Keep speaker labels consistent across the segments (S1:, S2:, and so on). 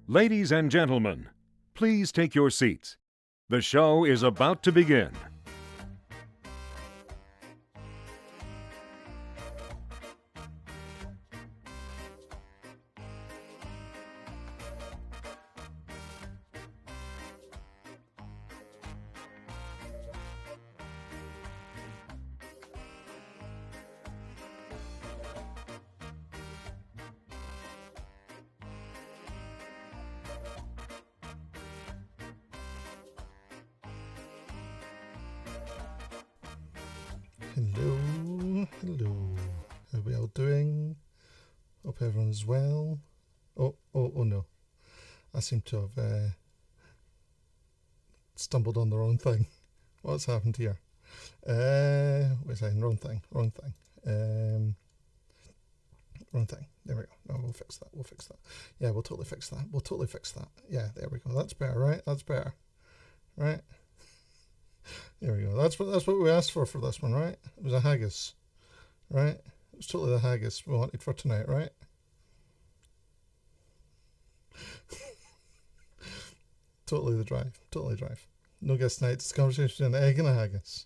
S1: Ladies and gentlemen, please take your seats. The show is about to begin.
S2: Hello. How are we all doing? Hope everyone's well. Oh no. I seem to have stumbled on the wrong thing. What's happened here? Wait a second, wrong thing. Wrong thing. There we go. No, we'll fix that. Yeah, we'll totally fix that. Yeah, there we go. That's better, right? Right? There we go. That's what we asked for this one, right? It was a haggis, right? It was totally the haggis we wanted for tonight, right? Totally the drive. No guest tonight. It's a conversation between an egg and a haggis.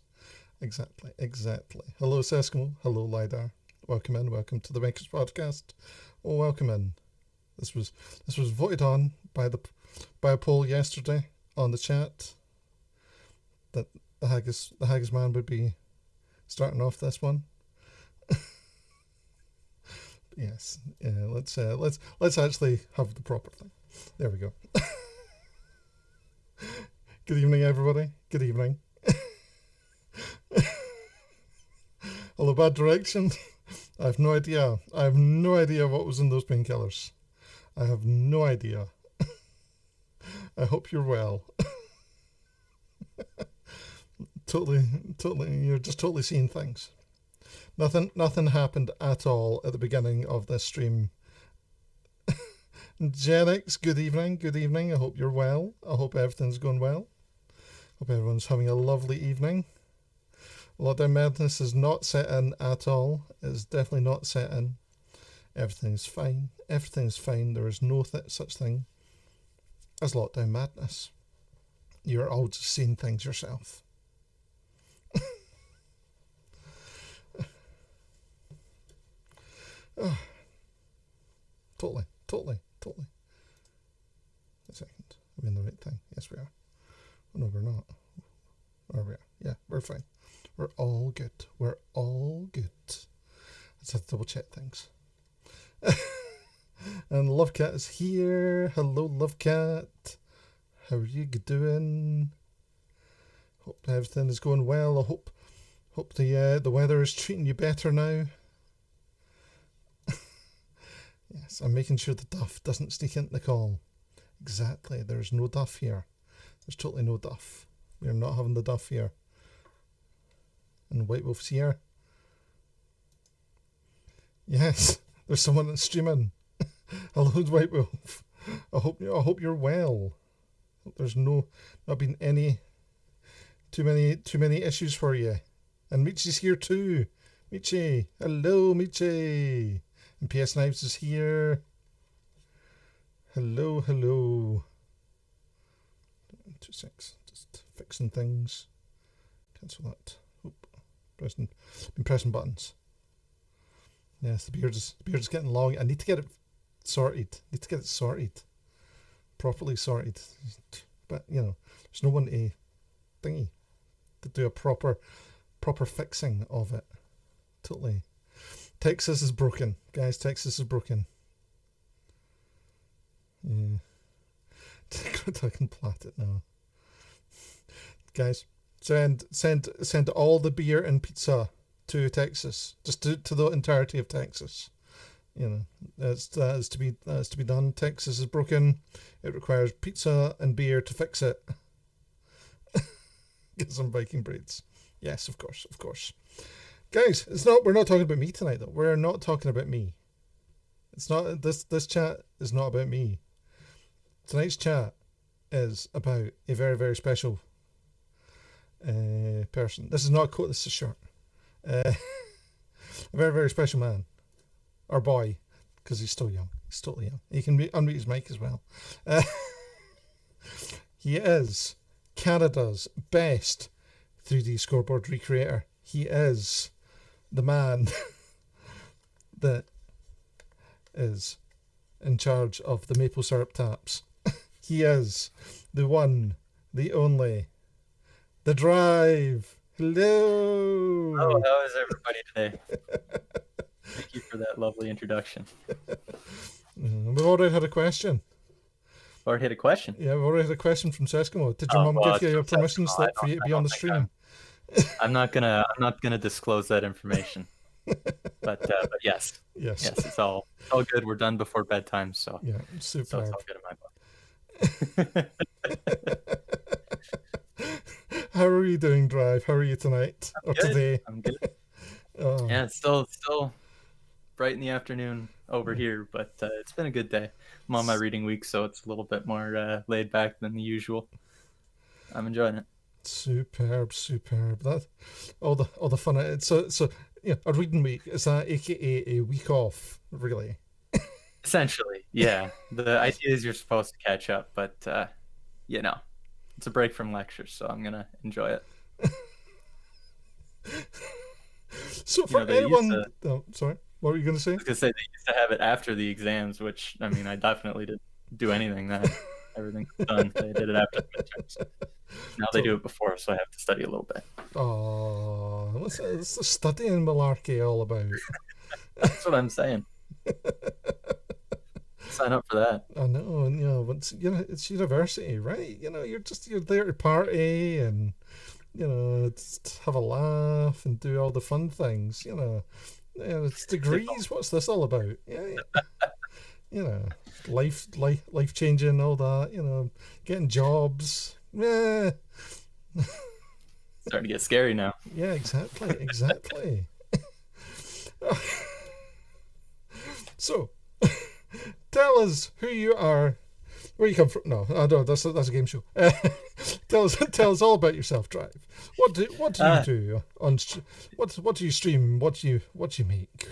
S2: Exactly. Hello, Seskimo. Hello, LiDAR. Welcome to the Makers Podcast. Oh, welcome in. This was voted on by a poll yesterday on the chat that the haggis man would be starting off this one. Yes. Yeah, let's actually have the proper thing. There we go. Good evening, everybody. Good evening. Hello, bad direction. I have no idea what was in those painkillers. I have no idea. I hope you're well. Totally, you're just totally seeing things. Nothing happened at all at the beginning of this stream. Genix, good evening. I hope you're well. I hope everything's going well. Hope everyone's having a lovely evening. Lockdown madness is not set in at all. It's definitely not set in. Everything's fine. There is no such thing as lockdown madness. You're all just seeing things yourself. Oh, totally. A second. Are we in the right thing? Yes, we are. Oh, no, we're not. Are we? Yeah, we're fine. We're all good. Let's have to double check things. And Lovecat is here. Hello, Lovecat. How are you doing? Hope everything is going well. I hope the weather is treating you better now. Yes, I'm making sure the duff doesn't sneak into the call. Exactly. There's no duff here. There's totally no duff. We're not having the duff here. And White Wolf's here. Yes, there's someone that's streaming. Hello, White Wolf. I hope you're well. Hope there's not been too many issues for you. And Michi's here too. Michi, hello, Michi. And PS Knives is here. Hello. 2 seconds. Just fixing things. Cancel that. Been pressing buttons. Yes, the beard is getting long. I need to get it sorted. Properly sorted. But there's no one to do a proper fixing of it. Totally. Texas is broken, guys. Texas is broken. Yeah. I can plot it now, guys. Send all the beer and pizza to Texas, just to the entirety of Texas. That is to be done. Texas is broken. It requires pizza and beer to fix it. Get some Viking braids. Yes, of course. Guys, we're not talking about me tonight though. We're not talking about me. It's not this chat is not about me. Tonight's chat is about a very, very special person. This is not a quote, this is a shirt. A very, very special man. Or boy, because he's still young. He's totally young. He can unmute his mic as well. He is Canada's best 3D scoreboard recreator. He is the man that is in charge of the maple syrup taps. He is the one, the only, the Drive. Hello.
S3: Oh, how is everybody today? Thank you for that lovely introduction.
S2: We've already had a question.
S3: Already had a question?
S2: Yeah, we've already had a question from Seskimo. Did your mum give you your permission slip for you to be on the stream?
S3: I'm not gonna disclose that information. But yes, it's all good. We're done before bedtime, so
S2: yeah, super.
S3: So it's all good in my book.
S2: How are you doing, Drive? How are you tonight or today?
S3: I'm good. Oh. Yeah, it's still bright in the afternoon over here, but it's been a good day. I'm on my reading week, so it's a little bit more laid back than the usual. I'm enjoying it.
S2: Superb. That all the fun. So yeah, a reading week, is that aka a week off, really?
S3: Essentially, yeah. The idea is you're supposed to catch up, but it's a break from lectures, so I'm gonna enjoy it.
S2: So for anyone, sorry, what were you gonna say?
S3: I was gonna say they used to have it after the exams, which I mean, I definitely didn't do anything then. Everything's done. They did it after the midterms. Now they do it before, so I have to study a little bit.
S2: Oh, what's the studying malarkey all about?
S3: That's what I'm saying. Sign up for that.
S2: I know, and it's university, right? You're there to party and just have a laugh and do all the fun things. It's degrees. What's this all about? Life changing, all that. Getting jobs. Yeah.
S3: Starting to get scary now.
S2: Yeah, exactly. So, tell us who you are, where you come from. No, that's a game show. Tell us all about yourself, Drive. What do you do on? What do you stream? What do you make?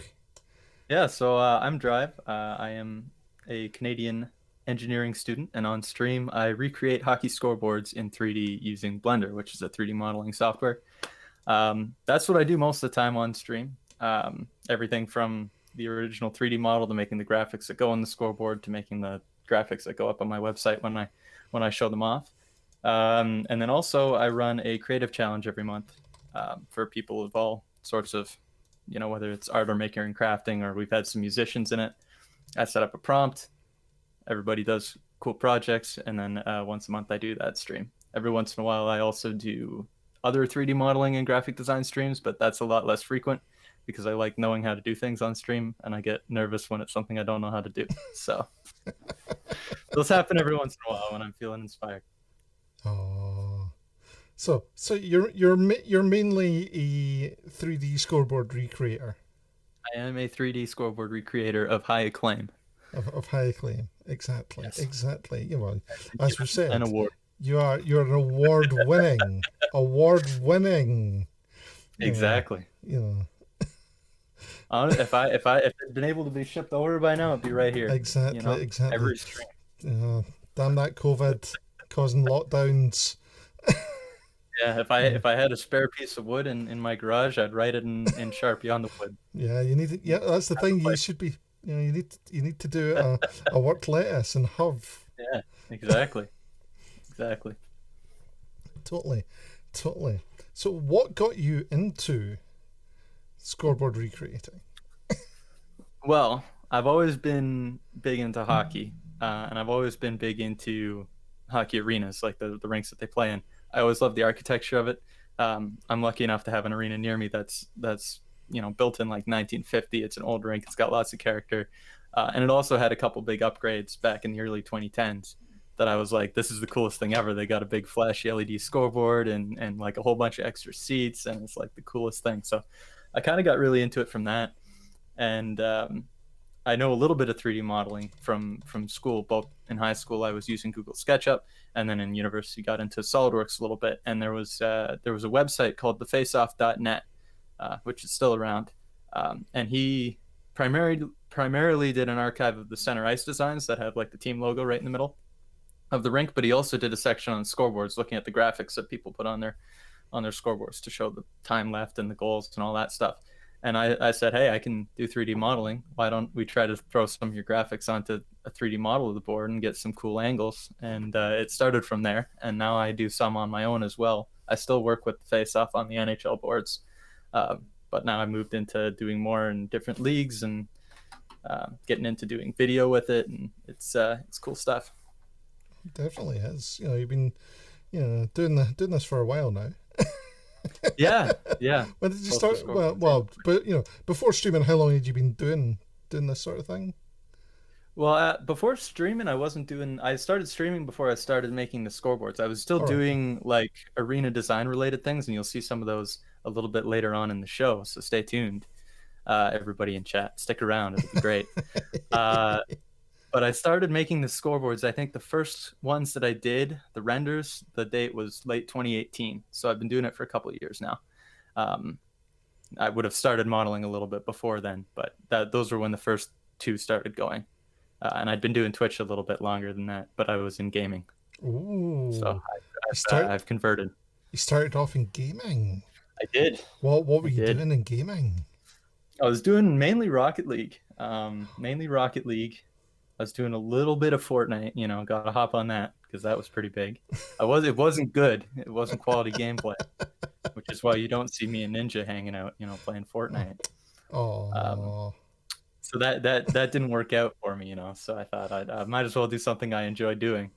S3: Yeah, so I'm Drive. I am a Canadian engineering student, and on stream I recreate hockey scoreboards in 3D using Blender, which is a 3D modeling software. That's what I do most of the time on stream. Everything from the original 3D model to making the graphics that go on the scoreboard to making the graphics that go up on my website when I show them off. And then also I run a creative challenge every month for people of all sorts of, whether it's art or making and crafting, or we've had some musicians in it. I set up a prompt. Everybody does cool projects, and then once a month I do that stream. Every once in a while I also do other 3D modeling and graphic design streams, but that's a lot less frequent because I like knowing how to do things on stream, and I get nervous when it's something I don't know how to do. So those happen every once in a while when I'm feeling inspired.
S2: Oh, so you're mainly a 3D scoreboard recreator.
S3: I am a 3D scoreboard recreator of high acclaim.
S2: Of high acclaim, exactly,
S3: yes.
S2: Exactly. As we said,
S3: an award.
S2: You're an award-winning.
S3: Exactly. If I'd been able to be shipped over by now, I'd be right here.
S2: Exactly.
S3: Every stream.
S2: Damn that COVID causing lockdowns.
S3: Yeah, if I had a spare piece of wood in my garage, I'd write it in Sharpie on the wood.
S2: Yeah, you need it. Yeah, that's the thing. You should be. You need to do a work lettuce and have.
S3: Yeah, exactly.
S2: Totally. So, what got you into scoreboard recreating?
S3: Well, I've always been big into hockey, and I've always been big into hockey arenas, like the rinks that they play in. I always loved the architecture of it. I'm lucky enough to have an arena near me that's built in like 1950. It's an old rink. It's got lots of character, and it also had a couple big upgrades back in the early 2010s that I was like, this is the coolest thing ever. They got a big flashy LED scoreboard and like a whole bunch of extra seats, and it's like the coolest thing. So I kind of got really into it from that, and I know a little bit of 3D modeling from school. Both in high school, I was using Google SketchUp, and then in university, got into SolidWorks a little bit. And there was a website called thefaceoff.net, which is still around. And he primarily did an archive of the center ice designs that have like the team logo right in the middle of the rink, but he also did a section on scoreboards looking at the graphics that people put on their scoreboards to show the time left and the goals and all that stuff. And I said, hey, I can do 3D modeling. Why don't we try to throw some of your graphics onto a 3D model of the board and get some cool angles? And it started from there. And now I do some on my own as well. I still work with the face-off on the NHL boards, but now I moved into doing more in different leagues and getting into doing video with it, and it's cool stuff.
S2: Definitely is. You've been doing this for a while now.
S3: Yeah.
S2: When did you start? Well, but before streaming, how long had you been doing this sort of thing?
S3: Well, before streaming, I started streaming before I started making the scoreboards. I was still doing like arena design related things, and you'll see some of those a little bit later on in the show. So stay tuned, everybody in chat. Stick around; it'll be great. But I started making the scoreboards. I think the first ones that I did, the renders, the date was late 2018. So I've been doing it for a couple of years now. I would have started modeling a little bit before then, but those were when the first two started going. And I'd been doing Twitch a little bit longer than that, but I was in gaming.
S2: Ooh.
S3: So I've converted.
S2: You started off in gaming?
S3: I did.
S2: What were you doing in gaming?
S3: I was doing mainly Rocket League. I was doing a little bit of Fortnite, got to hop on that because that was pretty big. It wasn't good. It wasn't quality gameplay, which is why you don't see me and Ninja hanging out, playing Fortnite.
S2: Oh.
S3: So that didn't work out for me, So I thought I might as well do something I enjoy doing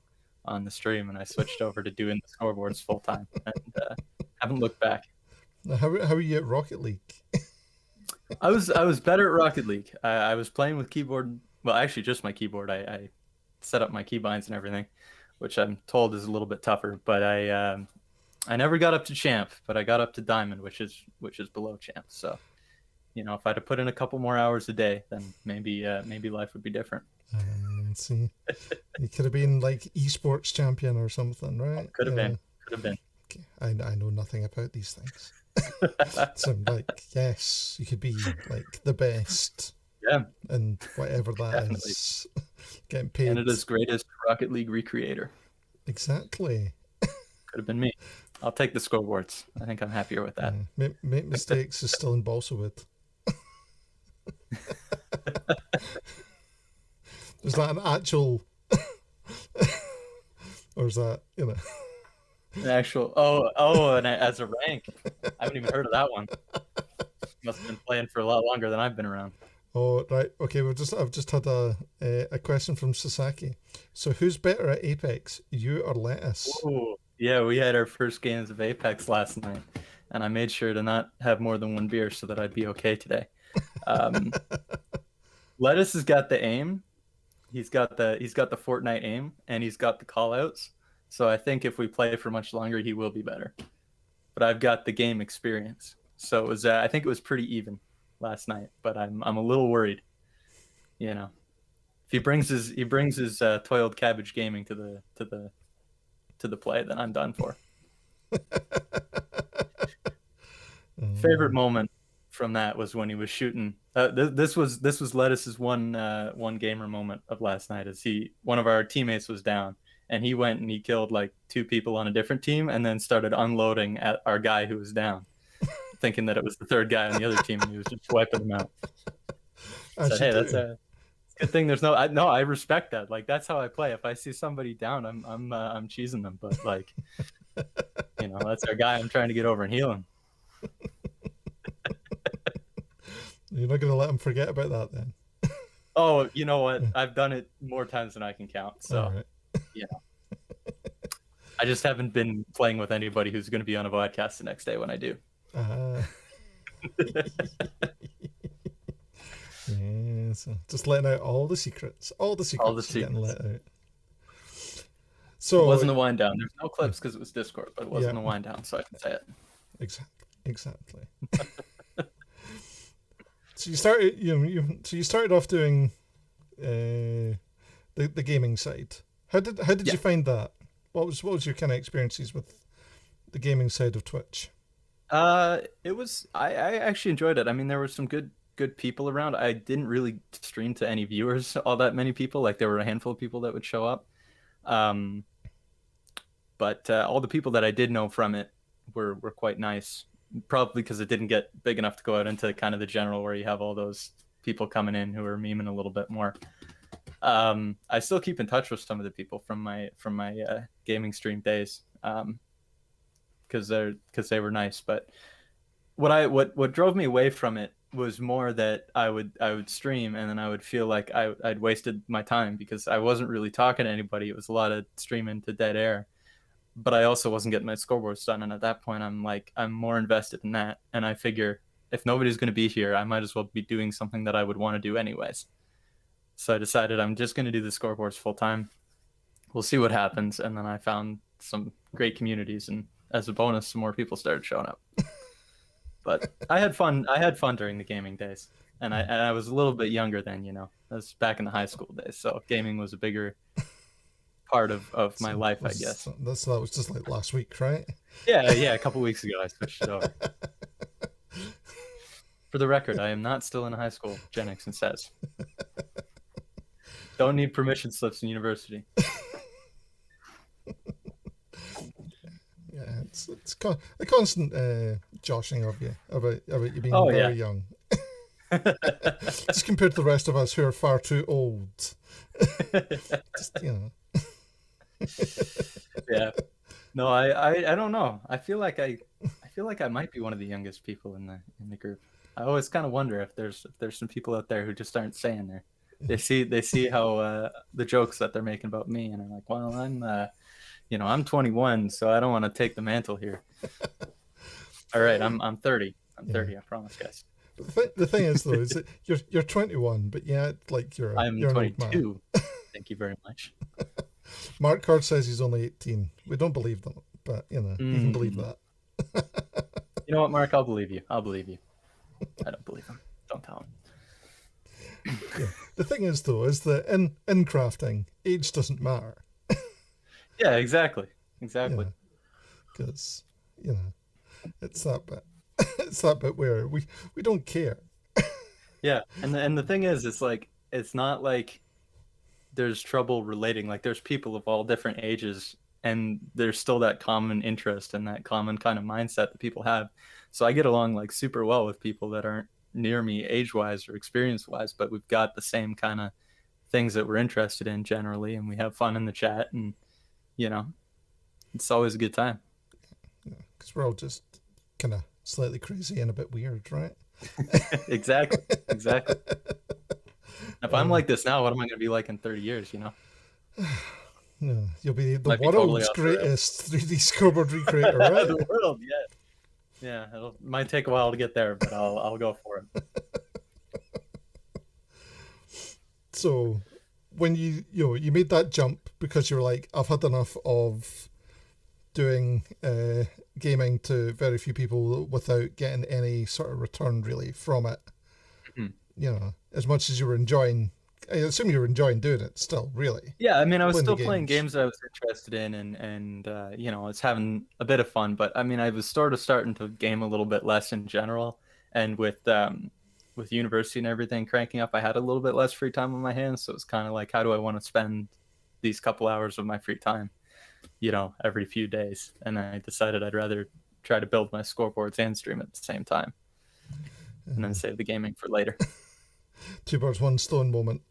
S3: on the stream, and I switched over to doing the scoreboards full time, and haven't looked back.
S2: How are you at Rocket League?
S3: I was better at Rocket League. I was playing with keyboard. Well, actually, just my keyboard. I set up my keybinds and everything, which I'm told is a little bit tougher. But I never got up to champ, but I got up to diamond, which is below champ. So, if I'd have put in a couple more hours a day, then maybe life would be different.
S2: See, you could have been like esports champion or something, right?
S3: Could have been.
S2: Okay. I know nothing about these things. So yes, you could be like the best.
S3: Yeah.
S2: And whatever that
S3: Definitely.
S2: is. Getting paid.
S3: Canada's greatest Rocket League Recreator.
S2: Exactly.
S3: Could have been me. I'll take the scoreboards. I think I'm happier with that.
S2: Make mistakes is still in Balsawood. Is that an actual or is that,
S3: An actual and as a rank. I haven't even heard of that one. Must have been playing for a lot longer than I've been around.
S2: Oh, right. Okay, I've just had a question from Sasaki. So who's better at Apex, you or Lettuce?
S3: Ooh, yeah, we had our first games of Apex last night, and I made sure to not have more than one beer so that I'd be okay today. Lettuce has got the aim. He's got the Fortnite aim, and he's got the callouts. So I think if we play for much longer, he will be better. But I've got the game experience. So it was I think it was pretty even last night, but I'm a little worried. If he brings his toiled cabbage gaming to the play, then I'm done for. Favorite moment from that was when he was shooting. This was Lettuce's one gamer moment of last night. As one of our teammates was down, and he went and he killed like two people on a different team, and then started unloading at our guy who was down, thinking that it was the third guy on the other team, and he was just wiping them out. So hey, that's a good thing. There's I respect that. Like, that's how I play. If I see somebody down, I'm cheesing them. But like, that's our guy. I'm trying to get over and heal him.
S2: You're not going to let him forget about that then?
S3: Oh, you know what? I've done it more times than I can count. So,
S2: right.
S3: I just haven't been playing with anybody who's going to be on a Vodcast the next day when I do.
S2: Yeah, so just letting out all the secrets. All the secrets getting let out. So
S3: it wasn't a wind down. There's no clips because it was Discord, but it wasn't a wind down, so I can say it.
S2: Exactly. So you started off doing the gaming side. How did you find that? What was your kind of experiences with the gaming side of Twitch?
S3: I actually enjoyed it. I mean, there were some good good people around. I didn't really stream to any viewers, all that many people. Like there were a handful of people that would show up. But all the people that I did know from it were quite nice. Probably because it didn't get big enough to go out into kind of the general where you have all those people coming in who are memeing a little bit more. I still keep in touch with some of the people from my gaming stream days because they were nice. But what drove me away from it was more that I would stream and then I would feel like I'd wasted my time because I wasn't really talking to anybody. It was a lot of streaming to dead air. But I also wasn't getting my scoreboards done, and at that point I'm more invested in that, and I figure if nobody's going to be here, I might as well be doing something that I would want to do anyways. So I decided I'm just going to do the scoreboards full time. We'll see what happens, and then I found some great communities, and as a bonus, some more people started showing up. But I had fun during the gaming days, and I was a little bit younger then, you know. I was back in the high school days, so gaming was a bigger part of my life, I guess.
S2: That was just like last week, right?
S3: Yeah, a couple weeks ago I switched it over. For the record, I am not still in high school, Gen Nixon says. Don't need permission slips in university.
S2: Yeah, it's a constant joshing of you about you being very young. Just compared to the rest of us who are far too old. Just, you know.
S3: Yeah, no, I don't know. I feel like I might be one of the youngest people in the group. I always kind of wonder if there's some people out there who just aren't saying there. They see how the jokes that they're making about me, and I'm like, well, I'm 21, so I don't want to take the mantle here. All right, I'm 30. I'm 30. I promise, guys.
S2: But the thing is, though, is that you're 21, but yeah, like you're
S3: 22. Thank you very much.
S2: Mark Card says he's only 18. We don't believe them, but you can believe that.
S3: You know what, Mark? I'll believe you. I don't believe him. Don't tell him.
S2: Yeah. The thing is, though, is that in crafting, age doesn't matter.
S3: Yeah, exactly.
S2: Because it's that bit. It's that bit where we don't care.
S3: Yeah, and the thing is, it's not like there's trouble relating. Like there's people of all different ages, and there's still that common interest and that common kind of mindset that people have. So I get along like super well with people that aren't near me age-wise or experience-wise, but we've got the same kind of things that we're interested in generally, and we have fun in the chat, and it's always a good time.
S2: Yeah, because we're all just kind of slightly crazy and a bit weird, right?
S3: Exactly. If I'm like this now, what am I going to be like in 30 years, you know?
S2: No, you'll be the world's greatest 3D scoreboard recreator, right?
S3: The world, yeah. Yeah, it might take a while to get there, but I'll go for it.
S2: So, when you made that jump because you were like, I've had enough of doing gaming to very few people without getting any sort of return really from it. Mm-hmm. As much as you were enjoying, I assume you were enjoying doing it still, really.
S3: Yeah, I mean, I was still playing games that I was interested in, and I was having a bit of fun. But I mean, I was starting to game a little bit less in general, and with university and everything cranking up, I had a little bit less free time on my hands. So it's kind of like, how do I want to spend these couple hours of my free time, every few days? And I decided I'd rather try to build my scoreboards and stream at the same time, and then save the gaming for later.
S2: 2 birds, 1 stone moment.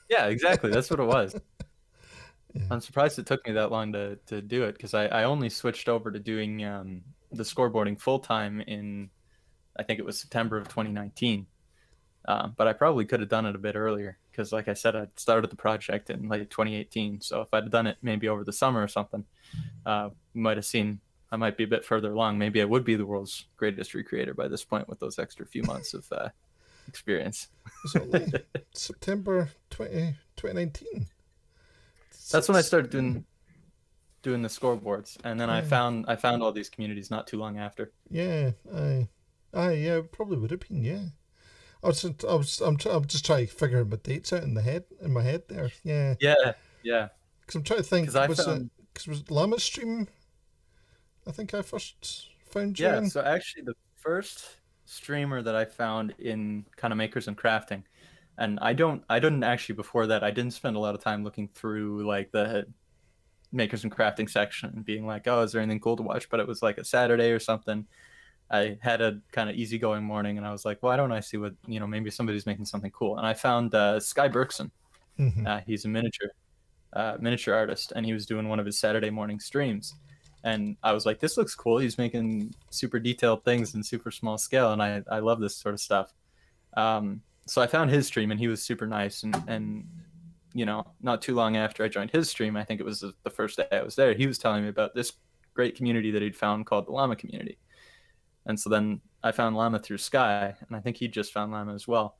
S3: Yeah, exactly. That's what it was.
S2: Yeah.
S3: I'm surprised it took me that long to do it, because I only switched over to doing the scoreboarding full time in, I think it was September of 2019. But I probably could have done it a bit earlier, because like I said, I started the project in like 2018. So if I'd have done it maybe over the summer or something, might have seen I might be a bit further along. Maybe I would be the world's greatest recreator by this point with those extra few months of experience.
S2: So September 2019.
S3: That's when I started doing the scoreboards, and then I found all these communities not too long after.
S2: Yeah, yeah, probably would have been. Yeah, I'm just trying to figure my dates out in my head there. Yeah. Because I'm trying to think. Was Llama Stream? I think I first found you.
S3: Yeah. So actually, the first streamer that I found in kind of makers and crafting. And I didn't actually, before that, I didn't spend a lot of time looking through like the makers and crafting section and being like, oh, is there anything cool to watch? But it was like a Saturday or something. I had a kind of easygoing morning, and I was like, why don't I see what, maybe somebody's making something cool. And I found Sky Berkson. He's a miniature artist, and he was doing one of his Saturday morning streams. And I was like, this looks cool. He's making super detailed things in super small scale, and I love this sort of stuff. So I found his stream, and he was super nice. And not too long after I joined his stream, I think it was the first day I was there, he was telling me about this great community that he'd found called the Llama Community. And so then I found Llama through Sky, and I think he just found Llama as well.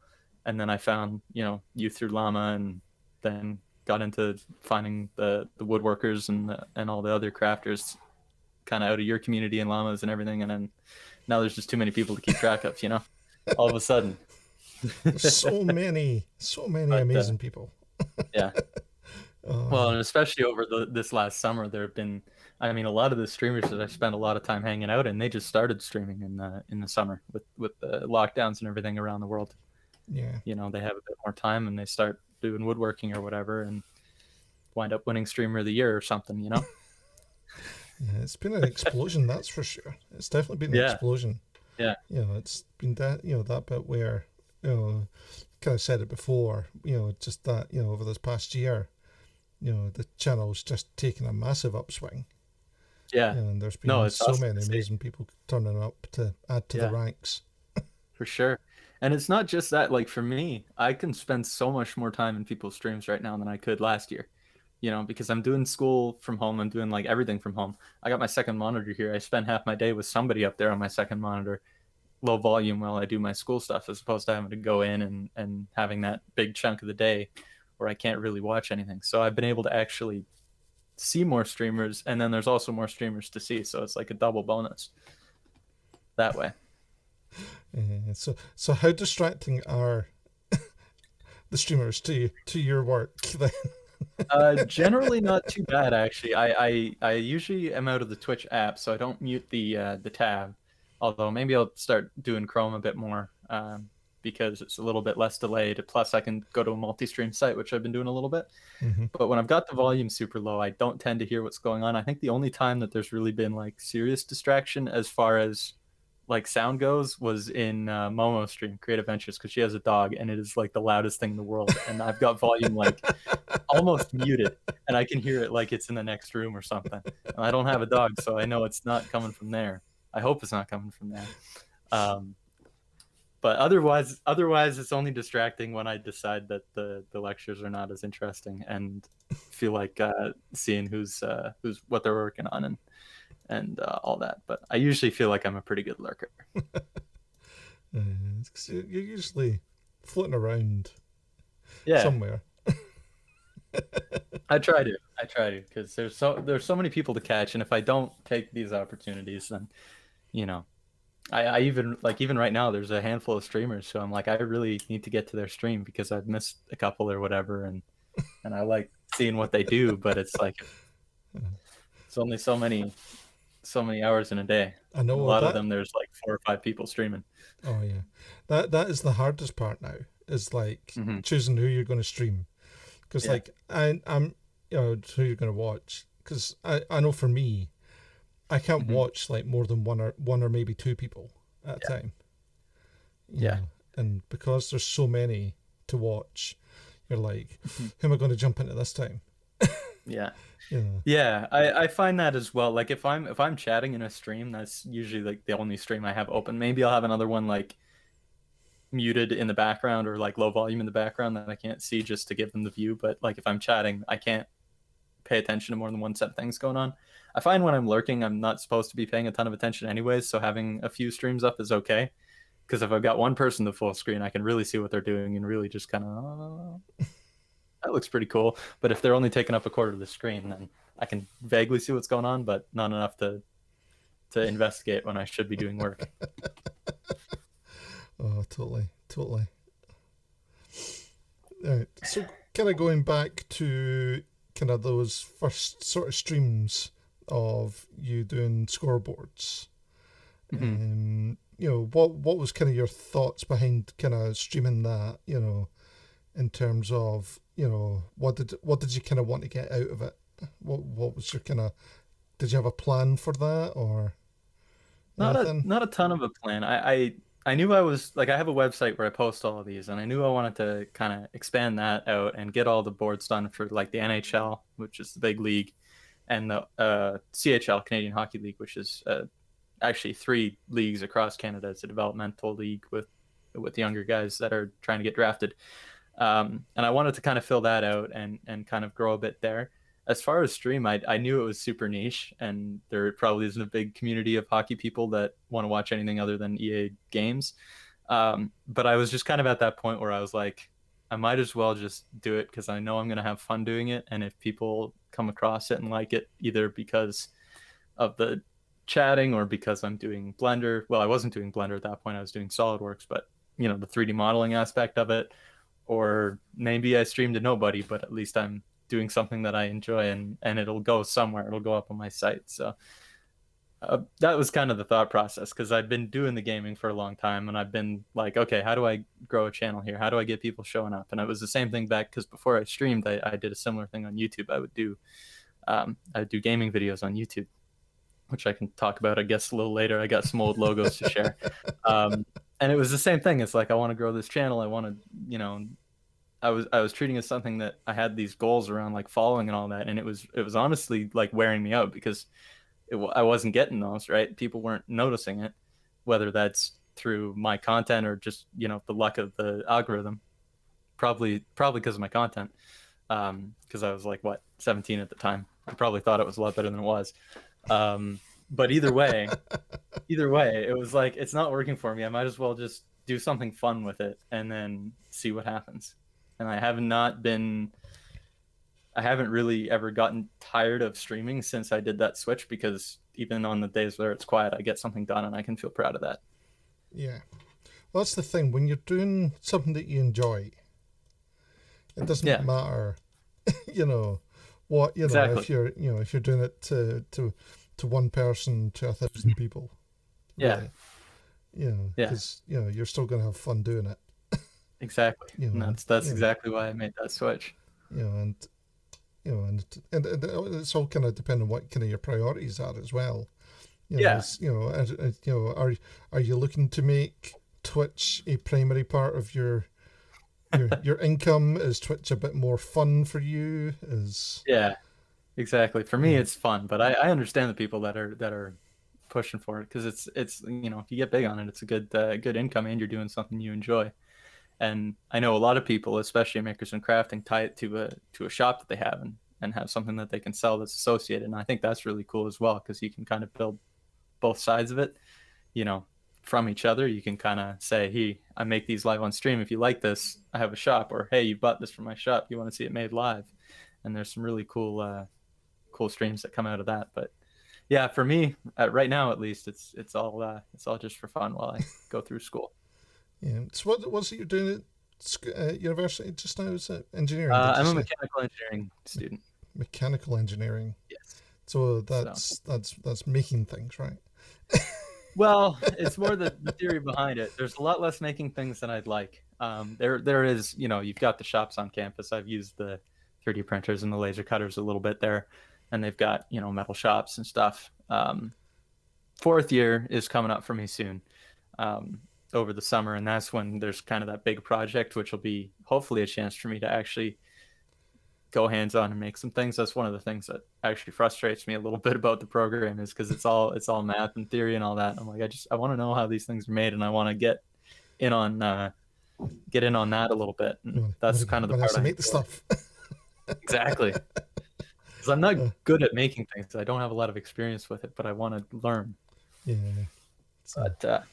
S3: And then I found, you through Llama, and then got into finding the woodworkers and all the other crafters kind of out of your community and llamas and everything. And then now there's just too many people to keep track of, all of a sudden.
S2: so many amazing people.
S3: Yeah. Well, and especially over this last summer, there have been, a lot of the streamers that I spent a lot of time hanging out in, they just started streaming in the summer with the lockdowns and everything around the world.
S2: Yeah.
S3: They have a bit more time, and they start doing woodworking or whatever, and wind up winning Streamer of the Year or something,
S2: Yeah, it's been an explosion, that's for sure. It's definitely been an explosion.
S3: Yeah.
S2: It's been that, that bit where, kind of said it before, just that, over this past year, the channel's just taken a massive upswing.
S3: Yeah.
S2: And there's been so
S3: awesome
S2: many amazing people turning up to add to the ranks.
S3: For sure. And it's not just that, like for me, I can spend so much more time in people's streams right now than I could last year, because I'm doing school from home. I'm doing like everything from home. I got my second monitor here. I spend half my day with somebody up there on my second monitor, low volume while I do my school stuff, as opposed to having to go in and having that big chunk of the day where I can't really watch anything. So I've been able to actually see more streamers, and then there's also more streamers to see. So it's like a double bonus that way.
S2: So how distracting are the streamers to your work then?
S3: Generally not too bad, actually. I usually am out of the Twitch app, so I don't mute the tab. Although maybe I'll start doing Chrome a bit more, because it's a little bit less delayed. Plus, I can go to a multi-stream site, which I've been doing a little bit. But when I've got the volume super low, I don't tend to hear what's going on. I think the only time that there's really been like serious distraction as far as like sound goes was in Momo's stream, Creative Ventures, because she has a dog, and it is like the loudest thing in the world, and I've got volume like almost muted, and I can hear it like it's in the next room or something. And I don't have a dog, so I know it's not coming from there. I hope it's not coming from there. But otherwise it's only distracting when I decide that the lectures are not as interesting, and feel like seeing who's what they're working on and all that. But I usually feel like I'm a pretty good lurker.
S2: You're usually floating around somewhere.
S3: I try to, because there's so many people to catch, and if I don't take these opportunities, then I even right now there's a handful of streamers, so I'm like, I really need to get to their stream because I've missed a couple or whatever, and I like seeing what they do, but it's like it's only so many hours in a day.
S2: I know
S3: a lot of them. There's like 4 or 5 people streaming.
S2: Oh yeah, that is the hardest part now. Is like choosing who you're going to stream, because like I'm who you're going to watch. Because I know for me, I can't watch like more than one or maybe 2 people at a time. You know? And because there's so many to watch, you're like, who am I going to jump into this time?
S3: I find that as well. Like if I'm chatting in a stream, that's usually like the only stream I have open. Maybe I'll have another one like muted in the background or like low volume in the background that I can't see, just to give them the view. But like if I'm chatting, I can't pay attention to more than one set of things going on. I find when I'm lurking, I'm not supposed to be paying a ton of attention anyways, so having a few streams up is okay. Because if I've got one person to full screen, I can really see what they're doing and really just kind of, that looks pretty cool. But if they're only taking up a quarter of the screen, then I can vaguely see what's going on, but not enough to investigate when I should be doing work.
S2: Oh, totally. Right. So kind of going back to kind of those first sort of streams of you doing scoreboards. what was kind of your thoughts behind kind of streaming that, in terms of, what did you kind of want to get out of it? What was your kind of, did you have a plan for that or anything?
S3: Not a ton of a plan. I knew I was like I have a website where I post all of these, and I knew I wanted to kind of expand that out and get all the boards done for like the NHL, which is the big league, and the CHL, Canadian Hockey League, which is actually 3 leagues across Canada. It's a developmental league with younger guys that are trying to get drafted. And I wanted to kind of fill that out and kind of grow a bit there. As far as stream, I knew it was super niche, and there probably isn't a big community of hockey people that want to watch anything other than EA games. But I was just kind of at that point where I was like, I might as well just do it because I know I'm going to have fun doing it. And if people come across it and like it, either because of the chatting or because I'm doing Blender. Well, I wasn't doing Blender at that point. I was doing SolidWorks, but the 3D modeling aspect of it, or maybe I stream to nobody, but at least I'm doing something that I enjoy, and it'll go somewhere. It'll go up on my site. So that was kind of the thought process, because I'd been doing the gaming for a long time, and I've been like, okay, how do I grow a channel here? How do I get people showing up? And it was the same thing back, because before I streamed, I did a similar thing on YouTube. I would do gaming videos on YouTube, which I can talk about, I guess, a little later. I got some old logos to share. And it was the same thing. It's like, I want to grow this channel. I want to, I was treating it as something that I had these goals around, like following and all that. And it was honestly like wearing me out, because I wasn't getting those, right? People weren't noticing it, whether that's through my content or just, the luck of the algorithm, probably because of my content. Because I was like, 17 at the time. I probably thought it was a lot better than it was. But either way, it was like, it's not working for me. I might as well just do something fun with it and then see what happens. And I haven't really ever gotten tired of streaming since I did that switch, because even on the days where it's quiet, I get something done and I can feel proud of that.
S2: Yeah. Well, that's the thing. When you're doing something that you enjoy, it doesn't matter, what,
S3: exactly.
S2: if you're doing it to one person, to 1,000 people.
S3: Really,
S2: because, you're still going to have fun doing it.
S3: Exactly. And that's exactly why I made that switch.
S2: And it's all kind of depending on what kind of your priorities are as well. Are you looking to make Twitch a primary part of your income? Is Twitch a bit more fun for you?
S3: Exactly. For me, it's fun, but I understand the people that are pushing for it, because it's if you get big on it, it's a good income, and you're doing something you enjoy. And I know a lot of people, especially makers and crafting, tie it to a shop that they have and have something that they can sell that's associated. And I think that's really cool as well, because you can kind of build both sides of it, from each other. You can kind of say, hey, I make these live on stream. If you like this, I have a shop. Or, hey, you bought this from my shop. You want to see it made live? And there's some really cool streams that come out of that. But yeah, for me, right now at least, it's all just for fun while I go through school.
S2: Yeah. So what was it you're doing at university just now? Is it engineering?
S3: I'm a mechanical engineering student.
S2: Mechanical engineering.
S3: Yes.
S2: So that's making things, right?
S3: Well, it's more the theory behind it. There's a lot less making things than I'd like. There is, you've got the shops on campus. I've used the 3D printers and the laser cutters a little bit there, and they've got, metal shops and stuff. 4th year is coming up for me soon. Over the summer, and that's when there's kind of that big project, which will be hopefully a chance for me to actually go hands-on and make some things. That's one of the things that actually frustrates me a little bit about the program, is because it's all math and theory and all that. I'm like, I want to know how these things are made, and I want to get in on that a little bit. And that's kind of the part I
S2: make the stuff.
S3: Exactly. Because I'm not good at making things. I don't have a lot of experience with it, but I want to learn.
S2: Yeah.
S3: But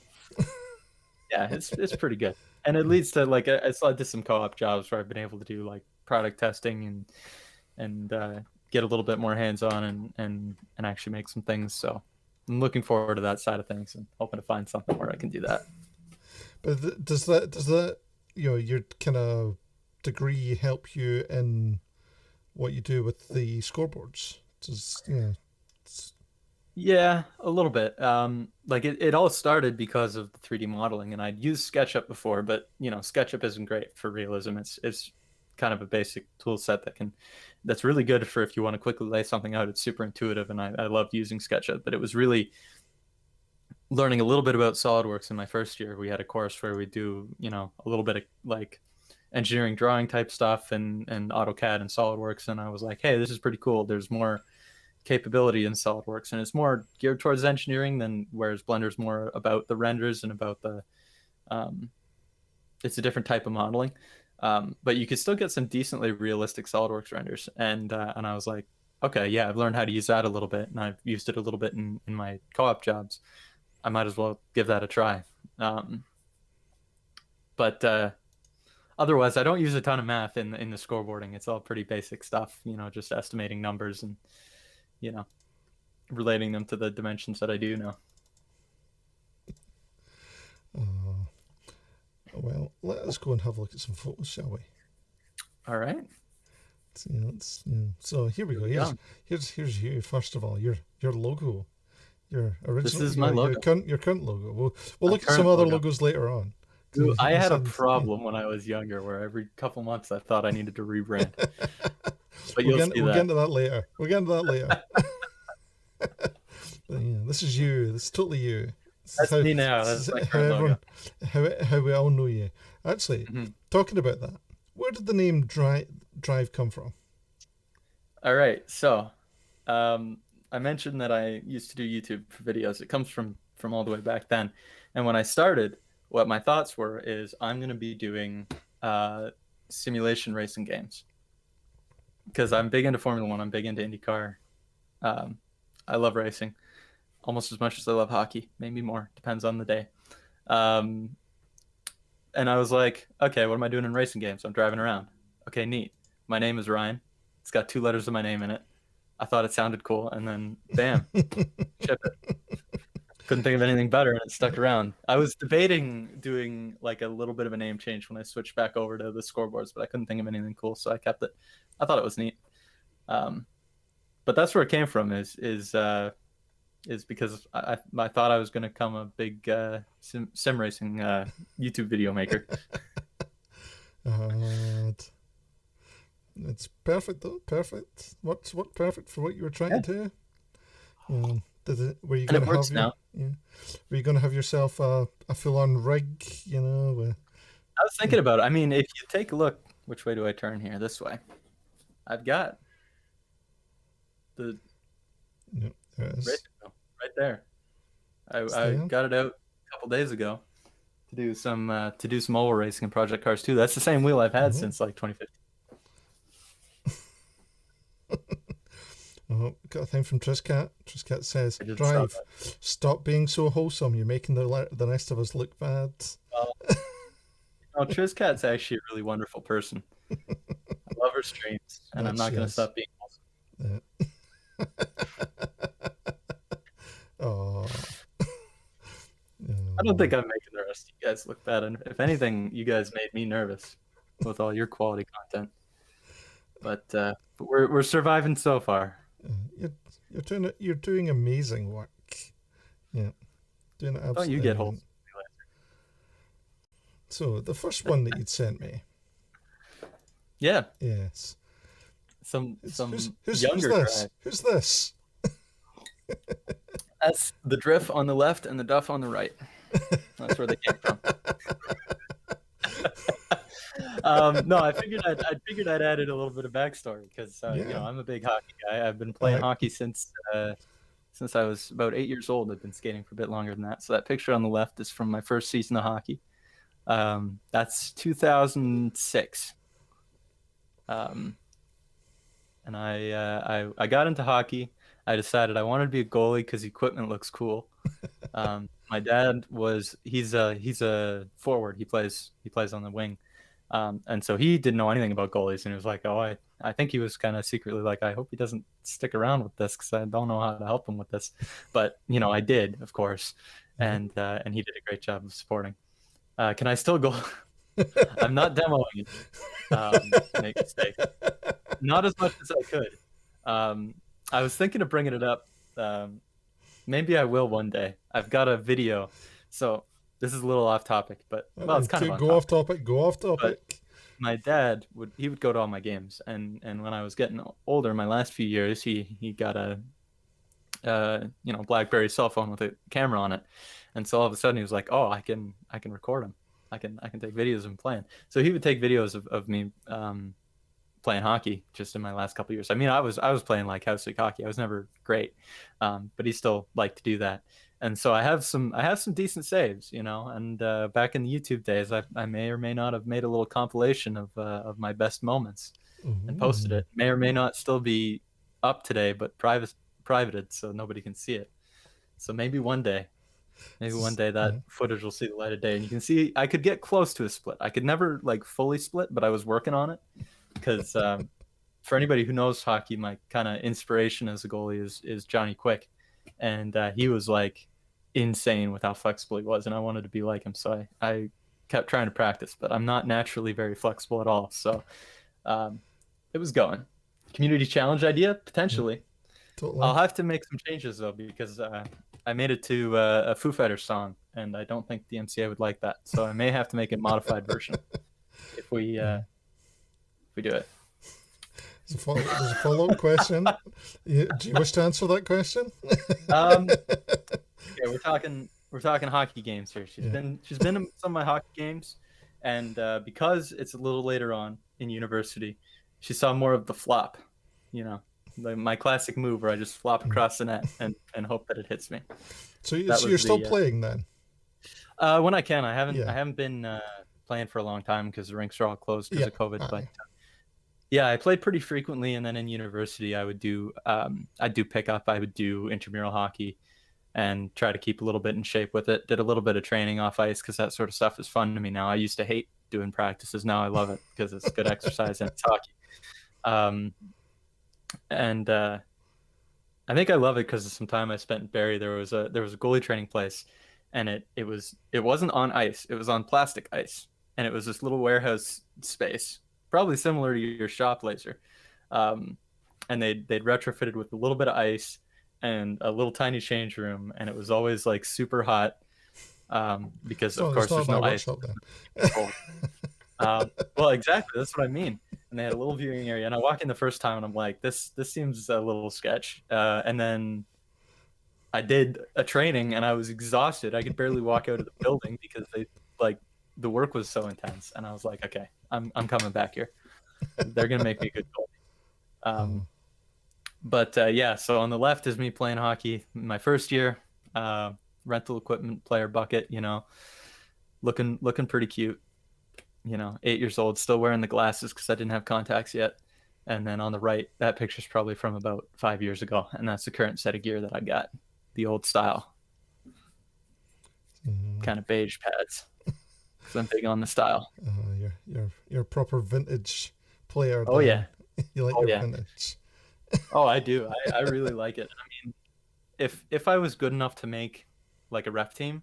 S3: yeah, it's pretty good, and it leads to like I did some co-op jobs where I've been able to do like product testing and get a little bit more hands-on and actually make some things. So I'm looking forward to that side of things and hoping to find something where I can do that.
S2: But does that your kind of degree help you in what you do with the scoreboards?
S3: Yeah, a little bit. Like it all started because of the 3D modeling, and I'd used SketchUp before, but SketchUp isn't great for realism. It's kind of a basic tool set that's really good for if you want to quickly lay something out. It's super intuitive, and I loved using SketchUp. But it was really learning a little bit about SolidWorks in my first year. We had a course where we do, a little bit of like engineering drawing type stuff and AutoCAD and SolidWorks, and I was like, hey, this is pretty cool. There's more capability in SolidWorks, and it's more geared towards engineering than whereas Blender's more about the renders and about the it's a different type of modeling. But you could still get some decently realistic SolidWorks renders, and I was like, okay, yeah, I've learned how to use that a little bit, and I've used it a little bit in my co-op jobs. I might as well give that a try. But otherwise, I don't use a ton of math in the scoreboarding. It's all pretty basic stuff, just estimating numbers and relating them to the dimensions that I do know.
S2: Well, let us go and have a look at some photos, shall we?
S3: All right.
S2: So here we go. Here's you. First of all, your logo, your original.
S3: This is my logo.
S2: Your current logo. We'll look at some other logos later on.
S3: Dude, I had a problem when I was younger, where every couple months I thought I needed to rebrand. But we'll get
S2: into that later. This is you. This is totally you.
S3: That's me now. That's
S2: how we all know you. Actually, talking about that, where did the name Drive come from?
S3: All right. So, I mentioned that I used to do YouTube for videos. It comes from all the way back then. And when I started, what my thoughts were is I'm going to be doing simulation racing games. Because I'm big into Formula One. I'm big into IndyCar. I love racing almost as much as I love hockey, maybe more, depends on the day. And I was like, okay, what am I doing in racing games? I'm driving around. Okay, neat. My name is Ryan. It's got 2 letters of my name in it. I thought it sounded cool, and then bam, ship it. Couldn't think of anything better, and it stuck around. I was debating doing like a little bit of a name change when I switched back over to the scoreboards, but I couldn't think of anything cool, so I kept it. I thought it was neat. But that's where it came from. Is because I thought I was going to become a big sim racing YouTube video maker.
S2: It's perfect though. Perfect. What's perfect for what you were trying to do? Were you going to have now? Yeah. Were you going to have yourself a full-on rig? I
S3: was thinking about it. I mean, if you take a look, which way do I turn here? This way. I've got the
S2: there it is.
S3: Right there. I got it out a couple days ago to do some oval racing in Project Cars 2. That's the same wheel I've had since like 2015.
S2: Got a thing from Triscat. Triscat says, "Drive, stop being so wholesome. You're making the rest of us look bad."
S3: Triscat's actually a really wonderful person. I love her streams, and I'm not going to stop being wholesome.
S2: Oh.
S3: I don't think I'm making the rest of you guys look bad, and if anything, you guys made me nervous with all your quality content. But we're surviving so far.
S2: You're doing amazing work. Yeah, doing absolutely.
S3: Don't you get hold?
S2: So the first one that you'd sent me.
S3: Yeah.
S2: Yes.
S3: Who's
S2: younger this? Who's this?
S3: That's the drift on the left and the duff on the right. That's where they came from. No, I figured I'd added a little bit of backstory because I'm a big hockey guy. I've been playing hockey since I was about 8 years old. I've been skating for a bit longer than that. So that picture on the left is from my first season of hockey. That's 2006. And I got into hockey. I decided I wanted to be a goalie because equipment looks cool. My dad he's a forward. He plays on the wing. And so he didn't know anything about goalies, and he was like, "Oh, I think he was kind of secretly like, I hope he doesn't stick around with this because I don't know how to help him with this." But I did, of course, and he did a great job of supporting. Can I still go? I'm not demoing it. Make mistakes. Not as much as I could. I was thinking of bringing it up Maybe I will one day. I've got a video. So this is a little off topic, but well, it's kind of on
S2: Go off
S3: topic.
S2: topic. Go off
S3: But
S2: topic.
S3: my dad would go to all my games, and when I was getting older, my last few years, he got a BlackBerry cell phone with a camera on it, and so all of a sudden he was like, oh, I can record him. I can take videos of him playing. So he would take videos of me playing hockey just in my last couple of years. I mean, I was playing like house league hockey. I was never great, but he still liked to do that. And so I have some decent saves, And back in the YouTube days, I may or may not have made a little compilation of my best moments and posted it. May or may not still be up today, but privated so nobody can see it. So maybe one day that footage will see the light of day, and you can see I could get close to a split. I could never like fully split, but I was working on it. Because for anybody who knows hockey, my kind of inspiration as a goalie is Johnny Quick, and he was like insane with how flexible he was, and I wanted to be like him. So I kept trying to practice, but I'm not naturally very flexible at all. So it was going. Community challenge idea potentially.
S2: Totally.
S3: I'll have to make some changes though, because I made it to a Foo Fighters song, and I don't think the MCA would like that. So I may have to make a modified version if we do it.
S2: There's a follow-up question. Do you wish to answer that question?
S3: Yeah, we're talking hockey games here. She's been to some of my hockey games, and because it's a little later on in university, she saw more of the flop. My classic move where I just flop across the net and hope that it hits me.
S2: So you're still playing then?
S3: When I can. I haven't been playing for a long time because the rinks are all closed because of COVID. But yeah, I played pretty frequently, and then in university I would do pickup. I would do intramural hockey and try to keep a little bit in shape with it. Did a little bit of training off ice because that sort of stuff is fun to me now. I used to hate doing practices. Now I love it because it's good exercise and it's hockey. And I think I love it because of some time I spent in Barrie. There was a goalie training place, and it wasn't on ice. It was on plastic ice, and it was this little warehouse space, probably similar to your shop, Laser. And they'd retrofitted with a little bit of ice and a little tiny change room, and it was always like super hot because of course there's no ice. Well, exactly. That's what I mean. And they had a little viewing area, and I walk in the first time, and I'm like, this seems a little sketch. And then I did a training, and I was exhausted. I could barely walk out of the building because the work was so intense. And I was like, okay, I'm coming back here. They're gonna make me a good goalie. But yeah, so on the left is me playing hockey my first year, rental equipment player bucket, looking pretty cute. 8 years old, still wearing the glasses because I didn't have contacts yet. And then on the right, that picture's probably from about 5 years ago, and that's the current set of gear that I got, the old style, kind of beige pads. Because I'm big on the style.
S2: You're a proper vintage player.
S3: Oh yeah,
S2: you like your vintage.
S3: Oh, I do. I really like it. I mean, if I was good enough to make like a ref team,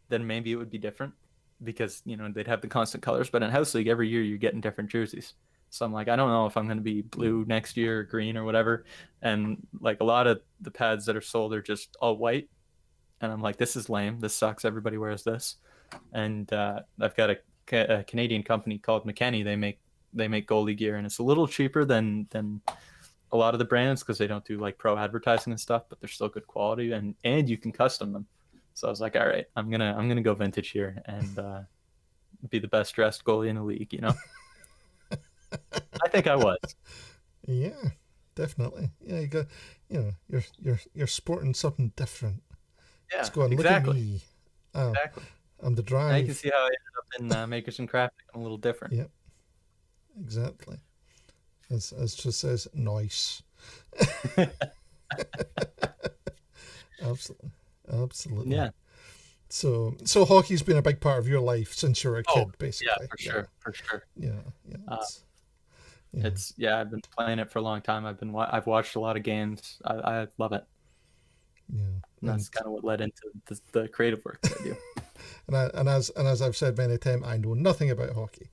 S3: then maybe it would be different. Because they'd have the constant colors, but in house league every year you're getting different jerseys. So I'm like, I don't know if I'm going to be blue next year or green or whatever. And like a lot of the pads that are sold are just all white, and I'm like, this is lame. This sucks. Everybody wears this. And I've got a Canadian company called McKenny. They make goalie gear, and it's a little cheaper than a lot of the brands because they don't do like pro advertising and stuff, but they're still good quality, and you can custom them. So I was like, all right, I'm gonna go vintage here and be the best dressed goalie in the league. I think I was.
S2: Yeah, definitely. Yeah, you got, you're sporting something different.
S3: Yeah,
S2: it's going,
S3: exactly.
S2: Look at me.
S3: Exactly.
S2: I'm the drive.
S3: Now you can see how I ended up in Makers and Crafting. I'm a little different.
S2: Yep. Exactly. As just says, nice. Absolutely.
S3: Yeah.
S2: So hockey's been a big part of your life since you were a kid, basically.
S3: Yeah, for sure.
S2: Yeah.
S3: I've been playing it for a long time. I've watched a lot of games. I love it.
S2: Yeah.
S3: And that's kind of what led into the creative work that I do.
S2: and as I've said many times, I know nothing about hockey.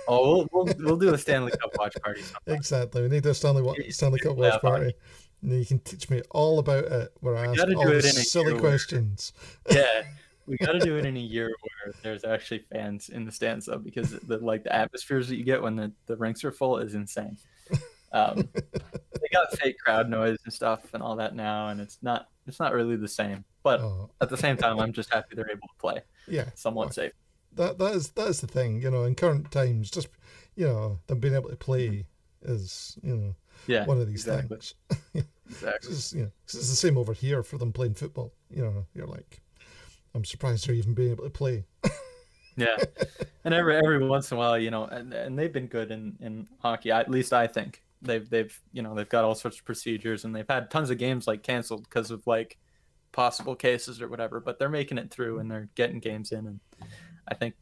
S3: we'll do a Stanley Cup watch party sometime.
S2: Exactly. We need a Stanley Cup watch party. And you can teach me all about it, where I ask all the silly questions.
S3: Yeah, we got to do it in a year where there's actually fans in the stands, though, because the atmospheres that you get when the rinks are full is insane. They got fake crowd noise and stuff and all that now, and it's not really the same. But at the same time, I'm just happy they're able to play.
S2: Yeah,
S3: somewhat safe.
S2: That is the thing, in current times. Just them being able to play is one of these things.
S3: Exactly.
S2: It's the same over here for them playing football. You're like, I'm surprised they're even being able to play.
S3: Yeah, and every once in a while, and they've been good in hockey. At least I think they've got all sorts of procedures, and they've had tons of games like canceled because of like possible cases or whatever. But they're making it through, and they're getting games in, and I think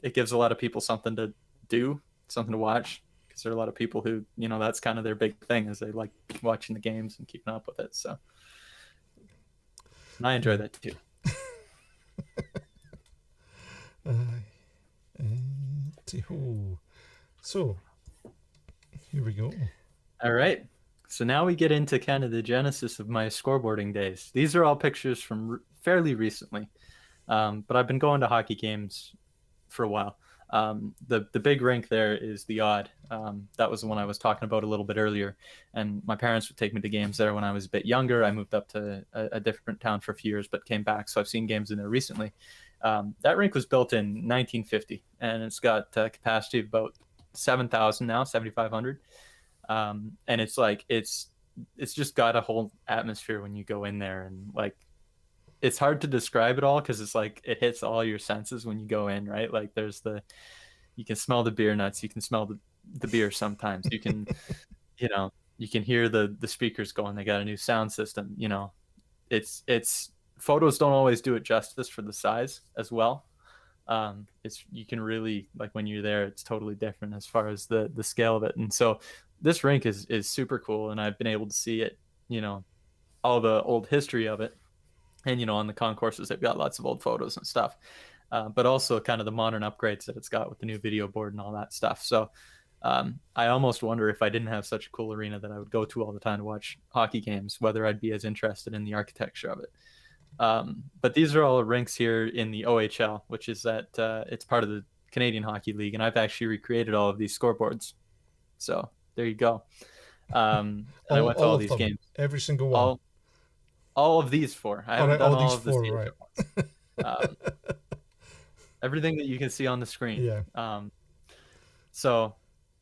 S3: it gives a lot of people something to do, something to watch. Because there are a lot of people who, that's kind of their big thing, is they like watching the games and keeping up with it. So, and I enjoy that too.
S2: So, here we go.
S3: All right. So now we get into kind of the genesis of my scoreboarding days. These are all pictures from fairly recently, but I've been going to hockey games for a while. The big rink there is the Odd. That was the one I was talking about a little bit earlier. And my parents would take me to games there when I was a bit younger. I moved up to a different town for a few years, but came back. So I've seen games in there recently. That rink was built in 1950, and it's got a capacity of about 7,000 now, 7,500. And it's like, it's just got a whole atmosphere when you go in there, and like, it's hard to describe it all, because it's like it hits all your senses when you go in, right? Like you can smell the beer nuts, you can smell the beer sometimes, you can you can hear the speakers going. They got a new sound system. It's photos don't always do it justice for the size as well. You can really, like, when you're there, it's totally different as far as the scale of it. And so this rink is super cool, and I've been able to see it, all the old history of it. And, on the concourses, they've got lots of old photos and stuff, but also kind of the modern upgrades that it's got with the new video board and all that stuff. So I almost wonder, if I didn't have such a cool arena that I would go to all the time to watch hockey games, whether I'd be as interested in the architecture of it. But these are all rinks here in the OHL, which is that it's part of the Canadian Hockey League, and I've actually recreated all of these scoreboards. So there you go. And I went to all these games.
S2: Every single one.
S3: All of these four. I haven't done all of
S2: these four, right.
S3: Everything that you can see on the screen.
S2: Yeah.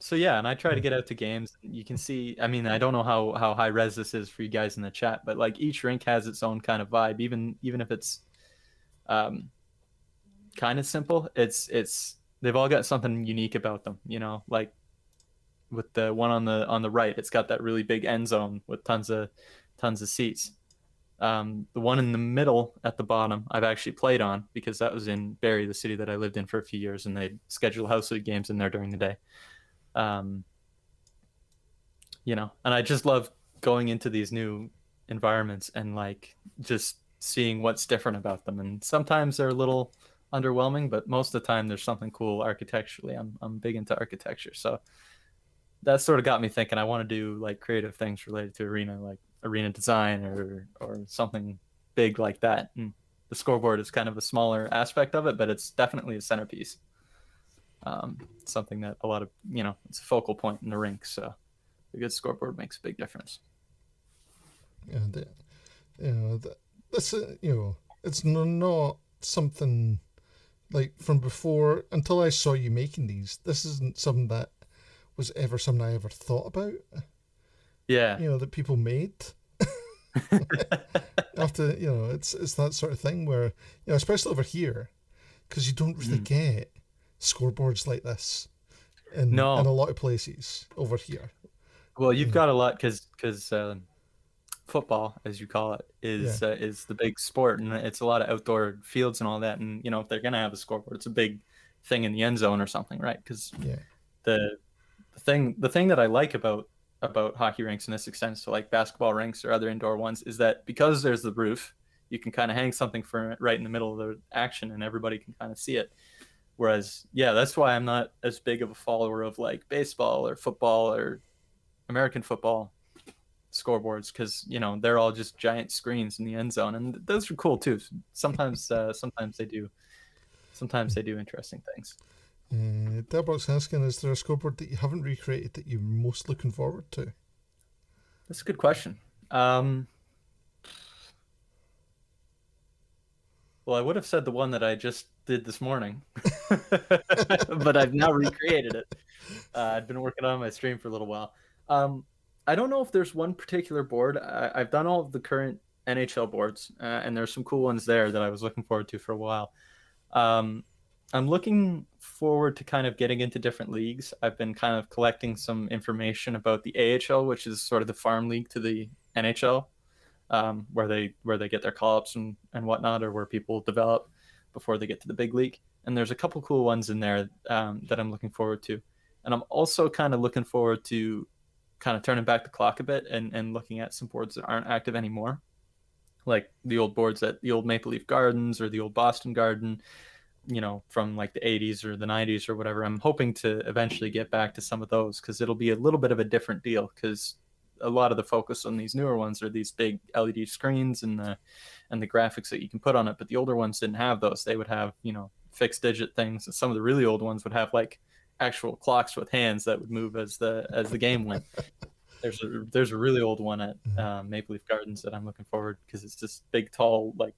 S3: So yeah, and I try to get out to games. You can see, I mean, I don't know how high res this is for you guys in the chat, but like each rink has its own kind of vibe, even if it's kind of simple. It's they've all got something unique about them, like with the one on the right, it's got that really big end zone with tons of seats. The one in the middle at the bottom, I've actually played on, because that was in Barrie, the city that I lived in for a few years, and they schedule house league games in there during the day. And I just love going into these new environments and like just seeing what's different about them. And sometimes they're a little underwhelming, but most of the time there's something cool architecturally. I'm big into architecture, so that sort of got me thinking I want to do like creative things related to arena, like arena design or something big like that. And the scoreboard is kind of a smaller aspect of it, but it's definitely a centerpiece. Something that a lot of, it's a focal point in the rink. So a good scoreboard makes a big difference.
S2: Yeah, this it's not something like from before. Until I saw you making these, this isn't something that was ever something I ever thought about.
S3: Yeah,
S2: that people made. After it's that sort of thing where especially over here, because you don't really get scoreboards like this in a lot of places over here.
S3: Well, you've got a lot because football, as you call it, is the big sport, and it's a lot of outdoor fields and all that. And if they're gonna have a scoreboard, it's a big thing in the end zone or something, right? Because the thing that I like about hockey rinks, and this extends to like basketball rinks or other indoor ones, is that because there's the roof, you can kind of hang something for right in the middle of the action, and everybody can kind of see it. Whereas, yeah, that's why I'm not as big of a follower of like baseball or football or American football scoreboards, because they're all just giant screens in the end zone, and those are cool too. Sometimes they do interesting things.
S2: Deborah's asking, is there a scoreboard that you haven't recreated that you're most looking forward to?
S3: That's a good question. Well, I would have said the one that I just did this morning, but I've now recreated it. I've been working on my stream for a little while. I don't know if there's one particular board. I've done all of the current NHL boards, and there's some cool ones there that I was looking forward to for a while. I'm looking forward to kind of getting into different leagues. I've been kind of collecting some information about the AHL, which is sort of the farm league to the NHL, where they get their call-ups and whatnot, or where people develop before they get to the big league. And there's a couple cool ones in there that I'm looking forward to. And I'm also kind of looking forward to kind of turning back the clock a bit and looking at some boards that aren't active anymore, like the old boards at the old Maple Leaf Gardens or the old Boston Garden, from like the 80s or the 90s or whatever. I'm hoping to eventually get back to some of those, because it'll be a little bit of a different deal, because a lot of the focus on these newer ones are these big LED screens and the graphics that you can put on it. But the older ones didn't have those. They would have, fixed digit things. And some of the really old ones would have like actual clocks with hands that would move as the game went. There's a really old one at Maple Leaf Gardens that I'm looking forward, because it's this big, tall, like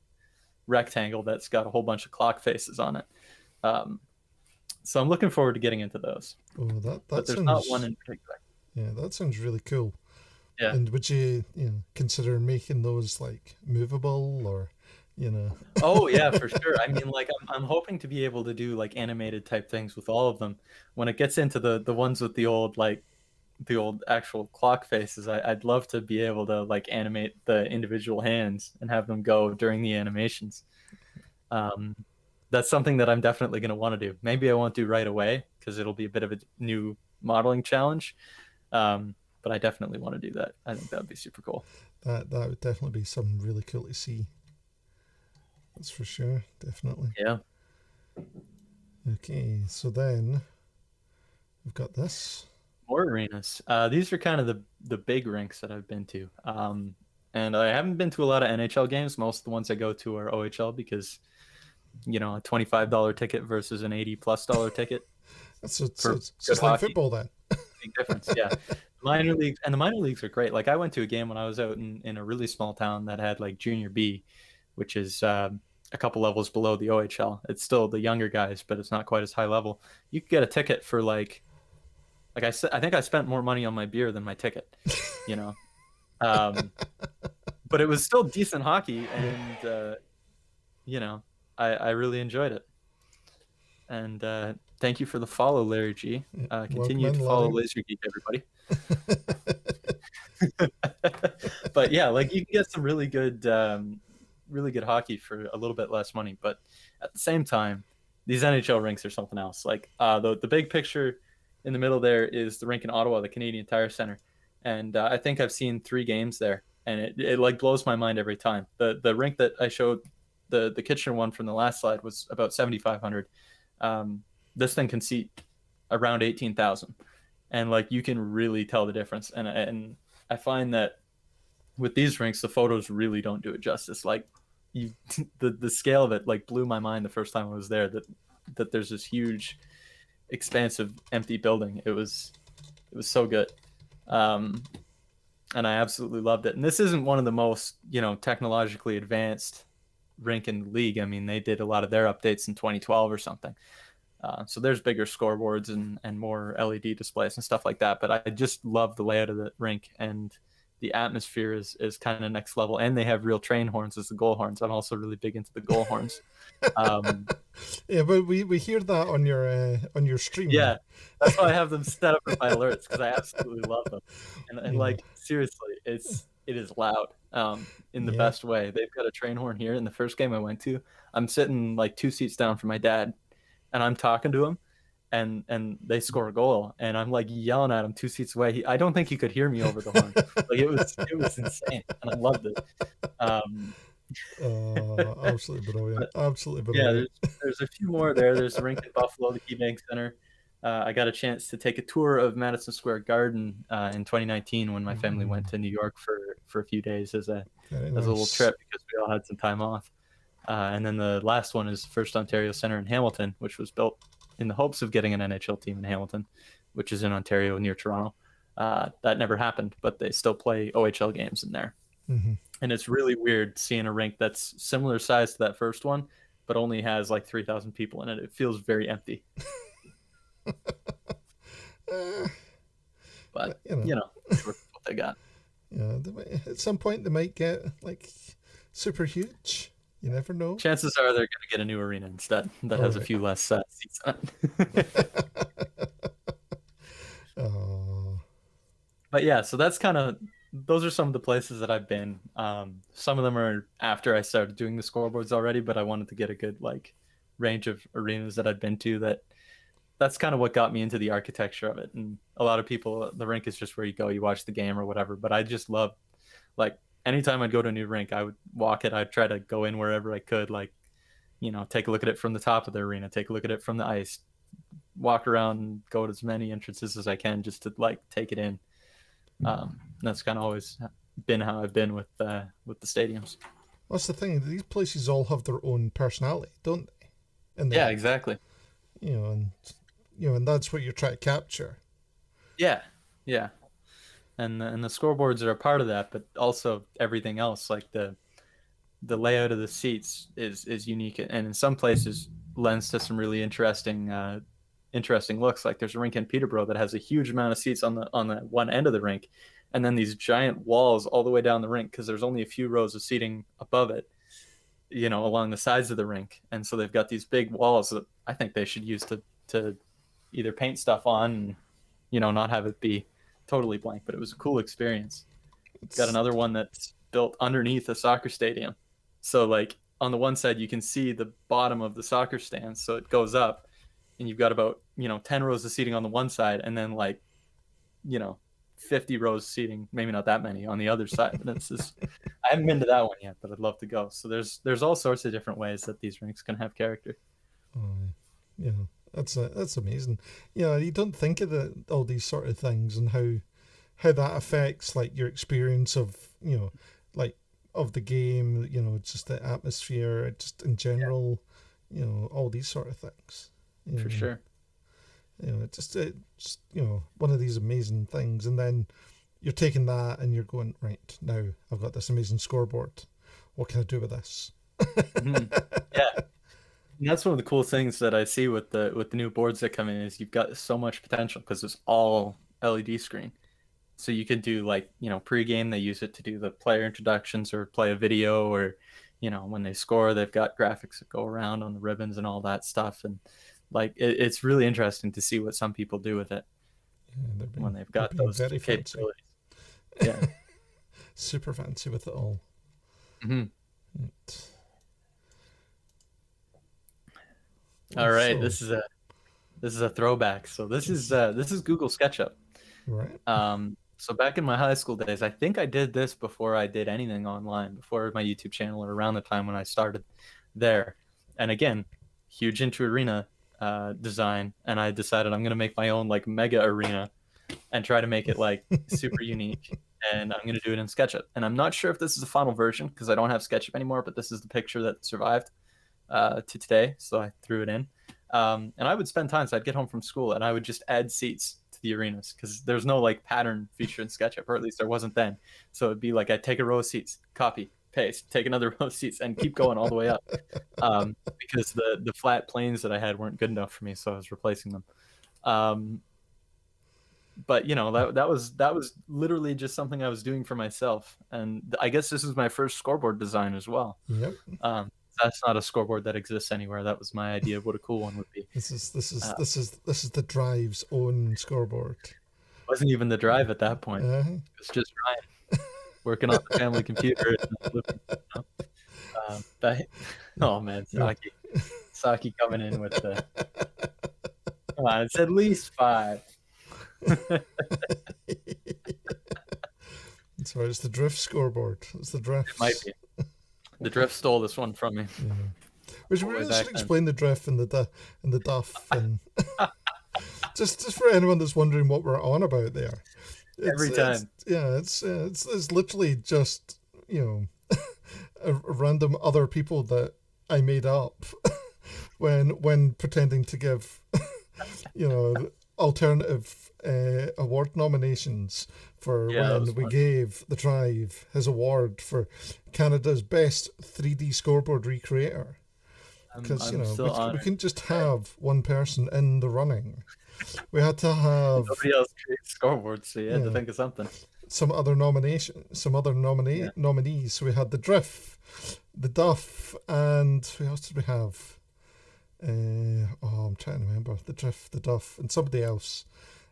S3: rectangle that's got a whole bunch of clock faces on it. So I'm looking forward to getting into those.
S2: Oh,
S3: but there's not one in particular.
S2: Yeah, that sounds really cool.
S3: Yeah.
S2: And would you consider making those like movable, or
S3: Oh yeah, for sure. I mean, like I'm hoping to be able to do like animated type things with all of them. When it gets into the ones with the old actual clock faces, I'd love to be able to like animate the individual hands and have them go during the animations. That's something that I'm definitely going to want to do. Maybe I won't do right away, because it'll be a bit of a new modeling challenge. But I definitely want to do that. I think that would be super cool.
S2: That would definitely be something really cool to see. That's for sure. Definitely.
S3: Yeah.
S2: Okay, so then we've got this.
S3: More arenas. These are kind of the big rinks that I've been to. And I haven't been to a lot of NHL games. Most of the ones I go to are OHL, because a $25 ticket versus an $80+ ticket.
S2: It's just like football then.
S3: Big difference, yeah. Minor leagues, and the minor leagues are great. Like I went to a game when I was out in a really small town that had like Junior B, which is a couple levels below the OHL. It's still the younger guys, but it's not quite as high level. You could get a ticket for like I said, I think I spent more money on my beer than my ticket, but it was still decent hockey, and I really enjoyed it. And thank you for the follow, Larry G. Continue to follow Laser Geek, everybody. But yeah, like you can get some really good hockey for a little bit less money. But at the same time, these NHL rinks are something else. Like the big picture in the middle there is the rink in Ottawa, the Canadian Tire Center, and I think I've seen 3 games there, and it like blows my mind every time. The rink that I showed, the Kitchener one from the last slide, was about 7,500. This thing can seat around 18,000, and like you can really tell the difference. And I find that with these rinks, the photos really don't do it justice. Like the scale of it like blew my mind the first time I was there, that there's this huge, expansive, empty building. It was so good. And I absolutely loved it. And this isn't one of the most, technologically advanced rink in the league. I mean, they did a lot of their updates in 2012 or something. So there's bigger scoreboards and more LED displays and stuff like that. But I just love the layout of the rink, and the atmosphere is kind of next level. And they have real train horns as the goal horns. I'm also really big into the goal horns.
S2: Yeah, but we hear that on your stream.
S3: Yeah, that's why I have them set up in my alerts, because I absolutely love them. And like seriously, it is loud in the best way. They've got a train horn here. In the first game I went to, I'm sitting like 2 seats down from my dad, and I'm talking to him, and they score a goal, and I'm like yelling at him 2 seats away. I don't think he could hear me over the horn. Like it was insane, and I loved it.
S2: Absolutely brilliant. Absolutely
S3: Yeah,
S2: brilliant.
S3: there's a few more there. There's the rink in Buffalo, the KeyBank Center. I got a chance to take a tour of Madison Square Garden in 2019 when my family went to New York for a few days as a
S2: Very
S3: little
S2: nice.
S3: trip because we all had some time off. And then the last one is First Ontario Center in Hamilton, which was built in the hopes of getting an NHL team in Hamilton, which is in Ontario near Toronto. That never happened, but they still play OHL games in there.
S2: Mm-hmm.
S3: And it's really weird seeing a rink that's similar size to that first one, but only has like 3,000 people in it. It feels very empty. But, it's what they got.
S2: Yeah, at some point they might get like super huge. You never know.
S3: Chances are they're going to get a new arena instead that has a few less seats on it.
S2: Oh.
S3: But yeah, so that's those are some of the places that I've been. Some of them are after I started doing the scoreboards already, but I wanted to get a good range of arenas that I'd been to. That's kind of what got me into the architecture of it. And a lot of people, the rink is just where you go, you watch the game or whatever. But I just love, anytime I'd go to a new rink, I would walk it. I'd try to go in wherever I could, take a look at it from the top of the arena, take a look at it from the ice, walk around and go to as many entrances as I can just to take it in. That's kind of always been how I've been with the stadiums.
S2: What's the thing? These places all have their own personality, don't they?
S3: Yeah, exactly.
S2: And that's what you're trying to capture.
S3: Yeah. And the scoreboards are a part of that, but also everything else, like the layout of the seats is unique, and in some places lends to some really interesting looks. Like there's a rink in Peterborough that has a huge amount of seats on the one end of the rink, and then these giant walls all the way down the rink because there's only a few rows of seating above it, along the sides of the rink. And so they've got these big walls that I think they should use to either paint stuff on and, not have it be totally blank. But it was a cool experience. Got another one that's built underneath a soccer stadium. So on the one side, you can see the bottom of the soccer stand. So it goes up and you've got about, 10 rows of seating on the one side and then 50 rows seating, maybe not that many on the other side. And it's just, I haven't been to that one yet, but I'd love to go. So there's all sorts of different ways that these rinks can have character.
S2: Yeah, that's amazing. Yeah, you don't think of all these sort of things and how that affects your experience of of the game. Just the atmosphere, just in general. All these sort of things.
S3: For sure.
S2: It's just one of these amazing things, and then you're taking that and you're going, right, now I've got this amazing scoreboard. What can I do with this?
S3: Mm-hmm. Yeah. And that's one of the cool things that I see with the new boards that come in is you've got so much potential because it's all LED screen. So you can do pre-game, they use it to do the player introductions or play a video, or when they score, they've got graphics that go around on the ribbons and all that stuff. And it's really interesting to see what some people do with it when they've got those capabilities. Yeah.
S2: Super fancy with it all.
S3: Mm-hmm. All right, this is a throwback. So this is Google SketchUp.
S2: Right.
S3: So back in my high school days, I think I did this before I did anything online, before my YouTube channel, or around the time when I started there. And again, huge into arena design, and I decided I'm gonna make my own mega arena and try to make it super unique. And I'm gonna do it in SketchUp. And I'm not sure if this is the final version because I don't have SketchUp anymore, but this is the picture that survived to today, so I threw it in. And I would spend time, so I'd get home from school and I would just add seats to the arenas because there's no pattern feature in SketchUp, or at least there wasn't then. So it'd be I'd take a row of seats, copy, paste, take another row of seats, and keep going all the way up. Because the flat planes that I had weren't good enough for me, so I was replacing them. But that was literally just something I was doing for myself, and I guess this is my first scoreboard design as well.
S2: Yep.
S3: That's not a scoreboard that exists anywhere. That was my idea of what a cool one would be.
S2: This is the Drive's own scoreboard.
S3: It wasn't even the Drive at that point. It was just Ryan working on the family computer. Oh man, Saki coming in with the. Come on, it's at least 5.
S2: That's right. It's the drift scoreboard. It's the drift.
S3: It might be. The drift stole this one from me.
S2: Yeah. We should
S3: Way
S2: really
S3: back
S2: should
S3: then.
S2: explain the drift and the duff, and just for anyone that's wondering what we're on about there.
S3: Every time.
S2: It's literally just, a random other people that I made up when pretending to give alternative award nominations for when we gave the Drive his award for Canada's best 3D scoreboard recreator. Because we couldn't just have one person in the running. We had to have
S3: Nobody else creates scoreboards, so you had to think of something.
S2: some other nominees. So we had the Drift, the Duff, and who else did we have? I'm trying to remember. The Drift, the Duff, and somebody else.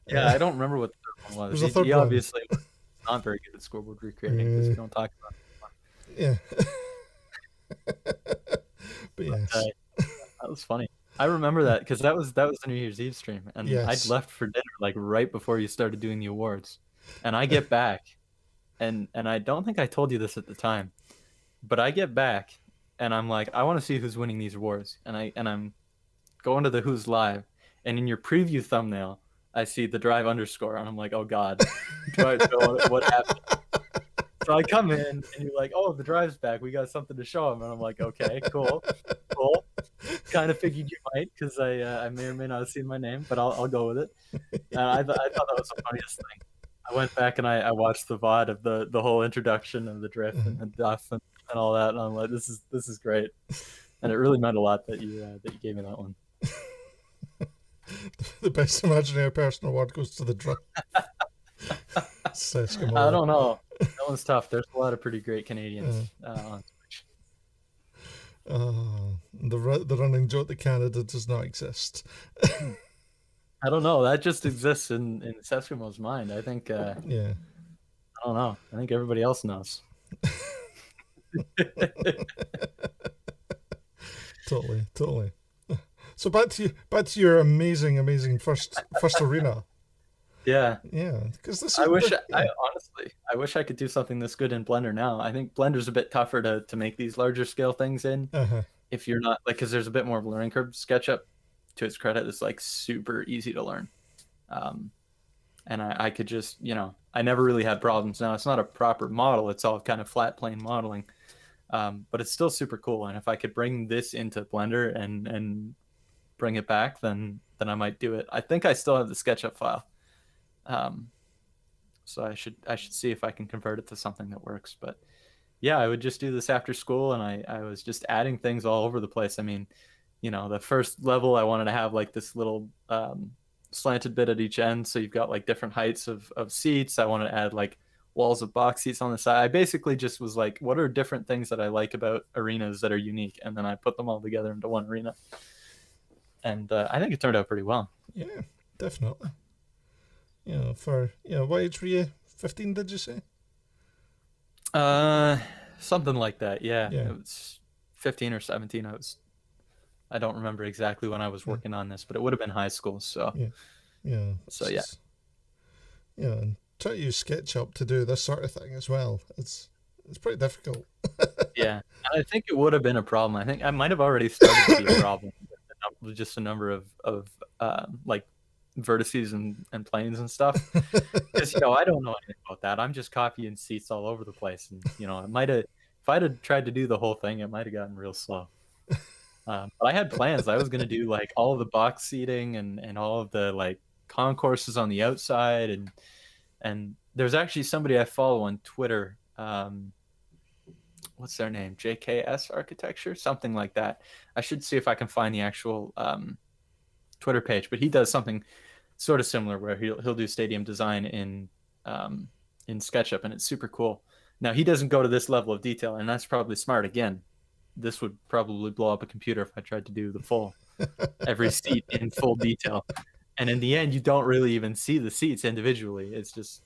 S3: Yeah, I don't remember what the third one was.
S2: There's a third
S3: He
S2: one.
S3: obviously was not very good at scoreboard recreating because we don't talk about it.
S2: Yeah. But yes.
S3: That was funny. I remember that because that was the New Year's Eve stream, and
S2: Yes.
S3: I'd left for dinner like right before you started doing the awards, and I get back, and I don't think I told you this at the time, but I get back, and I'm like, I want to see who's winning these awards, and I'm going to the Who's Live, and in your preview thumbnail, I see the Drive underscore, and I'm like, oh god, what happened? So I come in, and you're like, oh, the Drive's back. We got something to show him. And I'm like, okay, cool. Kind of figured you might, because I may or may not have seen my name, but I'll go with it. And I thought that was the funniest thing. I went back and I watched the VOD of the whole introduction of the Drift and the Duff and all that, and I'm like, this is great. And it really meant a lot that you gave me that one.
S2: The best imaginary person award goes to the Drift.
S3: I don't know. That one's tough. There's a lot of pretty great Canadians on Twitch.
S2: The running joke that Canada does not exist.
S3: I don't know. That just exists in Sesquimo's mind. I think.
S2: Yeah.
S3: I don't know. I think everybody else knows.
S2: Totally. So back to your amazing first arena.
S3: Yeah.
S2: Because this.
S3: I wish I could do something this good in Blender now. I think Blender's a bit tougher to make these larger scale things in. If you're not because there's a bit more of a learning curve. SketchUp, to its credit, is like super easy to learn, and I could just I never really had problems. Now it's not a proper model; it's all kind of flat plane modeling, but it's still super cool. And if I could bring this into Blender and bring it back, then I might do it. I think I still have the SketchUp file. So I should see if I can convert it to something that works. But yeah, I would just do this after school, and I was just adding things all over the place. I mean, the first level I wanted to have like this little slanted bit at each end, so you've got like different heights of seats. I wanted to add like walls of box seats on the side. I basically just was like, what are different things that I like about arenas that are unique, and then I put them all together into one arena. And I think it turned out pretty well.
S2: Yeah, definitely. What age were you? 15, did you say?
S3: Something like that. Yeah. It was 15 or 17. I don't remember exactly when I was working on this, but it would have been high school. So
S2: yeah.
S3: So yeah.
S2: And try to use SketchUp to do this sort of thing as well. It's pretty difficult.
S3: Yeah, and I think it would have been a problem. I think I might have already started to be a problem with just a number of like vertices and planes and stuff. Because I don't know anything about that. I'm just copying seats all over the place, and it might have. If I'd have tried to do the whole thing, it might have gotten real slow. But I had plans. I was going to do like all of the box seating and all of the like concourses on the outside, and there's actually somebody I follow on Twitter. What's their name? JKS Architecture, something like that. I should see if I can find the actual Twitter page, but he does something sort of similar where he'll do stadium design in SketchUp, and it's super cool. Now he doesn't go to this level of detail, and that's probably smart. Again, this would probably blow up a computer if I tried to do the full every seat in full detail. And in the end, you don't really even see the seats individually. It's just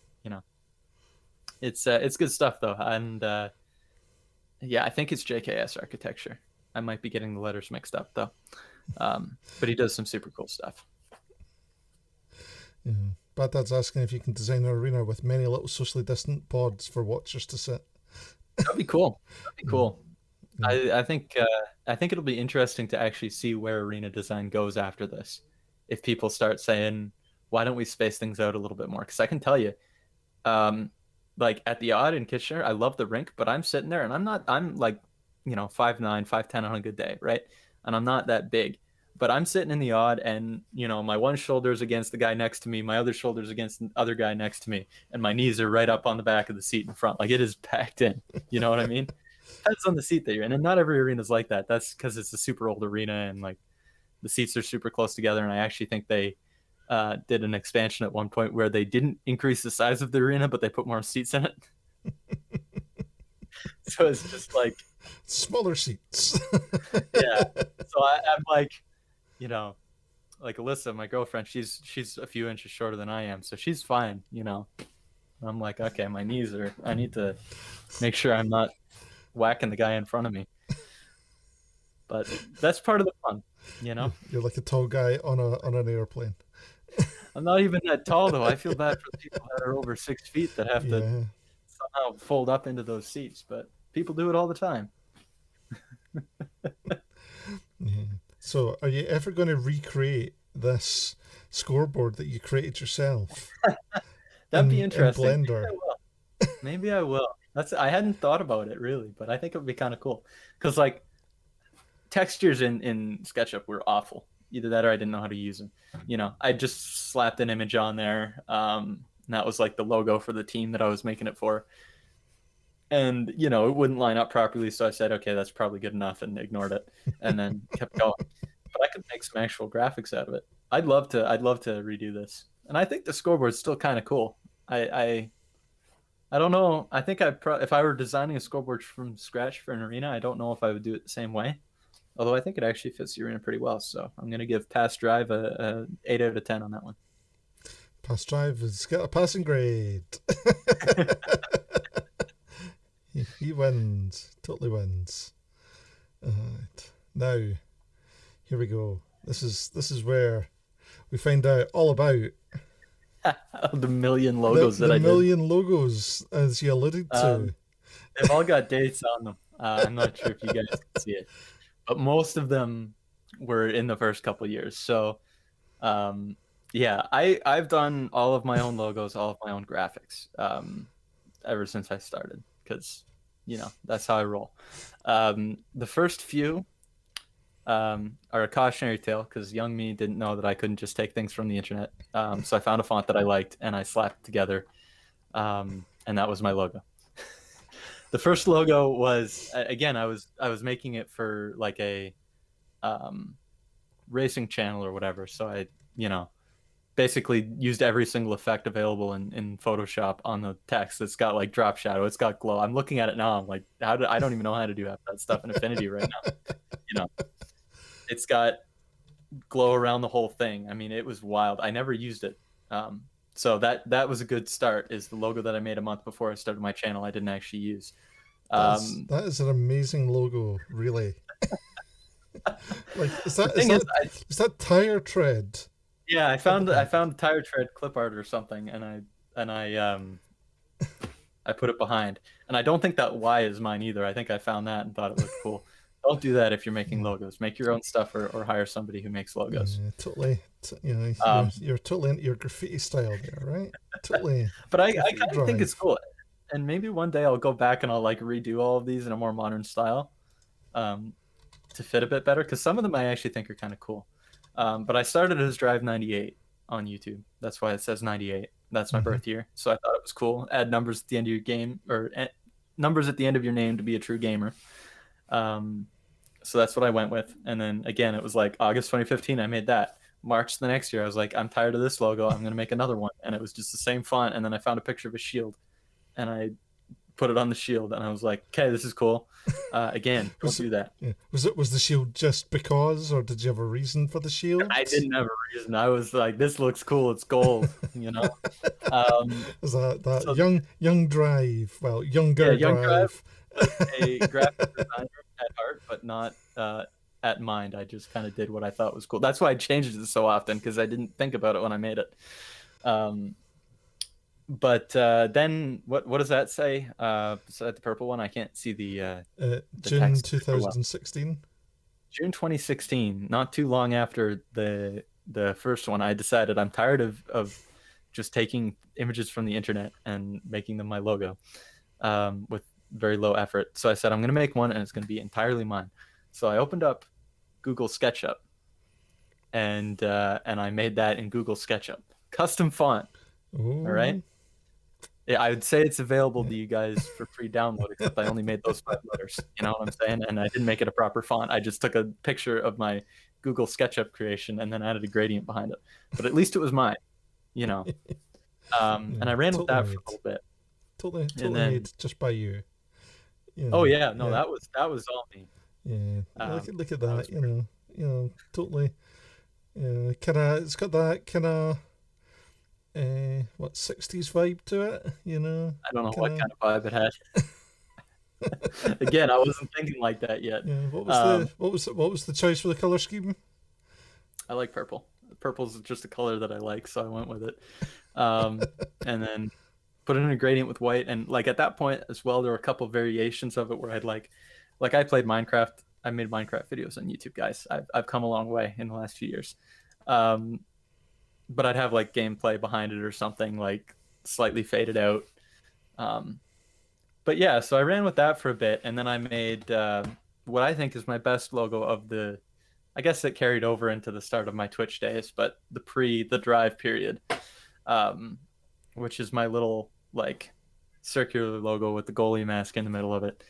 S3: it's good stuff though. And yeah, I think it's JKS Architecture. I might be getting the letters mixed up though. But he does some super cool stuff.
S2: Yeah. Bad Dad's asking if you can design an arena with many little socially distant pods for watchers to sit.
S3: That'd be cool. I think it'll be interesting to actually see where arena design goes after this. If people start saying, "Why don't we space things out a little bit more?" Because I can tell you, like at the Odd in Kitchener, I love the rink, but I'm sitting there and I'm like, 5'9", 5'10" on a good day, right? And I'm not that big, but I'm sitting in the Odd, and my one shoulder's against the guy next to me, my other shoulder's against the other guy next to me, and my knees are right up on the back of the seat in front. Like, it is packed in. You know what I mean? Depends on the seat that you're in, and not every arena is like that. That's because it's a super old arena, and like the seats are super close together. And I actually think they did an expansion at one point where they didn't increase the size of the arena, but they put more seats in it. So it's just like
S2: smaller seats.
S3: Yeah. So I'm like, like Alyssa, my girlfriend, she's a few inches shorter than I am, so she's fine. I'm like, okay, my knees I need to make sure I'm not whacking the guy in front of me. But that's part of the fun,
S2: You're like a tall guy on an airplane.
S3: I'm not even that tall, though. I feel bad for the people that are over 6 feet that have to somehow fold up into those seats, but people do it all the time.
S2: So, are you ever going to recreate this scoreboard that you created yourself?
S3: That'd be interesting.
S2: In Blender.
S3: Maybe I will. I hadn't thought about it really, but I think it would be kind of cool. Because like textures in SketchUp were awful. Either that or I didn't know how to use them. I just slapped an image on there. And that was like the logo for the team that I was making it for. And, it wouldn't line up properly. So I said, okay, that's probably good enough, and ignored it, and then kept going. But I could make some actual graphics out of it. I'd love to redo this. And I think the scoreboard's still kind of cool. I don't know. I think if I were designing a scoreboard from scratch for an arena, I don't know if I would do it the same way. Although I think it actually fits the arena pretty well. So I'm going to give Pass Drive a 8 out of 10 on that one.
S2: Pass Drive has got a passing grade. He wins. Totally wins. Alright. Now, here we go. This is where we find out all about
S3: the million logos
S2: the million logos, as you alluded to.
S3: They've all got dates on them. I'm not sure if you guys can see it, but most of them were in the first couple of years. So, I've done all of my own logos, all of my own graphics, ever since I started, because that's how I roll. The first few are a cautionary tale, because young me didn't know that I couldn't just take things from the internet. So I found a font that I liked and I slapped it together, and that was my logo. The first logo was, again, I was making it for like a racing channel or whatever. So I basically used every single effect available in Photoshop on the text. It's got like drop shadow, it's got glow. I'm looking at it now, I'm like, I don't even know how to do half that stuff in Affinity right now. It's got glow around the whole thing. I mean, it was wild. I never used it. So that was a good start, is the logo that I made a month before I started my channel I didn't actually use.
S2: That is an amazing logo, really. Like, is that tire tread?
S3: Yeah, I found a tire tread clip art or something, and I put it behind. And I don't think that Y is mine either. I think I found that and thought it looked cool. Don't do that if you're making logos. Make your own stuff, or hire somebody who makes logos.
S2: Yeah, totally. You're totally into your graffiti style there, right? Totally.
S3: But I kind of think it's cool. And maybe one day I'll go back and I'll like redo all of these in a more modern style, to fit a bit better, because some of them I actually think are kind of cool. But I started as Drive 98 on YouTube. That's why it says 98. That's my birth year. So I thought it was cool. Add numbers at the end of your game, or numbers at the end of your name to be a true gamer. So that's what I went with. And then again, it was like August 2015, I made that. March the next year, I was like, I'm tired of this logo. I'm going to make another one. And it was just the same font. And then I found a picture of a shield, and I put it on the shield, and I was like, okay, this is cool. Again, don't do that.
S2: Yeah. Was the shield just because, or did you have a reason for the shield?
S3: I didn't have a reason. I was like, this looks cool. It's gold,
S2: Was that young Drive? Well, younger
S3: young
S2: Drive.
S3: A graphic designer at heart, but not at mind. I just kind of did what I thought was cool. That's why I changed it so often, because I didn't think about it when I made it. But then what does that say? Beside the purple one, I can't see the
S2: June
S3: text super well.
S2: 2016.
S3: June 2016, not too long after the first one, I decided I'm tired of just taking images from the internet and making them my logo with very low effort. So I said I'm going to make one and it's going to be entirely mine. So I opened up Google SketchUp and I made that in Google SketchUp. Custom font.
S2: Ooh.
S3: All right. Yeah, I would say it's available to you guys for free download, except I only made those 5 letters. You know what I'm saying? And I didn't make it a proper font. I just took a picture of my Google SketchUp creation and then added a gradient behind it. But at least it was mine, you know. And I ran with that for a little bit.
S2: Totally
S3: then,
S2: made just by you.
S3: Oh yeah, no, that was all me.
S2: Yeah, look at that. You know, totally. It's got that kind of. 60s vibe to it, you know?
S3: I don't know what kind of vibe it had. Again, I wasn't thinking like that yet.
S2: Yeah, what was the choice for the color scheme?
S3: I like purple. Purple's just a color that I like, so I went with it. And then put in a gradient with white, and like at that point as well, there were a couple variations of it where I'd like I played Minecraft. I made Minecraft videos on YouTube, guys. I've come a long way in the last few years. But I'd have like gameplay behind it or something, like slightly faded out. But yeah, so I ran with that for a bit, and then I made what I think is my best logo of the, I guess it carried over into the start of my Twitch days, but the drive period, which is my little like circular logo with the goalie mask in the middle of it,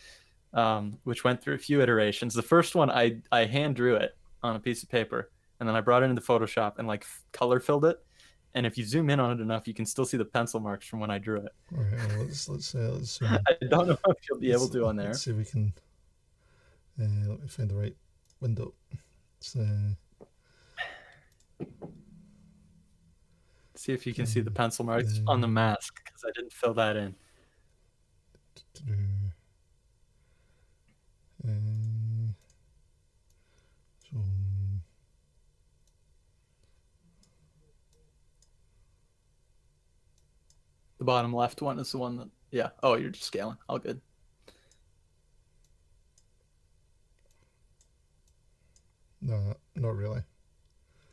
S3: which went through a few iterations. The first one, I hand drew it on a piece of paper. And then I brought it into Photoshop and like color filled it. And if you zoom in on it enough, you can still see the pencil marks from when I drew it.
S2: All right, well, let's
S3: I don't know if you'll be able to on there.
S2: Let's see if we can. Let me find the right window.
S3: See if you can see the pencil marks on the mask, because I didn't fill that in. The bottom left one is the one that, yeah. Oh, you're just scaling. All good.
S2: No, not really.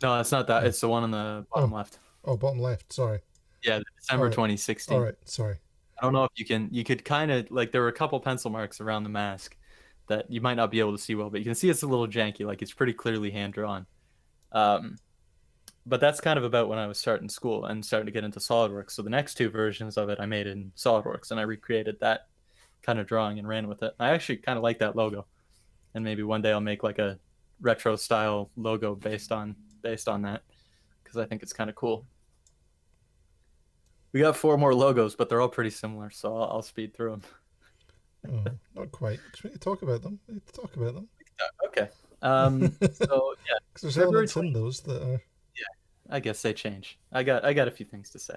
S3: No, it's not that. It's the one on the bottom left.
S2: Oh, bottom left. Sorry.
S3: Yeah, December 2016.
S2: All right. Sorry.
S3: I don't know if you could kind of like, there were a couple pencil marks around the mask that you might not be able to see well, but you can see it's a little janky. Like it's pretty clearly hand drawn. But that's kind of about when I was starting school and starting to get into SolidWorks. So the next 2 versions of it I made in SolidWorks, and I recreated that kind of drawing and ran with it. I actually kind of like that logo, and maybe one day I'll make like a retro style logo based on that, because I think it's kind of cool. We got 4 more logos, but they're all pretty similar, so I'll speed through them.
S2: Oh, not quite. We need to talk about them.
S3: Okay. So yeah,
S2: because there's elements in those that are.
S3: I guess they change. I got a few things to say.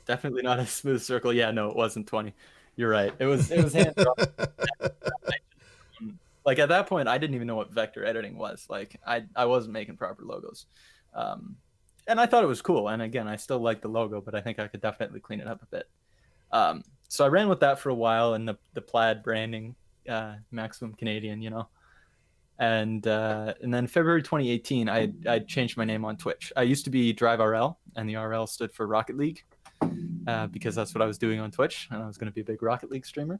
S3: Definitely not a smooth circle. Yeah, no, it wasn't 20. You're right. It was hand drawn. Like at that point, I didn't even know what vector editing was. Like I wasn't making proper logos, and I thought it was cool. And again, I still like the logo, but I think I could definitely clean it up a bit. So I ran with that for a while, and the plaid branding, maximum Canadian, you know. And then February 2018, I changed my name on Twitch. I used to be DriveRL, and the RL stood for Rocket League, because that's what I was doing on Twitch, and I was going to be a big Rocket League streamer.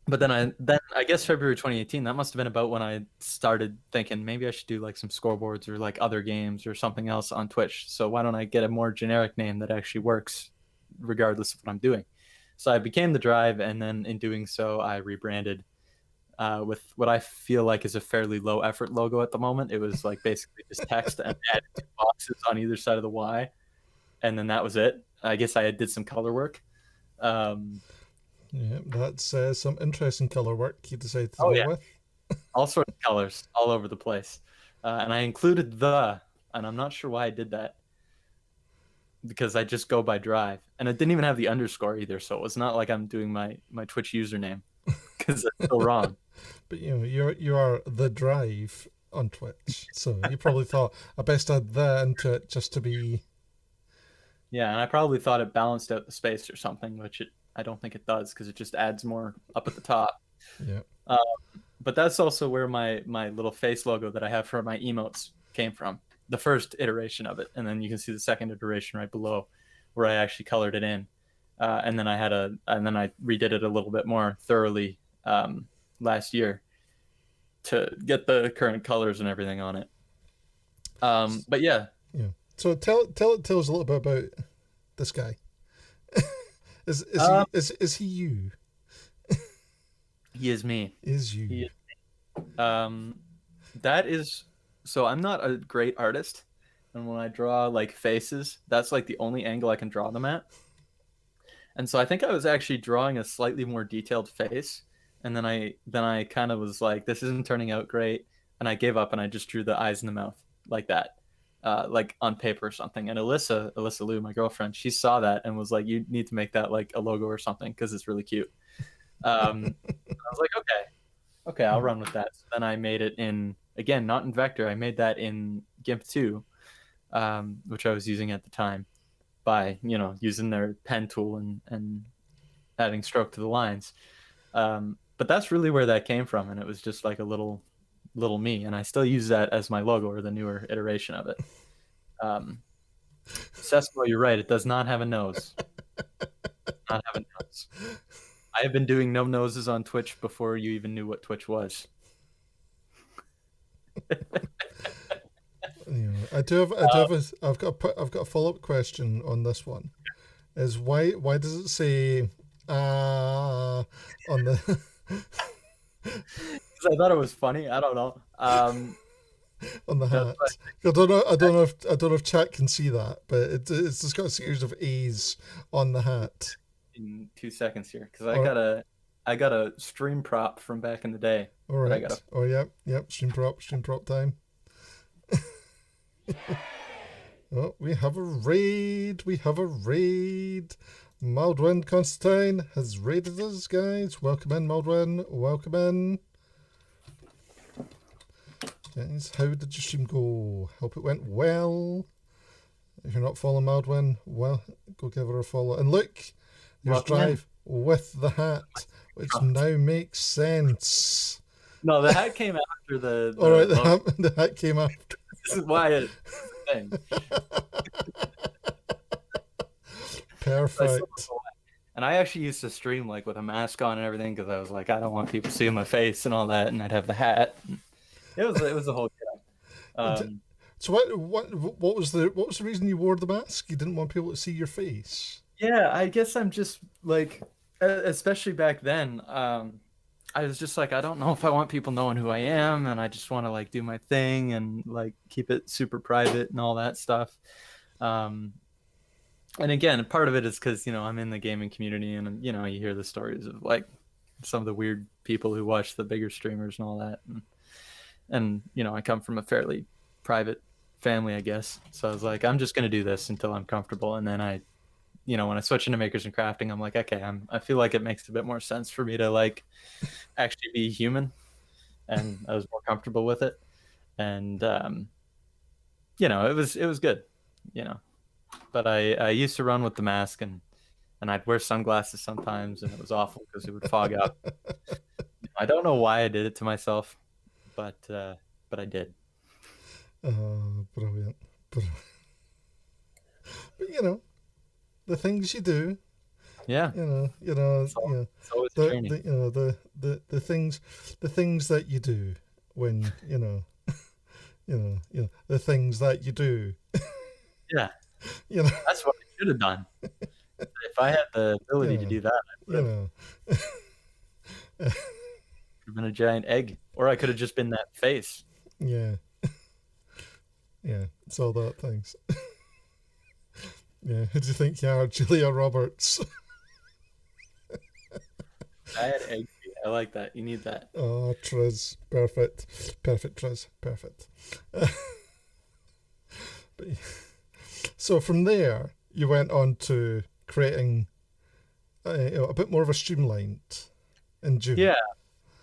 S3: But then I guess February 2018, that must have been about when I started thinking maybe I should do like some scoreboards or like other games or something else on Twitch. So why don't I get a more generic name that actually works regardless of what I'm doing? So I became the Drive, and then in doing so, I rebranded with what I feel like is a fairly low effort logo at the moment. It was like basically just text and added 2 boxes on either side of the Y, and then that was it. I guess I did some color work.
S2: Yeah, that's some interesting color work you decided to go with.
S3: All sorts of colors all over the place, and I included and I'm not sure why I did that, because I just go by Drive, and it didn't even have the underscore either, so it was not like I'm doing my Twitch username, because it's still wrong.
S2: But you know, you are the Drive, on Twitch. So you probably thought, I best add that into it just to be...
S3: Yeah, and I probably thought it balanced out the space or something, which I don't think it does because it just adds more up at the top.
S2: Yeah.
S3: But that's also where my little face logo that I have for my emotes came from. The first iteration of it, and then you can see the second iteration right below, where I actually colored it in, and then I redid it a little bit more thoroughly last year to get the current colors and everything on it. But yeah.
S2: So tell us a little bit about this guy. Is he you?
S3: He is me.
S2: Is you?
S3: He is me. That is. So I'm not a great artist, and when I draw like faces, that's like the only angle I can draw them at. And so I think I was actually drawing a slightly more detailed face, and then I kind of was like, this isn't turning out great, and I gave up and I just drew the eyes and the mouth like that, like on paper or something. And Alyssa Lou, my girlfriend, she saw that and was like, you need to make that like a logo or something because it's really cute. I was like, okay, I'll run with that. So then I made it in, again, not in Vector. I made that in GIMP 2, which I was using at the time by, using their pen tool and adding stroke to the lines. But that's really where that came from. And it was just like a little me. And I still use that as my logo, or the newer iteration of it. Sesamo, you're right. It does not have a nose. Not have a nose. I have been doing no noses on Twitch before you even knew what Twitch was.
S2: I've got a follow-up question on this one. Is why does it say on the?
S3: I thought it was funny. I don't know.
S2: On the hat. I don't know if chat can see that, but it's just got a series of A's on the hat.
S3: In 2 seconds here, because I got a stream prop from back in the day.
S2: All right. Stream prop time. Oh, we have a raid. Maldwin Constantine has raided us, guys. Welcome in, Maldwin. Welcome in. Guys, how did your stream go? Hope it went well. If you're not following Maldwin, well, go give her a follow. And look, there's Drive with the hat, which now makes sense.
S3: No, the hat came after the
S2: all right, the hat came after.
S3: This is why it's a thing.
S2: Perfect.
S3: And I actually used to stream like with a mask on and everything, because I was like, I don't want people seeing my face and all that, and I'd have the hat. It was a whole thing.
S2: So what was the reason you wore the mask? You didn't want people to see your face?
S3: Yeah, I guess I'm just like, especially back then, I was just like, I don't know if I want people knowing who I am, and I just want to like do my thing and like keep it super private and all that stuff. And again, part of it is because, I'm in the gaming community, and you hear the stories of like some of the weird people who watch the bigger streamers and all that. And I come from a fairly private family, I guess. So I was like, I'm just going to do this until I'm comfortable. And then when I switch into Makers and Crafting, I'm like, okay, I feel like it makes a bit more sense for me to like actually be human. And I was more comfortable with it. And, it was good, but I used to run with the mask, and I'd wear sunglasses sometimes, and it was awful because it would fog up. I don't know why I did it to myself, but I did.
S2: Brilliant. But the things you do.
S3: Yeah.
S2: It's always a journey. The things that you do when the things that you do.
S3: Yeah. That's what I should have done. If I had the ability to do that, I would have been a giant egg, or I could have just been that face.
S2: Yeah. Yeah, it's all that things. Yeah, who do you think you are, Julia Roberts?
S3: I had egg feet. I like that. You need that.
S2: Oh, Triz. Perfect, Triz. Perfect. So from there, you went on to creating a bit more of a streamlined in June.
S3: Yeah.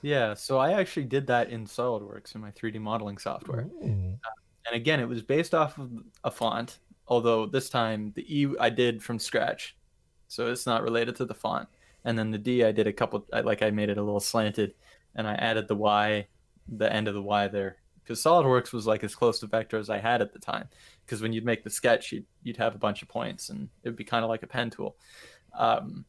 S3: Yeah, so I actually did that in SolidWorks in my 3D modeling software.
S2: Ooh.
S3: And again, it was based off of a font, although this time the E I did from scratch. So it's not related to the font. And then the D I did I made it a little slanted and I added the Y, the end of the Y there. Because SolidWorks was like as close to vector as I had at the time. Because when you'd make the sketch, you'd have a bunch of points and it would be kind of like a pen tool. Um,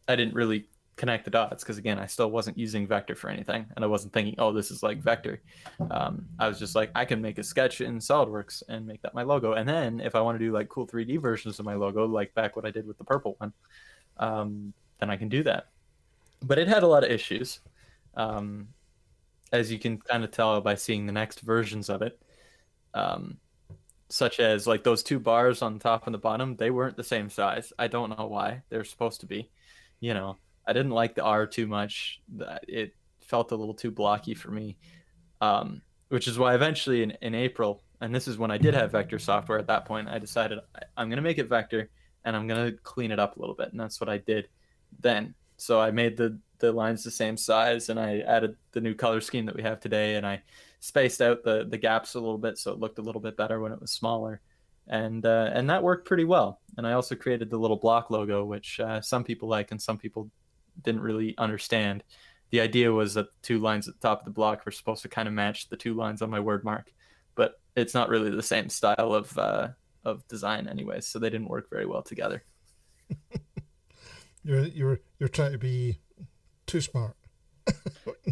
S3: I didn't really connect the dots because again, I still wasn't using vector for anything, and I wasn't thinking, oh, this is like vector. I was just like, I can make a sketch in SolidWorks and make that my logo, and then if I want to do like cool 3D versions of my logo, like back what I did with the purple one, then I can do that. But it had a lot of issues, um, as you can kind of tell by seeing the next versions of it. Um, Such as like those two bars on the top and the bottom, they weren't the same size. I don't know why. They're supposed to be. You know, I didn't like the R too much. It felt a little too blocky for me. Which is why eventually in April, and this is when I did have vector software at that point, I decided I'm going to make it vector and I'm going to clean it up a little bit. And that's what I did then. So I made the lines the same size and I added the new color scheme that we have today. And I spaced out the gaps a little bit so it looked a little bit better when it was smaller. And that worked pretty well. And I also created the little block logo, which some people like and some people didn't really understand. The idea was that the two lines at the top of the block were supposed to kind of match the two lines on my word mark, but it's not really the same style of design anyways, so they didn't work very well together.
S2: You're trying to be too smart.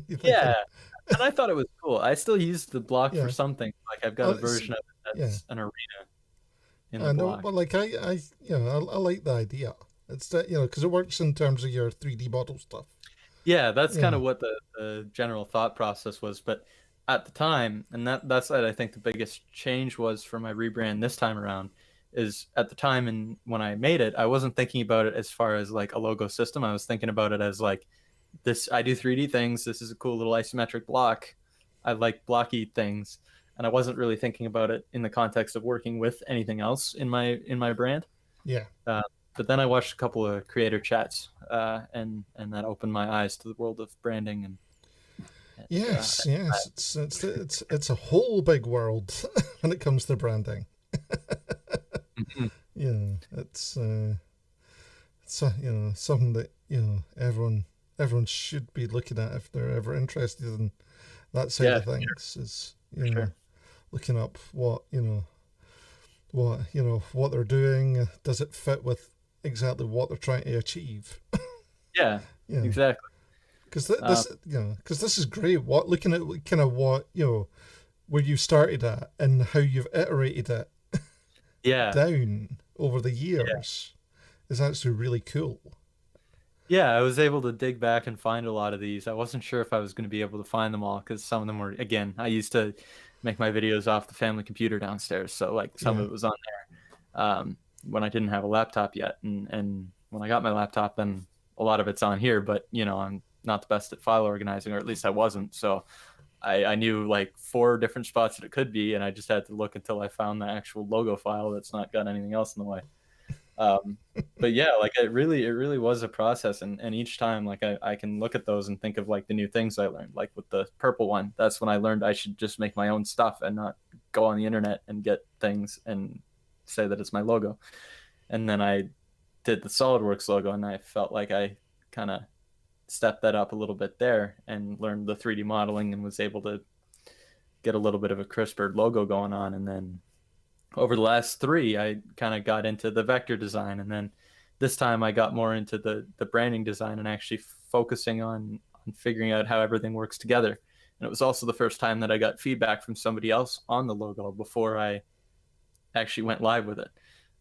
S2: You
S3: Yeah,
S2: thinking?
S3: and I thought it was cool. I still use the block
S2: Yeah.
S3: for something. Like I've got a version of it
S2: Yeah.
S3: that's an arena in the
S2: I know,
S3: block.
S2: but like I like the idea. It's that because it works in terms of your 3D model stuff.
S3: Yeah, that's kind
S2: Yeah.
S3: of what the general thought process was. But at the time, and that's what I think the biggest change was for my rebrand this time around, is at the time and when I made it, I wasn't thinking about it as far as like a logo system. I was thinking about it as like this, I do 3D things. This is a cool little isometric block. I like blocky things. And I wasn't really thinking about it in the context of working with anything else in my brand.
S2: Yeah.
S3: Uh, but then I watched a couple of creator chats, and that opened my eyes to the world of branding and
S2: Yes. Yes. It's a whole big world when it comes to branding.
S3: Mhm.
S2: Yeah. It's something that everyone should be looking at if they're ever interested in that side
S3: Yeah,
S2: of things. Is
S3: sure.
S2: looking up what they're doing. Does it fit with exactly what they're trying to achieve?
S3: Yeah,
S2: Yeah,
S3: exactly.
S2: because
S3: Um,
S2: this is great. What looking at kind of what where you started at and how you've iterated it
S3: yeah,
S2: down over the years is actually really cool.
S3: yeah. I was able to dig back and find a lot of these. I wasn't sure if I was going to be able to find them all because some of them were, again, I used to make my videos off the family computer downstairs, so like some
S2: Yeah,
S3: of it was on there when I didn't have a laptop yet, and when I got my laptop, then a lot of it's on here. But I'm not the best at file organizing, or at least I wasn't. So I knew like four different spots that it could be, and I just had to look until I found the actual logo file that's not got anything else in the way. Um, but yeah, like it really was a process, and each time like I can look at those and think of like the new things I learned. Like with the purple one, that's when I learned I should just make my own stuff and not go on the internet and get things and say that it's my logo. And then I did the SolidWorks logo, and I felt like I kind of stepped that up a little bit there and learned the 3D modeling and was able to get a little bit of a crisper logo going on. And then over the last three, I kind of got into the vector design, and then this time I got more into the branding design and actually focusing on figuring out how everything works together. And it was also the first time that I got feedback from somebody else on the logo before I actually went live with it,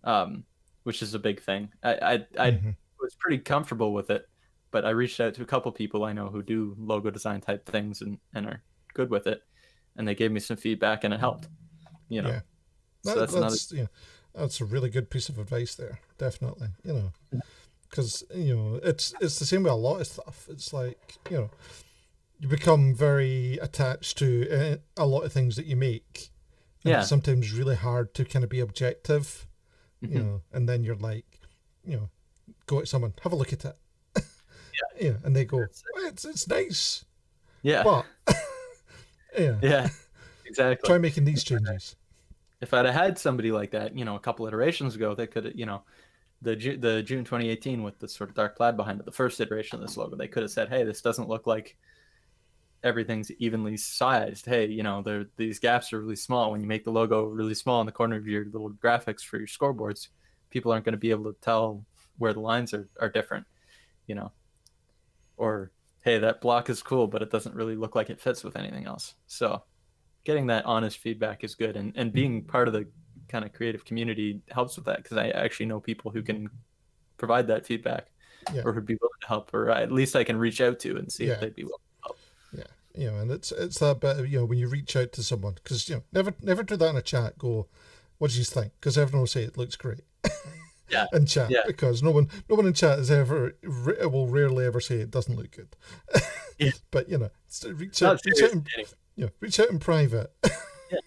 S3: um, which is a big thing. I
S2: hmm
S3: was pretty comfortable with it, but I reached out to a couple people I know who do logo design type things and are good with it, and they gave me some feedback and it helped. You know,
S2: yeah.
S3: so that's another.
S2: That's a really good piece of advice there. Definitely, because it's the same with a lot of stuff. It's like you become very attached to a lot of things that you make, and it's
S3: Yeah.
S2: sometimes really hard to kind of be objective,
S3: Mhm.
S2: and then you're like, you know, go at someone, have a look at it,
S3: Yeah.
S2: and they go,
S3: That's it.
S2: well, it's nice,
S3: Yeah.
S2: But yeah,
S3: Yeah. Exactly.
S2: try making these changes.
S3: If I'd have had somebody like that, a couple iterations ago, they could have, the June 2018 with the sort of dark plaid behind it, the first iteration of this logo, they could have said, hey, this doesn't look like everything's evenly sized. Hey, these gaps are really small. When you make the logo really small in the corner of your little graphics for your scoreboards, people aren't going to be able to tell where the lines are different, or hey, that block is cool, but it doesn't really look like it fits with anything else. So getting that honest feedback is good, and being part of the kind of creative community helps with that, because I actually know people who can provide that feedback, or who'd be willing to help, or at least I can reach out to and see if they'd be willing to help.
S2: Yeah, and it's that bit of, when you reach out to someone, because never do that in a chat. Go, what do you think? Because everyone will say it looks great.
S3: Yeah.
S2: In chat, because no one in chat will rarely ever say it doesn't look good.
S3: Yeah.
S2: But reach out in private.
S3: Yeah,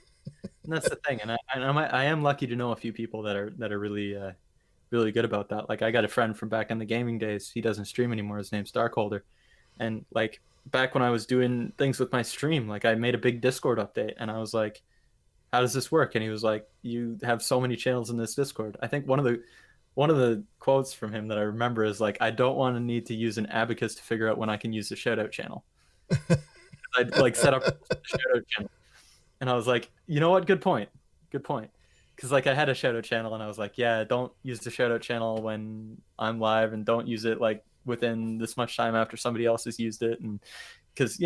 S3: and that's the thing, and I am lucky to know a few people that are really really good about that. Like, I got a friend from back in the gaming days. He doesn't stream anymore. His name's Darkholder, and like back when I was doing things with my stream, like I made a big Discord update, and I was like, how does this work? And he was like, you have so many channels in this Discord. I think one of the quotes from him that I remember is like, I don't want to need to use an abacus to figure out when I can use the shoutout channel. I'd like set up the shoutout channel, and I was like, you know what? Good point. Because like I had a shoutout channel, and I was like, yeah, don't use the shoutout channel when I'm live, and don't use it like within this much time after somebody else has used it. And because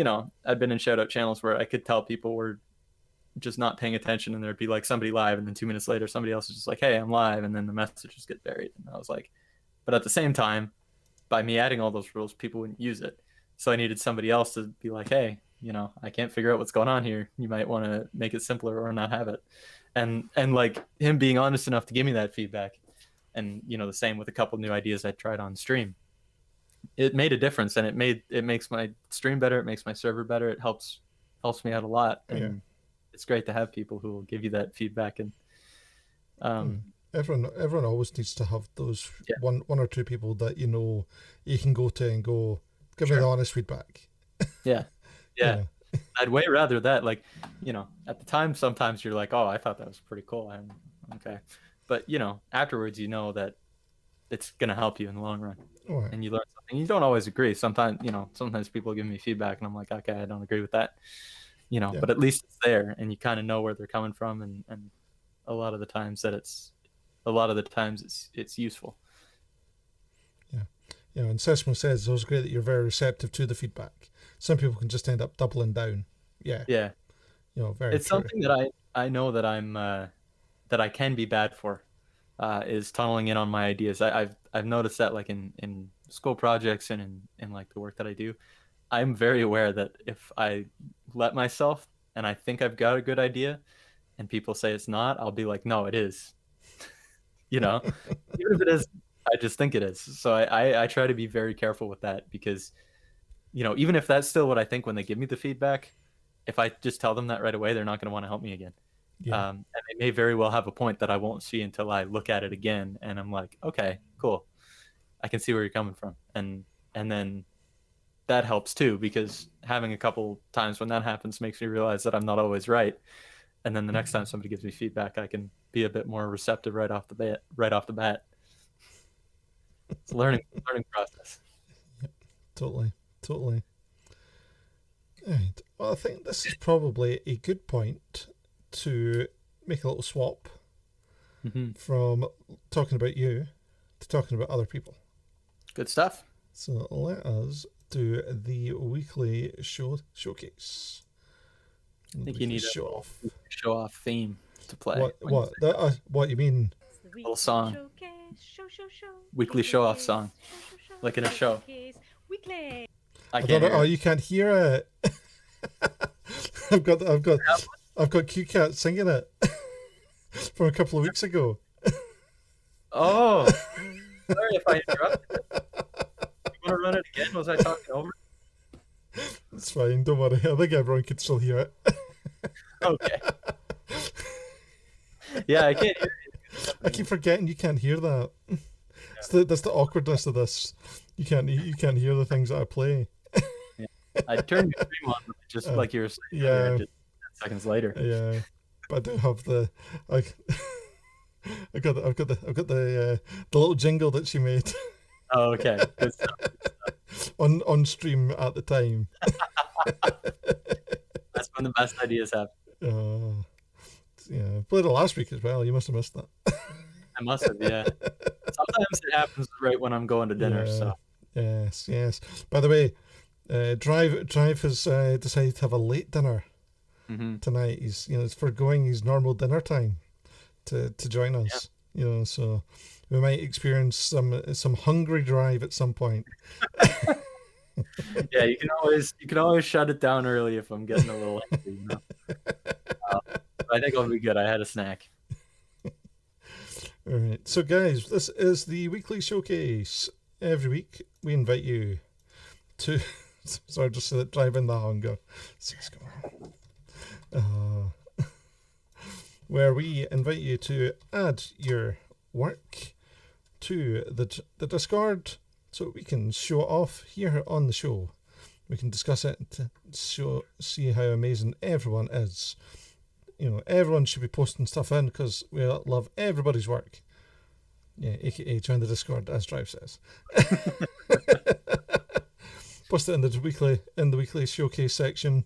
S3: I've been in shoutout channels where I could tell people were just not paying attention, and there'd be like somebody live, and then 2 minutes later somebody else is just like, hey, I'm live, and then the messages get buried. And I was like, but at the same time, by me adding all those rules, people wouldn't use it. So I needed somebody else to be like, hey, I can't figure out what's going on here. You might want to make it simpler or not have it. And like him being honest enough to give me that feedback, and the same with a couple new ideas I tried on stream. It made a difference, and it makes my stream better, it makes my server better, it helps me out a lot. And it's great to have people who will give you that feedback. And
S2: everyone always needs to have those one or two people that you can go to and go, give me the honest feedback.
S3: Yeah. I'd way rather that, like, at the time, sometimes you're like, oh, I thought that was pretty cool. I'm okay. But, afterwards, that it's going to help you in the long run.
S2: Right.
S3: And you learn something. You don't always agree. Sometimes people give me feedback and I'm like, okay, I don't agree with that, but at least it's there, and you kind of know where they're coming from. And a lot of the times it's useful.
S2: And Sesamo says it was great that you're very receptive to the feedback. Some people can just end up doubling down. Yeah. Very.
S3: It's true. Something that I know that I'm that I can be bad for, is tunneling in on my ideas. I've noticed that, like in school projects and in like the work that I do, I'm very aware that if I let myself and I think I've got a good idea, and people say it's not, I'll be like, no, it is. Even if it is, I just think it is. So I try to be very careful with that, because even if that's still what I think when they give me the feedback, if I just tell them that right away, they're not going to want to help me again. And they may very well have a point that I won't see until I look at it again, and I'm like, okay, cool, I can see where you're coming from. And then that helps too, because having a couple times when that happens makes me realize that I'm not always right. And then the next time somebody gives me feedback, I can be a bit more receptive right off the bat. It's a learning process.
S2: Totally. Right. Well, I think this is probably a good point to make a little swap from talking about you to talking about other people.
S3: Good stuff.
S2: So let us do the weekly showcase.
S3: I think you need a show off theme to play.
S2: What you mean?
S3: A little song. Weekly show off song. Like in a show. I can't hear it.
S2: You can't hear it. I've got QCat singing it from a couple of weeks ago.
S3: Oh, sorry if I interrupted. You want to run it again? Was I talking over?
S2: It's fine, don't worry. I think everyone can still hear it.
S3: Okay. Yeah, I can't hear you.
S2: I keep forgetting you can't hear that. That's the awkwardness of this. You can't hear the things that I play.
S3: Yeah. I turned the stream on, just like you were saying earlier, just 10 seconds later.
S2: Yeah, but I do have the I've got the little jingle that she made.
S3: Oh, okay. Good stuff.
S2: on stream at the time.
S3: That's when the best ideas happen.
S2: Yeah, played it last week as well. You must have missed that.
S3: I must have, yeah. Sometimes it happens right when I'm going to dinner. So
S2: yes. By the way, Drive has decided to have a late dinner tonight. He's it's foregoing his normal dinner time to join us. Yeah. So we might experience some hungry Drive at some point.
S3: Yeah, you can always shut it down early if I'm getting a little angry. I think I'll be good. I had a snack.
S2: All right. So, guys, this is the weekly showcase. Every week, we invite you to... Sorry, just so that Drive in the hunger. Where we invite you to add your work to the Discord so we can show it off here on the show. We can discuss it to see how amazing everyone is. Everyone should be posting stuff in because we love everybody's work. Yeah, aka join the Discord, as Drive says. Post it in the weekly showcase section,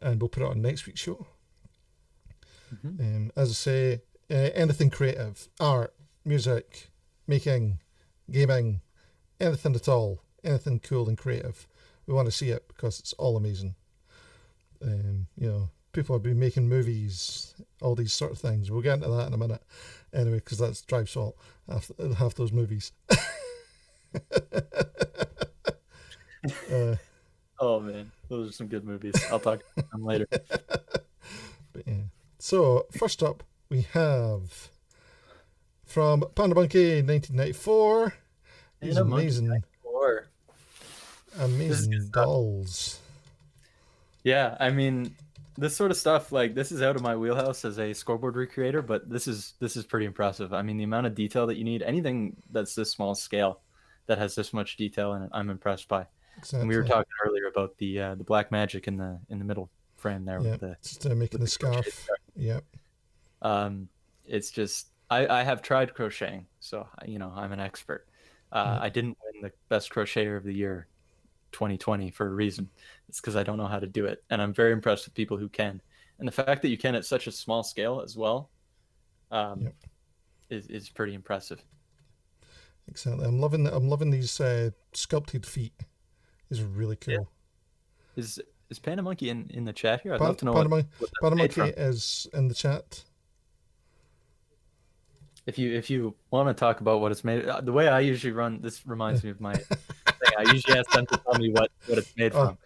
S2: and we'll put it on next week's show. As I say, anything creative, art, music, making, gaming, anything at all, anything cool and creative, we want to see it because it's all amazing. People have been making movies, all these sort of things. We'll get into that in a minute. Anyway, because that's Drive's fault, half those movies.
S3: Oh, man. Those are some good movies. I'll talk about them later.
S2: But yeah. So, first up, we have from Panda Monkey 1994. These amazing dolls.
S3: Yeah, I mean... This sort of stuff, like, this is out of my wheelhouse as a scoreboard recreator, but this is pretty impressive. I mean, the amount of detail that you need, anything that's this small scale that has this much detail in it, I'm impressed by. Exactly. And we were talking earlier about the black magic in the middle frame there.
S2: Yeah, just making the scarf. Yep.
S3: It's just I have tried crocheting, so I'm an expert. I didn't win the best crocheter of the year 2020 for a reason. It's because I don't know how to do it, and I'm very impressed with people who can. And the fact that you can at such a small scale as well is pretty impressive.
S2: Exactly. I'm loving these sculpted feet. These are really cool.
S3: Yeah. Is Panda Monkey in the chat here? I'd love to know
S2: Panda Monkey
S3: from.
S2: is in the chat.
S3: If you want to talk about what it's made, the way I usually run, this reminds me of my thing. I usually ask them to tell me what it's made from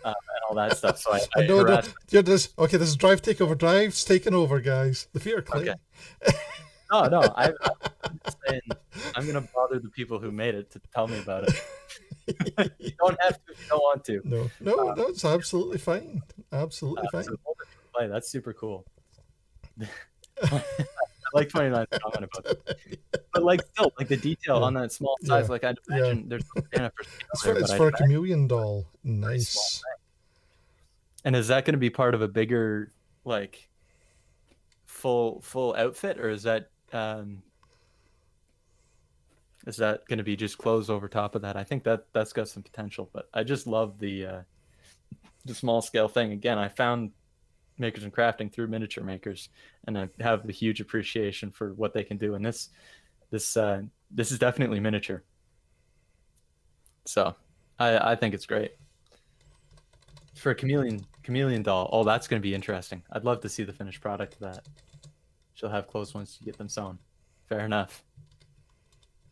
S3: and all that stuff. So I
S2: know this is Drive Takeover. Drive's taking over, guys. The feet are clean.
S3: Okay. No, I'm saying I'm going to bother the people who made it to tell me about it. You don't have to if you don't want to.
S2: No, that's absolutely fine. Absolutely fine.
S3: So that's super cool. I like 29's comment about that. But still, the detail on that small size, I'd imagine there's no banner for
S2: it's for a chameleon doll. Nice.
S3: And is that going to be part of a bigger, full outfit, or is that going to be just clothes over top of that? I think that's got some potential, but I just love the small scale thing. Again, I found Makers and Crafting through Miniature Makers, and I have a huge appreciation for what they can do. And this is definitely miniature, so I think it's great for a chameleon doll. Oh, that's going to be interesting. I'd love to see the finished product of that. She'll have clothes once you get them sewn. Fair enough.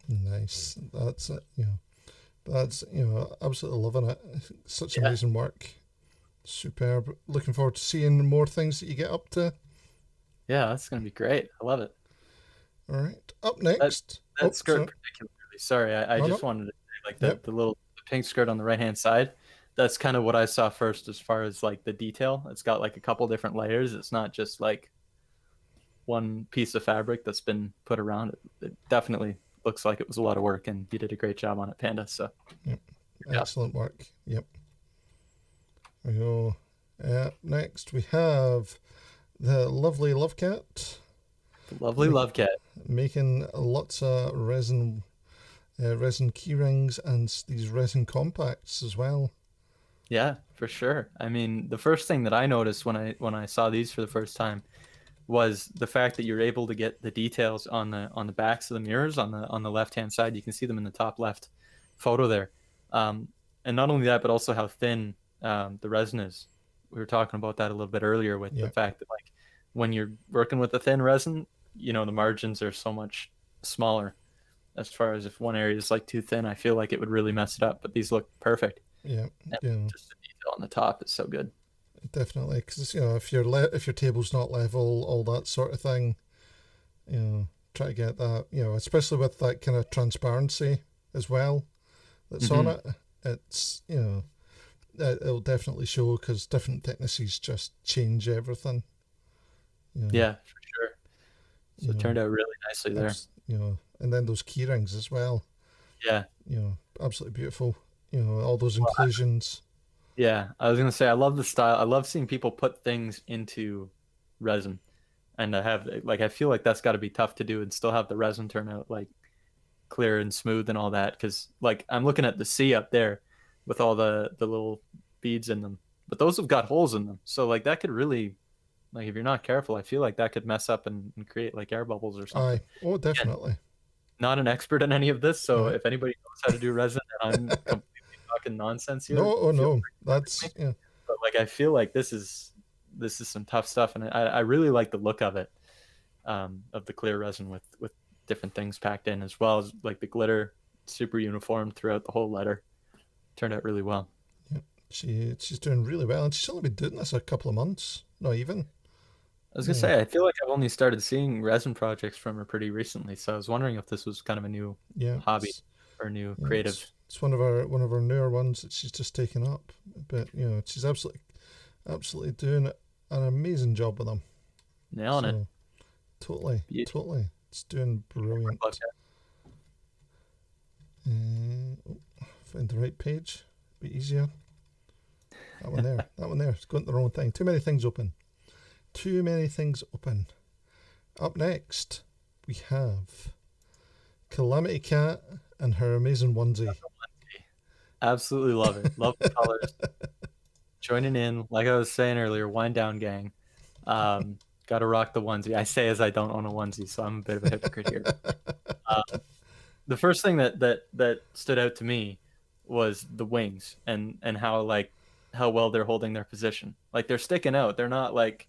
S2: Nice. That's absolutely loving it. Such amazing work. Superb. Looking forward to seeing more things that you get up to.
S3: Yeah, that's going to be great. I love it.
S2: All right. Up next.
S3: That skirt particularly. Sorry, I just wanted to say, the pink skirt on the right-hand side, that's kind of what I saw first as far as the detail. It's got a couple different layers. It's not just one piece of fabric that's been put around. It definitely looks like it was a lot of work, and you did a great job on it, Panda. So
S2: excellent work. Yep. There we go. Next we have the lovely Love Cat
S3: Lovely Love Cat.
S2: making lots of resin key rings and these resin compacts as well.
S3: Yeah, for sure. I mean, the first thing that I noticed when I saw these for the first time was the fact that you're able to get the details on the backs of the mirrors on the left hand side. You can see them in the top left photo there, and not only that, but also how thin the resin is. We were talking about that a little bit earlier with the fact that like when you're working with a thin resin, the margins are so much smaller. As far as if one area is like too thin, I feel like it would really mess it up. But these look perfect.
S2: Yeah,
S3: And just the detail on the top is so good.
S2: Definitely, because if your table's not level, all that sort of thing, try to get that, especially with that kind of transparency as well that's on it. It's it'll definitely show because different thicknesses just change everything.
S3: Yeah, for sure. So it turned out really nicely there.
S2: And then those key rings as well.
S3: Yeah.
S2: Absolutely beautiful. All those inclusions.
S3: Yeah, I was gonna say I love the style. I love seeing people put things into resin, and I feel like that's got to be tough to do and still have the resin turn out like clear and smooth and all that. Because like I'm looking at the sea up there with all the little beads in them, but those have got holes in them, so like that could really, like if you're not careful, I feel like that could mess up and create like air bubbles or something.
S2: Oh, definitely.
S3: Again, not an expert in any of this, so if anybody knows how to do resin, and I'm completely talking nonsense here.
S2: No, that's
S3: But like I feel like this is some tough stuff, and I really like the look of it, of the clear resin with different things packed in, as well as like the glitter, super uniform throughout the whole letter. Turned out really well.
S2: Yeah, she's doing really well, and she's only been doing this a couple of months, not even.
S3: I was gonna say, I feel like I've only started seeing resin projects from her pretty recently, so I was wondering if this was kind of a new hobby or new creative.
S2: It's one of our newer ones that she's just taken up, but she's absolutely doing an amazing job with them.
S3: Nailing it.
S2: Totally. It's doing brilliant. Find the right page. Be easier. That one there. It's going to the wrong thing. Too many things open. Up next, we have Calamity Cat and her amazing onesie.
S3: Absolutely love it. Love the colors. Joining in, like I was saying earlier, wind down gang. Gotta rock the onesie. I say as I don't own a onesie, so I'm a bit of a hypocrite here. The first thing that stood out to me was the wings and how well they're holding their position. Like they're sticking out. They're not like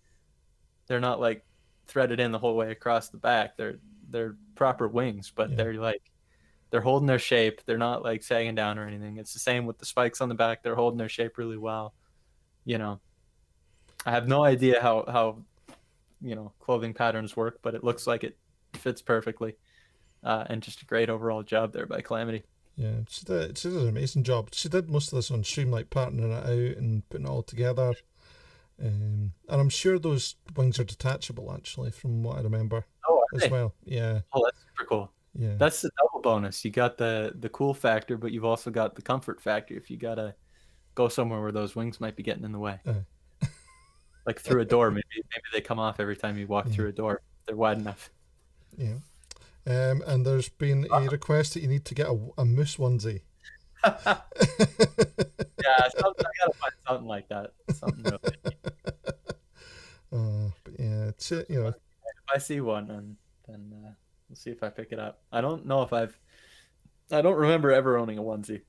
S3: threaded in the whole way across the back. They're proper wings, but they're holding their shape. They're not like sagging down or anything. It's the same with the spikes on the back. They're holding their shape really well. I have no idea how clothing patterns work, but it looks like it fits perfectly. And just a great overall job there by Calamity.
S2: Yeah, she did an amazing job. She did most of this on stream, like patterning it out and putting it all together. And I'm sure those wings are detachable, actually, from what I remember.
S3: Oh,
S2: as well. Yeah.
S3: Oh, that's super cool.
S2: Yeah.
S3: That's the double bonus. You got the cool factor, but you've also got the comfort factor if you gotta go somewhere where those wings might be getting in the way. Like through a door, maybe they come off every time you walk through a door. They're wide enough.
S2: Yeah. And there's been a request that you need to get a moose onesie.
S3: Yeah, I gotta find something like that. Something
S2: but yeah, it's
S3: if I see one, then we'll see if I pick it up. I don't know if I don't remember ever owning a onesie.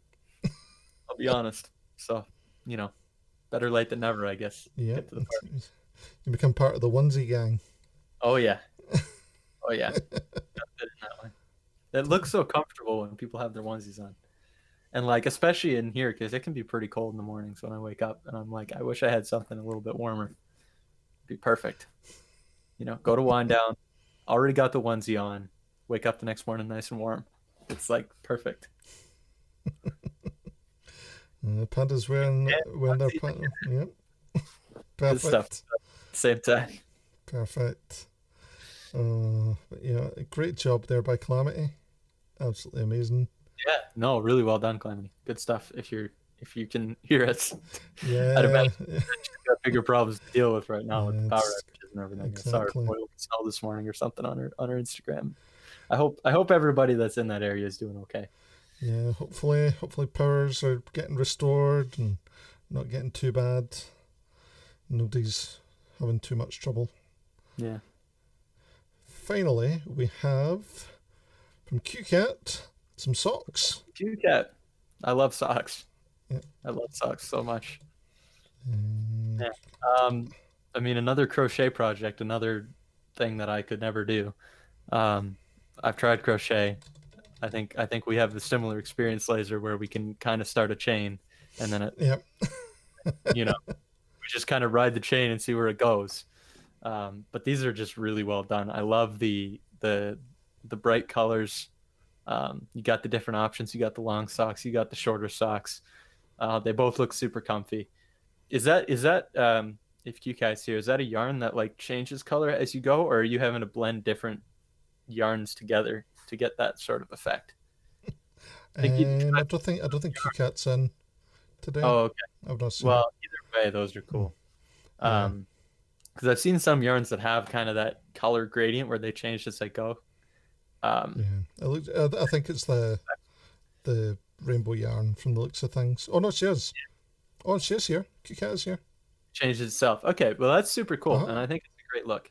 S3: I'll be honest. So, better late than never, I guess.
S2: Yeah.
S3: Get to the party.
S2: You become part of the onesie gang.
S3: Oh yeah. Oh yeah. Fit in that way. It looks so comfortable when people have their onesies on. And like, especially in here, because it can be pretty cold in the mornings when I wake up and I'm like, I wish I had something a little bit warmer. It'd be perfect. Go to wind down, already got the onesie on, wake up the next morning nice and warm. It's like perfect.
S2: Panda's wearing their panda. Yep. Perfect.
S3: Good stuff. Same time.
S2: Perfect. But great job there by Calamity. Absolutely amazing.
S3: Yeah, no, really well done, Calamity. Good stuff. If you're if you can hear us.
S2: Yeah.
S3: I'd imagine you've got bigger problems to deal with right now with the power
S2: It's-
S3: outages and everything.
S2: exactly.
S3: I saw her boil snow this morning or something on her Instagram. I hope everybody that's in that area is doing okay.
S2: Yeah, hopefully powers are getting restored and not getting too bad. Nobody's having too much trouble.
S3: Yeah.
S2: Finally, we have from QCat some socks.
S3: QCat. I love socks.
S2: Yeah.
S3: I love socks so much.
S2: Mm,
S3: Yeah. I mean, another crochet project, another thing that I could never do. I've tried crochet. I think we have a similar experience, Laser, where we can kind of start a chain, and then
S2: Yep.
S3: we just kind of ride the chain and see where it goes. But these are just really well done. I love the bright colors. You got the different options. You got the long socks. You got the shorter socks. They both look super comfy. Is that if QCat's here, is that a yarn that like changes color as you go, or are you having to blend different yarns together to get that sort of effect?
S2: I don't think QCat's in today.
S3: Oh, okay.
S2: I've not seen
S3: Well, either way, those are cool.
S2: Yeah.
S3: Because I've seen some yarns that have kind of that color gradient where they change as they go.
S2: Yeah, I think it's the rainbow yarn from the looks of things. Oh no, she is. Oh, she is here. QCat is here.
S3: Changes itself. Okay, well that's super cool,
S2: Uh-huh.
S3: and I think it's a great look.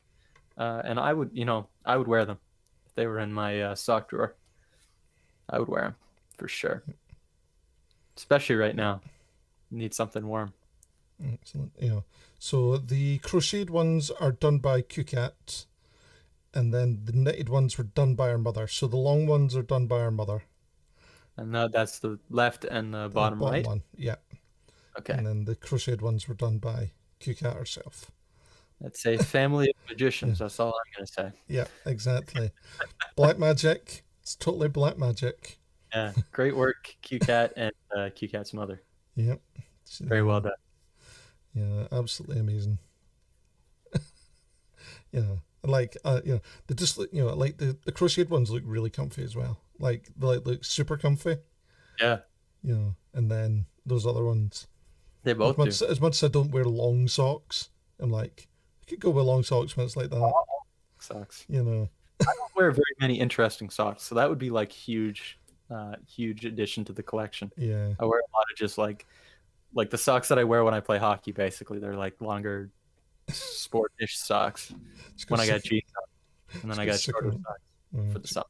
S3: And I would wear them if they were in my sock drawer. I would wear them for sure, especially right now. Need something warm.
S2: Excellent. Yeah. So the crocheted ones are done by QCat, and then the knitted ones were done by our mother. So the long ones are done by our mother.
S3: And that's the left and the bottom right.
S2: one, yeah.
S3: Okay.
S2: And then the crocheted ones were done by QCat herself.
S3: That's a family of magicians. That's all I'm gonna say.
S2: Yeah, exactly. Black magic. It's totally black magic.
S3: Yeah, great work, QCat and QCat's mother.
S2: Yep.
S3: Very well done.
S2: Yeah, absolutely amazing. Yeah, like they just look, like the crocheted ones look really comfy as well. Like they look super comfy.
S3: Yeah.
S2: And then those other ones.
S3: They both do.
S2: As much as I don't wear long socks, I'm like, I could go with long socks when it's like that.
S3: Socks.
S2: You know.
S3: I don't wear very many interesting socks, so that would be like huge addition to the collection.
S2: Yeah.
S3: I wear a lot of just like the socks that I wear when I play hockey. Basically, they're like longer sport-ish socks. When I got jeans on, and then I got shorter socks for the summer.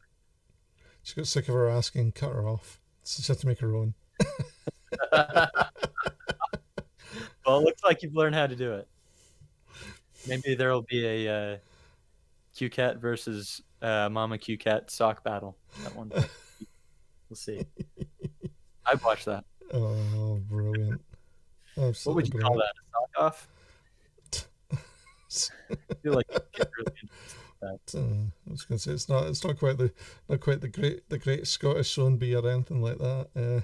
S2: She got sick of her asking, cut her off. So she had to make her own.
S3: Well, it looks like you've learned how to do it. Maybe there will be a QCat versus Mama QCat sock battle at one point. We'll see. I'd watch that.
S2: Oh, brilliant. Absolutely
S3: what would you call that? A sock off? I feel like you get really into that.
S2: I was going to say it's not quite the great Scottish Sean B or anything like that.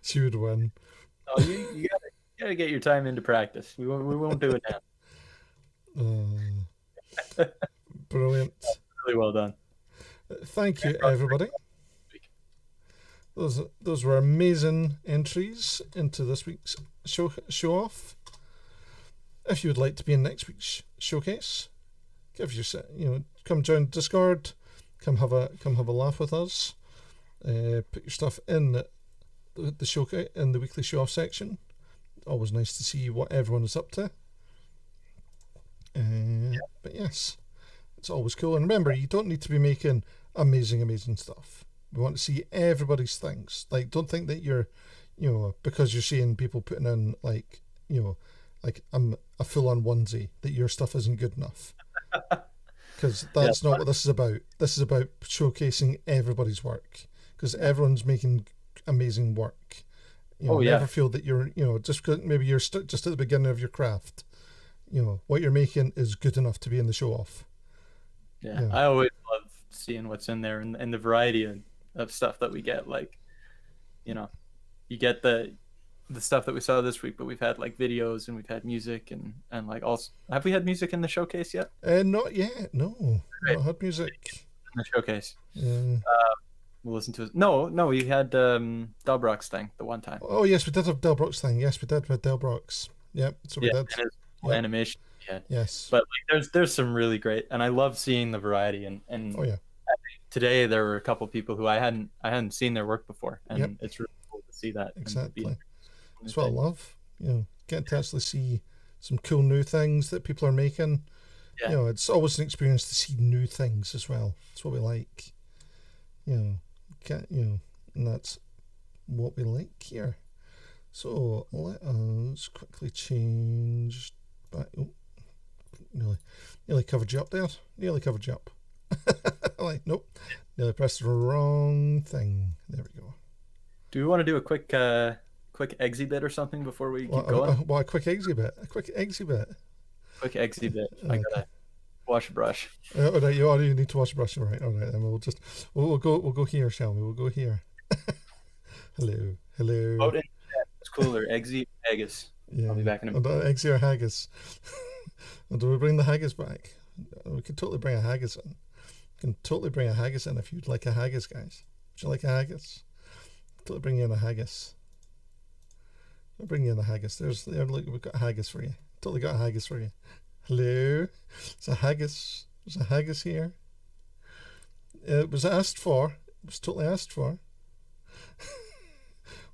S2: She would win.
S3: Oh, you gotta get your time into practice. We won't do it now.
S2: Brilliant.
S3: Really well done.
S2: Thank you, everybody. Those were amazing entries into this week's show off. If you would like to be in next week's showcase, come join Discord, come have a laugh with us. Put your stuff in the showcase in the weekly show off section. Always nice to see what everyone is up to. But yes, it's always cool. And remember, you don't need to be making amazing stuff. We want to see everybody's things. Like, don't think that you're, because you're seeing people putting in like a full-on onesie, that your stuff isn't good enough. Because that's not what this is about. This is about showcasing everybody's work. Because everyone's making amazing work. Never feel that you're, just because maybe you're just at the beginning of your craft. What you're making is good enough to be in the show off.
S3: Yeah. I always love seeing what's in there and the variety of stuff that we get. Like, you get the stuff that we saw this week, but we've had like videos and we've had music and like also, have we had music in the showcase yet?
S2: Not yet. No, not had music
S3: in the showcase.
S2: Yeah.
S3: we'll listen to it. No, we had Delbrock's thing the one time.
S2: Oh yes, we did have Delbrock's thing. Yes, we did with Delbrock's. Yep, so we
S3: Yeah,
S2: did.
S3: and his
S2: Yep.
S3: animation. Yeah,
S2: Yes.
S3: but like, there's some really great, and I love seeing the variety. And
S2: Oh yeah.
S3: today there were a couple people who I hadn't seen their work before, and
S2: Yep.
S3: it's really cool to see that.
S2: Exactly. That's what I love. Getting to actually see some cool new things that people are making.
S3: Yeah.
S2: It's always an experience to see new things as well. That's what we like. And that's what we like here. So let us quickly change back. Oh, nearly covered you up there. Nearly covered you up. Nope. Nearly pressed the wrong thing. There we go.
S3: Do we want to do a quick exhibit or something before we keep going?
S2: A quick exhibit. Quick exhibit.
S3: I gotta wash a brush.
S2: All right, you need to wash the brush. All right, then we'll go here, shall we? We'll go here. Hello.
S3: Vote in chat. It's cooler, Eggsy or Haggis.
S2: Yeah.
S3: I'll be back in a minute.
S2: Eggsy or haggis. Do we bring the haggis back? We could totally bring a haggis in. We can totally bring a haggis in if you'd like a haggis, guys. Would you like a haggis? Totally bring in a haggis. I'll bring in a haggis. Look, we've got a haggis for you. Totally got a haggis for you. Hello. It's a haggis. There's a haggis here. It was asked for. It was totally asked for.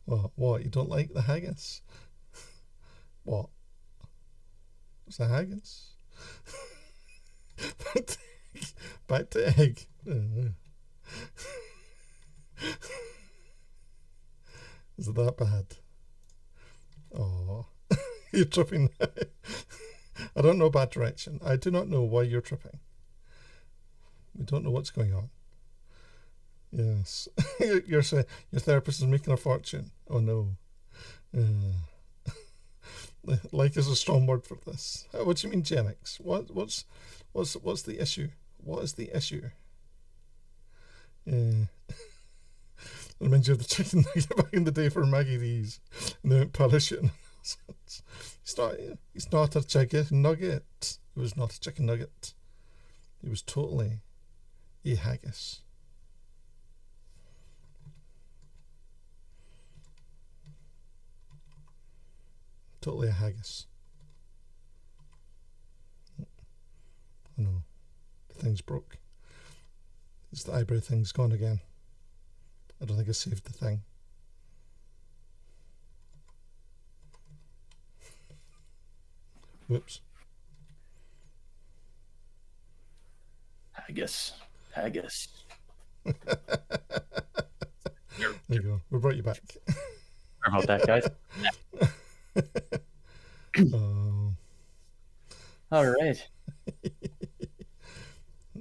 S2: What? You don't like the haggis? What? It's a haggis. Back to egg. Is it that bad? Oh, you're tripping. I don't know bad direction. I do not know why you're tripping. We don't know what's going on. Yes. You're saying your therapist is making a fortune. Oh no. Like is a strong word for this. What do you mean, Genix? What's the issue? What is the issue? Reminds you of the chicken nugget back in the day for Maggie D's, and they went parachute. It's not a chicken nugget. It was not a chicken nugget. It was totally a haggis. Totally a haggis. Oh no, the thing's broke. It's the eyebrow thing's gone again. I don't think I saved the thing. Whoops.
S3: Haggis.
S2: There you go. We brought you back.
S3: Sorry about that, guys.
S2: Oh.
S3: All right. Here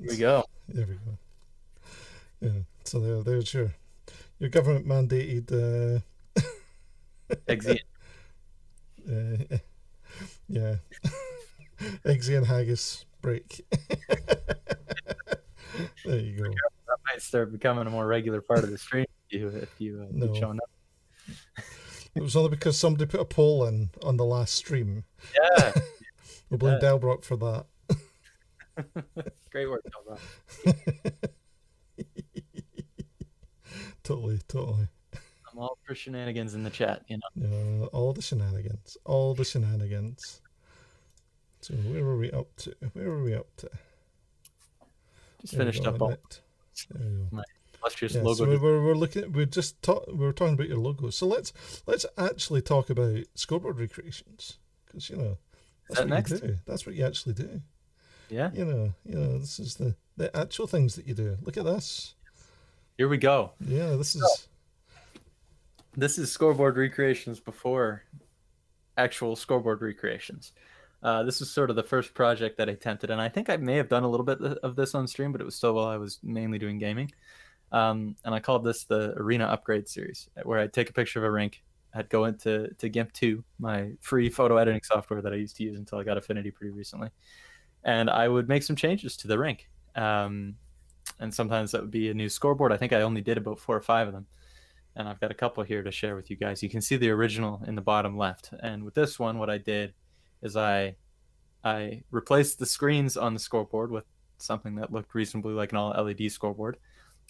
S3: we go.
S2: There we go. Yeah. So there's your government mandated.
S3: Eggsy.
S2: Yeah. Eggsy and haggis break. There you go.
S3: That might start becoming a more regular part of the stream if you keep showing up.
S2: It was only because somebody put a poll in on the last stream.
S3: Yeah.
S2: We'll blame Delbrock for that.
S3: Great work, Delbrock.
S2: Totally.
S3: I'm all for shenanigans in the chat,
S2: all the shenanigans. So where were we up to?
S3: Just finished up all my illustrious logo.
S2: So we were talking about your logo. So let's actually talk about Scoreboard recreations, because that's what
S3: next?
S2: you do. That's what you actually do.
S3: Yeah.
S2: This is the actual things that you do. Look at this.
S3: Here we go.
S2: Yeah, this is
S3: Scoreboard recreations before actual Scoreboard recreations. This was sort of the first project that I attempted, and I think I may have done a little bit of this on stream, but it was still while I was mainly doing gaming. And I called this the Arena Upgrade Series, where I'd take a picture of a rink, I'd go into GIMP 2, my free photo editing software that I used to use until I got Affinity pretty recently, and I would make some changes to the rink. And sometimes that would be a new scoreboard. I think I only did about 4 or 5 of them, and I've got a couple here to share with you guys. You can see the original in the bottom left, and with this one, what I did is I replaced the screens on the scoreboard with something that looked reasonably like an all LED scoreboard.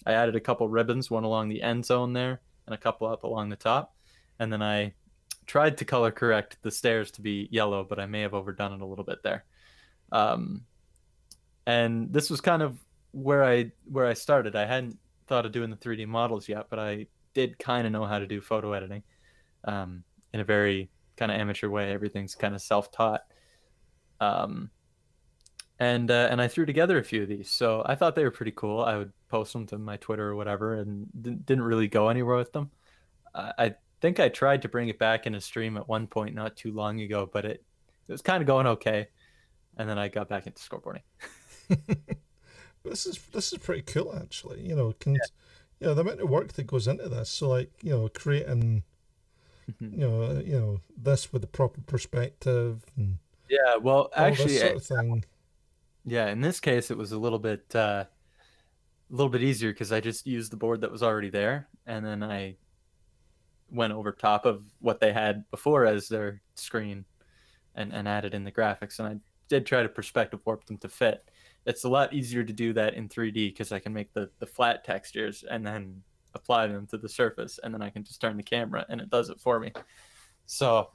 S3: I added a couple ribbons, one along the end zone there and a couple up along the top. And then I tried to color correct the stairs to be yellow, but I may have overdone it a little bit there. Um, and this was kind of where I started. I hadn't thought of doing the 3D models yet, but I did kind of know how to do photo editing in a very kind of amateur way. Everything's kind of self-taught. And I threw together a few of these, so I thought they were pretty cool. I would post them to my Twitter or whatever, and didn't really go anywhere with them. I think I tried to bring it back in a stream at one point not too long ago, but it was kind of going okay, and then I got back into scoreboarding.
S2: This is pretty cool, actually. The amount of work that goes into this. So, like, creating, this with the proper perspective and
S3: Yeah, well,
S2: all
S3: actually,
S2: this sort of thing.
S3: yeah, in this case, it was a little bit easier because I just used the board that was already there, and then I went over top of what they had before as their screen and added in the graphics. And I did try to perspective warp them to fit. It's a lot easier to do that in 3D because I can make the flat textures and then apply them to the surface, and then I can just turn the camera and it does it for me. So,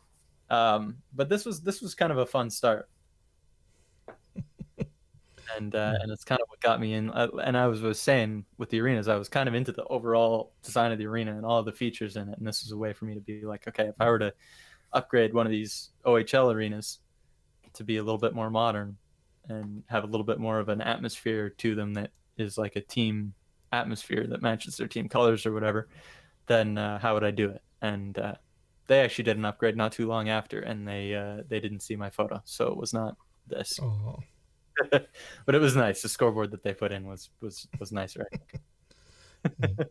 S3: but this was kind of a fun start. And it's kind of what got me in. And I was saying with the arenas, I was kind of into the overall design of the arena and all of the features in it. And this was a way for me to be like, okay, if I were to upgrade one of these OHL arenas to be a little bit more modern and have a little bit more of an atmosphere to them that is like a team atmosphere that matches their team colors or whatever, then how would I do it? And they actually did an upgrade not too long after, and they didn't see my photo, so it was not this.
S2: Oh.
S3: But it was nice. The scoreboard that they put in was nicer, I think.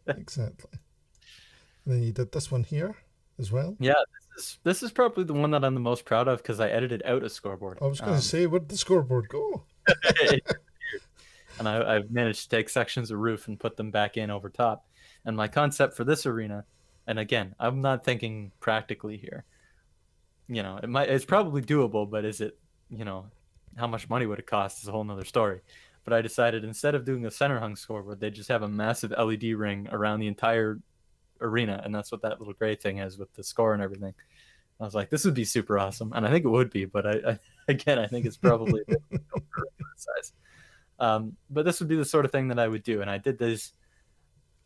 S2: Yeah, exactly. And then you did this one here as well.
S3: Yeah, this is probably the one that I'm the most proud of because I edited out a scoreboard.
S2: I was going to say, where did the scoreboard go?
S3: And I've managed to take sections of roof and put them back in over top. And my concept for this arena, and again, I'm not thinking practically here. It's probably doable, but is it, how much money would it cost is a whole nother story. But I decided instead of doing a center hung scoreboard, they just have a massive LED ring around the entire arena, and that's what that little gray thing is with the score and everything. I was like, this would be super awesome, and I think it would be, but I think it's probably a bit for size. But this would be the sort of thing that I would do, and I did this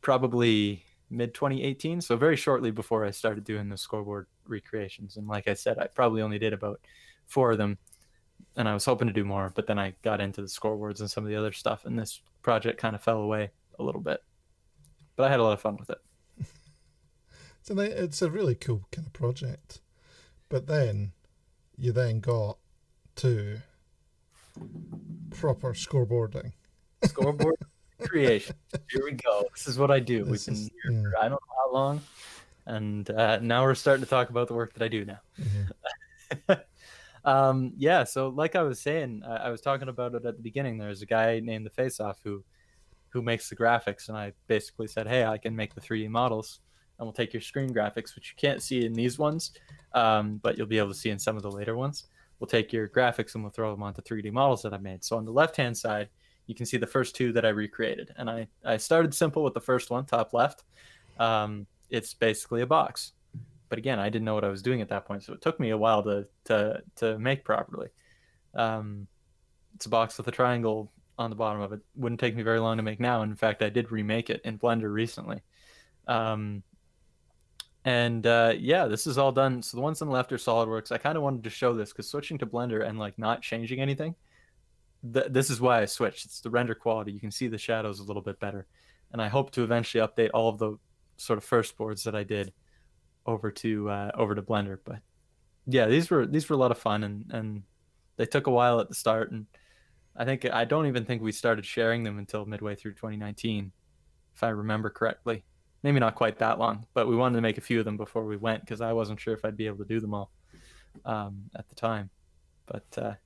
S3: probably mid 2018, so very shortly before I started doing the scoreboard recreations. And like I said, I probably only did about 4 of them, and I was hoping to do more, but then I got into the scoreboards and some of the other stuff, and this project kind of fell away a little bit. But I had a lot of fun with it.
S2: It's a really cool kind of project. But then you got to proper scoreboarding.
S3: Scoreboard creation. Here we go. This is what I do. We've been here for I don't know how long, and now we're starting to talk about the work that I do now.
S2: Mm-hmm.
S3: So like I was saying, I was talking about it at the beginning. There's a guy named the Face Off who makes the graphics, and I basically said, hey, I can make the 3D models, and we'll take your screen graphics, which you can't see in these ones, but you'll be able to see in some of the later ones. We'll take your graphics and we'll throw them onto 3D models that I made. So on the left-hand side, you can see the first 2 that I recreated. And I started simple with the first one, top left. It's basically a box. But again, I didn't know what I was doing at that point, so it took me a while to make properly. It's a box with a triangle on the bottom of it. Wouldn't take me very long to make now. In fact, I did remake it in Blender recently. This is all done. So the ones on the left are SolidWorks. I kind of wanted to show this because switching to Blender and like not changing anything, this is why I switched. It's the render quality. You can see the shadows a little bit better. And I hope to eventually update all of the sort of first boards that I did over to Blender. But yeah, these were a lot of fun, and they took a while at the start, and I don't even think we started sharing them until midway through 2019, if I remember correctly. Maybe not quite that long, but we wanted to make a few of them before we went because I wasn't sure if I'd be able to do them all at the time. But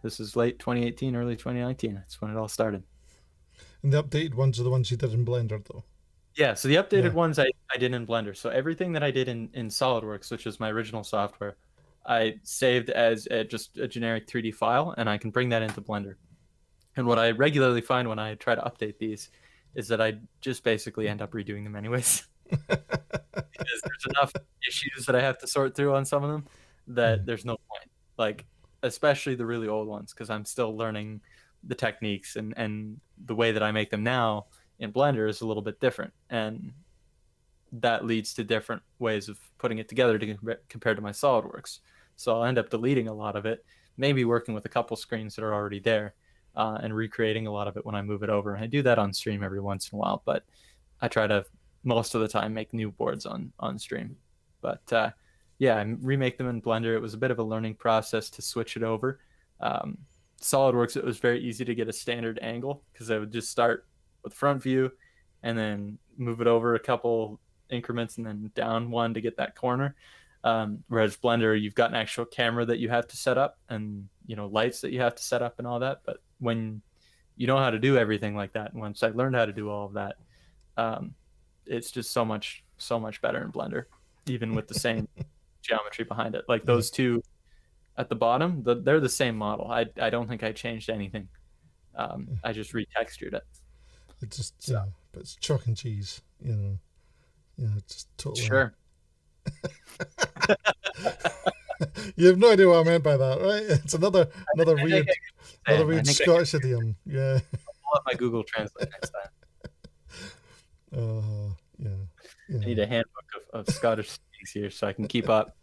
S3: this is late 2018, early 2019. That's when it all started.
S2: And the updated ones are the ones you did in Blender, though?
S3: Yeah, so the updated ones I did in Blender. So everything that I did in SolidWorks, which is my original software, I saved as just a generic 3D file, and I can bring that into Blender. And what I regularly find when I try to update these is that I just basically end up redoing them anyways. Because there's enough issues that I have to sort through on some of them that there's no point. Like, especially the really old ones, because I'm still learning the techniques, and the way that I make them now in Blender is a little bit different. And that leads to different ways of putting it together compared to my SolidWorks. So I'll end up deleting a lot of it, maybe working with a couple screens that are already there, and recreating a lot of it when I move it over. And I do that on stream every once in a while, but I try to most of the time make new boards on stream. But yeah, I remake them in Blender. It was a bit of a learning process to switch it over. SolidWorks, it was very easy to get a standard angle because I would just start with front view and then move it over a couple increments and then down one to get that corner. Whereas Blender, you've got an actual camera that you have to set up, and lights that you have to set up and all that. But when you know how to do everything like that, and once I learned how to do all of that, it's just so much better in Blender, even with the same geometry behind it. Like those two at the bottom, they're the same model. I don't think I changed anything. I just retextured it.
S2: It just but it's chalk and cheese, just totally.
S3: Sure.
S2: You have no idea what I meant by that, right? It's another weird Scottish idiom. Yeah.
S3: I'll let my Google Translate next time.
S2: Yeah.
S3: I need a handbook of Scottish things here so I can keep up.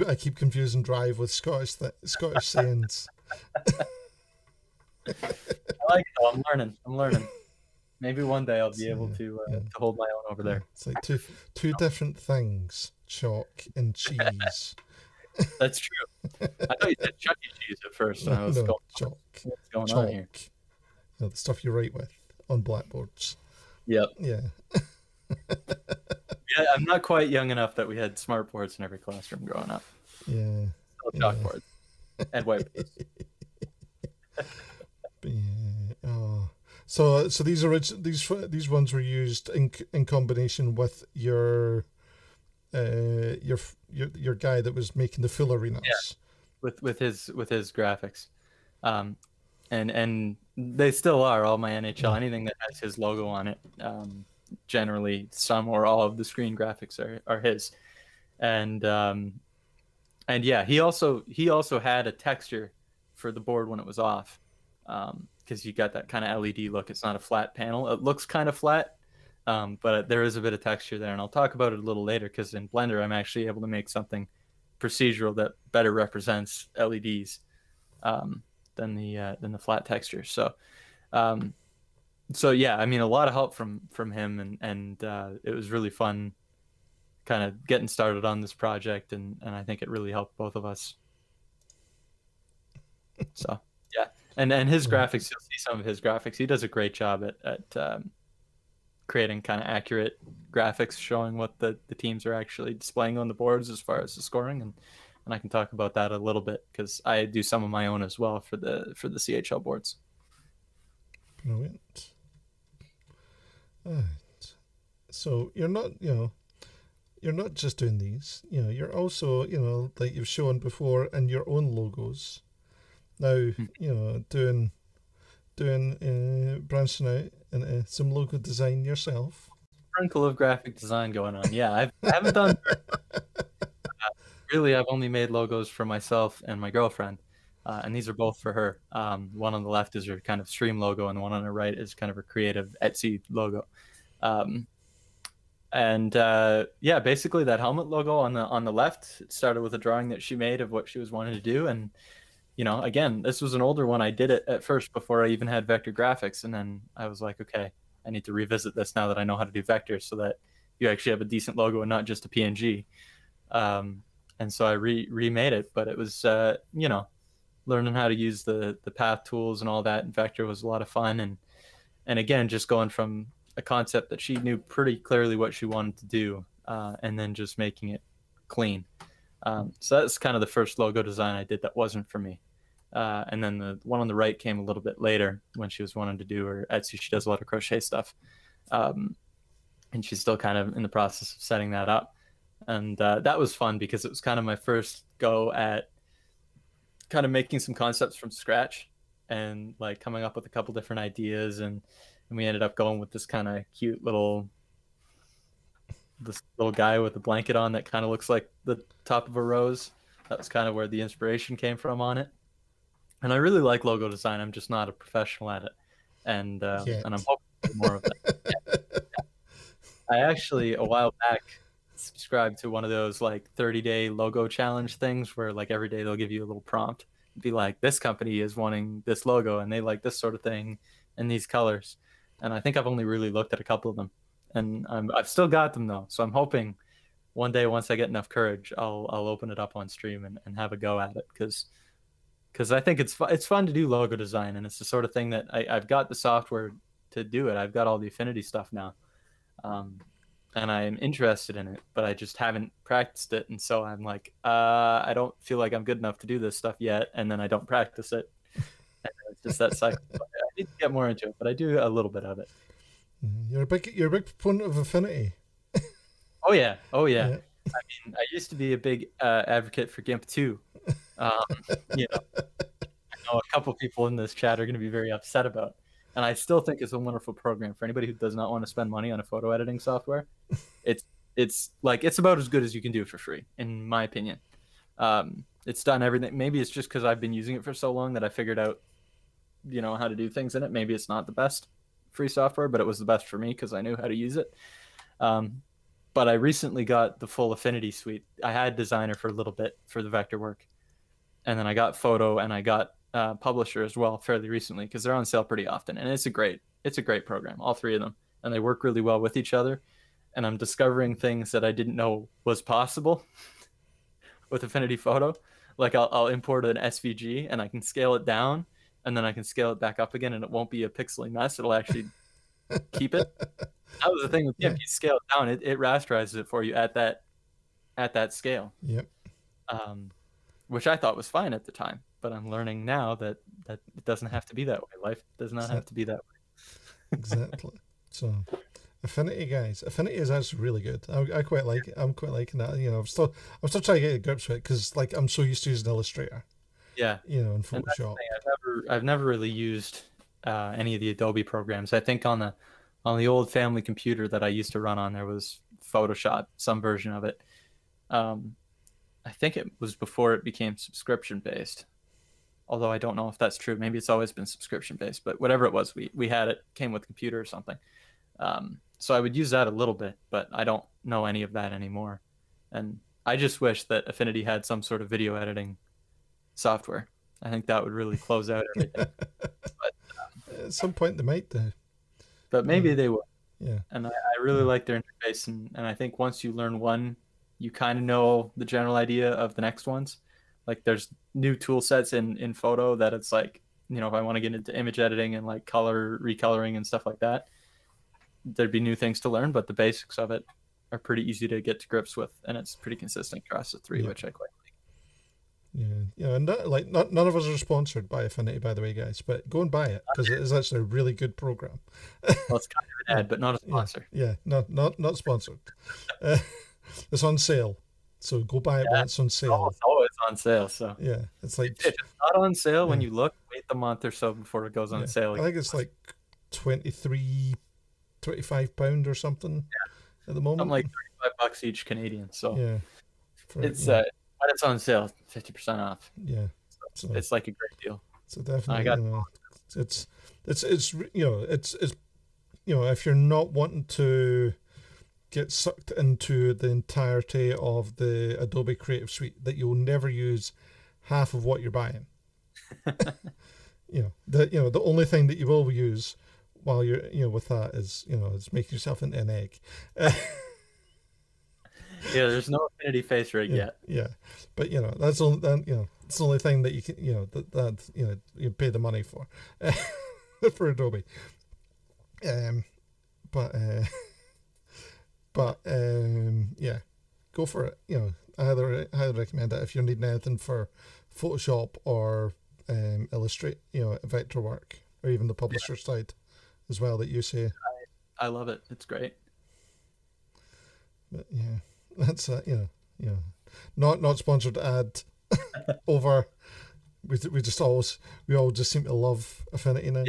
S2: I keep confusing drive with Scottish sayings.
S3: I like it though. I'm learning. Maybe one day I'll be able to hold my own over there.
S2: It's like two different things, chalk and cheese.
S3: That's true. I thought you said Chuck E. Cheese at first. And I was going,
S2: chalk.
S3: What's going
S2: chalk.
S3: on here?
S2: The stuff you write with on blackboards.
S3: Yep.
S2: Yeah.
S3: Yeah, I'm not quite young enough that we had smartboards in every classroom growing up.
S2: Yeah.
S3: Still chalkboards and whiteboards.
S2: So these ones were used in combination with your guy that was making the full arenas.
S3: Yeah, with his graphics, and they still are all my NHL. Anything that has his logo on it, generally some or all of the screen graphics are his, and yeah, he also had a texture for the board when it was off. Because you got that kind of LED look. It's not a flat panel. It looks kind of flat, but there is a bit of texture there, and I'll talk about it a little later. Because in Blender, I'm actually able to make something procedural that better represents LEDs than the flat texture. So yeah, I mean, a lot of help from him, and it was really fun, kind of getting started on this project, and I think it really helped both of us. So. And his graphics, you'll see some of his graphics. He does a great job at creating kind of accurate graphics, showing what the teams are actually displaying on the boards as far as the scoring. And I can talk about that a little bit because I do some of my own as well for the CHL boards.
S2: Brilliant. All right. So you're not just doing these. You're also, like you've shown before, in your own logos. Now, doing branching out into some logo design yourself.
S3: Sprinkle of graphic design going on. Yeah, I haven't done. Really, I've only made logos for myself and my girlfriend, and these are both for her. One on the left is her kind of stream logo, and the one on her right is kind of her creative Etsy logo. Yeah, basically that helmet logo on the left, it started with a drawing that she made of what she was wanting to do, and again, this was an older one. I did it at first before I even had vector graphics. And then I was like, okay, I need to revisit this now that I know how to do vectors so that you actually have a decent logo and not just a PNG. And so I remade it, but it was, learning how to use the path tools and all that. And vector was a lot of fun. And again, just going from a concept that she knew pretty clearly what she wanted to do, and then just making it clean. So that's kind of the first logo design I did that wasn't for me. And then the one on the right came a little bit later when she was wanting to do her Etsy. She does a lot of crochet stuff. And she's still kind of in the process of setting that up. And that was fun because it was kind of my first go at kind of making some concepts from scratch and like coming up with a couple different ideas and and we ended up going with this kind of cute little guy with a blanket on that kind of looks like the top of a rose. That was kind of where the inspiration came from on it. And I really like logo design. I'm just not a professional at it, and I'm hoping to do more of that. I actually a while back subscribed to one of those like 30-day logo challenge things where like every day they'll give you a little prompt, be like, this company is wanting this logo and they like this sort of thing and these colors. And I think I've only really looked at a couple of them, and I've still got them though. So I'm hoping one day once I get enough courage, I'll open it up on stream and have a go at it, because I think it's fun to do logo design, and it's the sort of thing that I've got the software to do it. I've got all the Affinity stuff now, and I'm interested in it, but I just haven't practiced it, and so I'm like, I don't feel like I'm good enough to do this stuff yet, and then I don't practice it, and it's just that cycle. I need to get more into it, but I do a little bit of it.
S2: You're a big proponent of Affinity.
S3: Oh yeah. I mean, I used to be a big advocate for GIMP 2. I know a couple people in this chat are going to be very upset about, and I still think it's a wonderful program for anybody who does not want to spend money on a photo editing software. It's about as good as you can do for free, in my opinion. It's done everything. Maybe it's just because I've been using it for so long that I figured out, how to do things in it. Maybe it's not the best free software, but it was the best for me because I knew how to use it. But I recently got the full Affinity suite. I had Designer for a little bit for the vector work, and then I got Photo, and I got Publisher as well fairly recently because they're on sale pretty often, and it's a great program, all three of them, and they work really well with each other. And I'm discovering things that I didn't know was possible with Affinity Photo. Like I'll import an SVG and I can scale it down, and then I can scale it back up again, and it won't be a pixely mess. It'll actually keep it. That was the thing with GIMP. You scale it down, it rasterizes it for you at that scale.
S2: Yep.
S3: Which I thought was fine at the time, but I'm learning now that it doesn't have to be that way. Life does not have to be that way.
S2: Exactly. So, Affinity, guys. Affinity is actually really good. I quite like it. I'm quite liking that. I'm still trying to get a grips with it because like I'm so used to using Illustrator.
S3: Yeah.
S2: In Photoshop.
S3: I've never really used any of the Adobe programs. I think on the old family computer that I used to run on, there was Photoshop, some version of it. I think it was before it became subscription-based, although I don't know if that's true. Maybe it's always been subscription-based, but whatever it was, we had it, came with a computer or something. So I would use that a little bit, but I don't know any of that anymore. And I just wish that Affinity had some sort of video editing software. I think that would really close out everything. But,
S2: at some point they might do.
S3: But maybe they will.
S2: Yeah.
S3: And I really like their interface, and I think once you learn one, you kind of know the general idea of the next ones. Like there's new tool sets in Photo that it's like, if I want to get into image editing and like color recoloring and stuff like that, there'd be new things to learn, but the basics of it are pretty easy to get to grips with, and it's pretty consistent across the three, which I quite like.
S2: Yeah, and none of us are sponsored by Affinity, by the way, guys. But go and buy it because it is actually a really good program.
S3: Well, it's kind of an ad, but not a sponsor.
S2: Yeah, not sponsored. It's on sale, so go buy it when it's on sale.
S3: It's always on sale, so
S2: yeah, it's like
S3: if it's not on sale when you look, wait the month or so before it goes on sale.
S2: I think it's like £25 or something at the moment.
S3: Something like $35 each Canadian. So
S2: yeah,
S3: it's when it's on sale, 50% off.
S2: Yeah,
S3: so it's like a great deal.
S2: So definitely, it's if you're not wanting to get sucked into the entirety of the Adobe Creative Suite, that you'll never use half of what you're buying. The only thing that you will use while you're with that is making yourself into an egg.
S3: Yeah, there's no Affinity face rig yet.
S2: Yeah, but that's only it's the only thing that you can that you pay the money for for Adobe. Yeah, go for it. I highly recommend it if you're needing anything for Photoshop or Illustrate, vector work, or even the publisher side as well that you say.
S3: I love it. It's great.
S2: But yeah, that's not sponsored ad over. We all just seem to love Affinity now.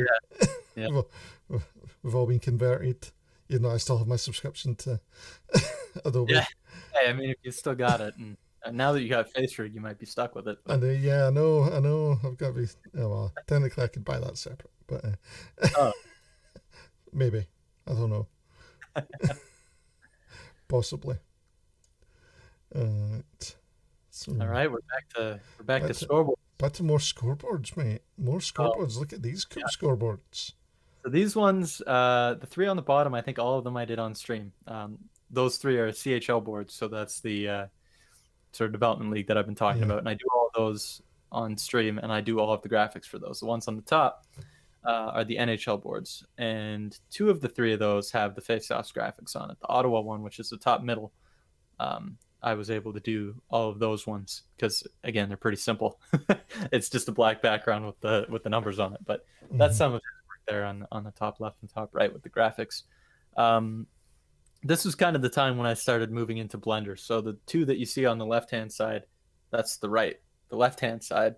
S3: Yeah.
S2: we've all been converted. You know, I still have my subscription to Adobe.
S3: Yeah. Hey, I mean, if you still got it, and now that you got Face Rig, you might be stuck with it. But...
S2: And yeah, I know. I've got to be. Oh, well, technically, I could buy that separate, but maybe, I don't know. Possibly. So,
S3: all right, we're back to Scoreboard.
S2: Back to more scoreboards, mate. More scoreboards. Look at these cool scoreboards.
S3: So these ones, the three on the bottom, I think all of them I did on stream. Those three are CHL boards, so that's the sort of development league that I've been talking about, and I do all of those on stream, and I do all of the graphics for those. The ones on the top are the NHL boards, and two of the three of those have the face-offs graphics on it. The Ottawa one, which is the top middle, I was able to do all of those ones because, again, they're pretty simple. It's just a black background with the numbers on it, but that's some of it there on the top left and top right with the graphics. This was kind of the time when I started moving into Blender. So the two that you see on the left-hand side, that's the left-hand side.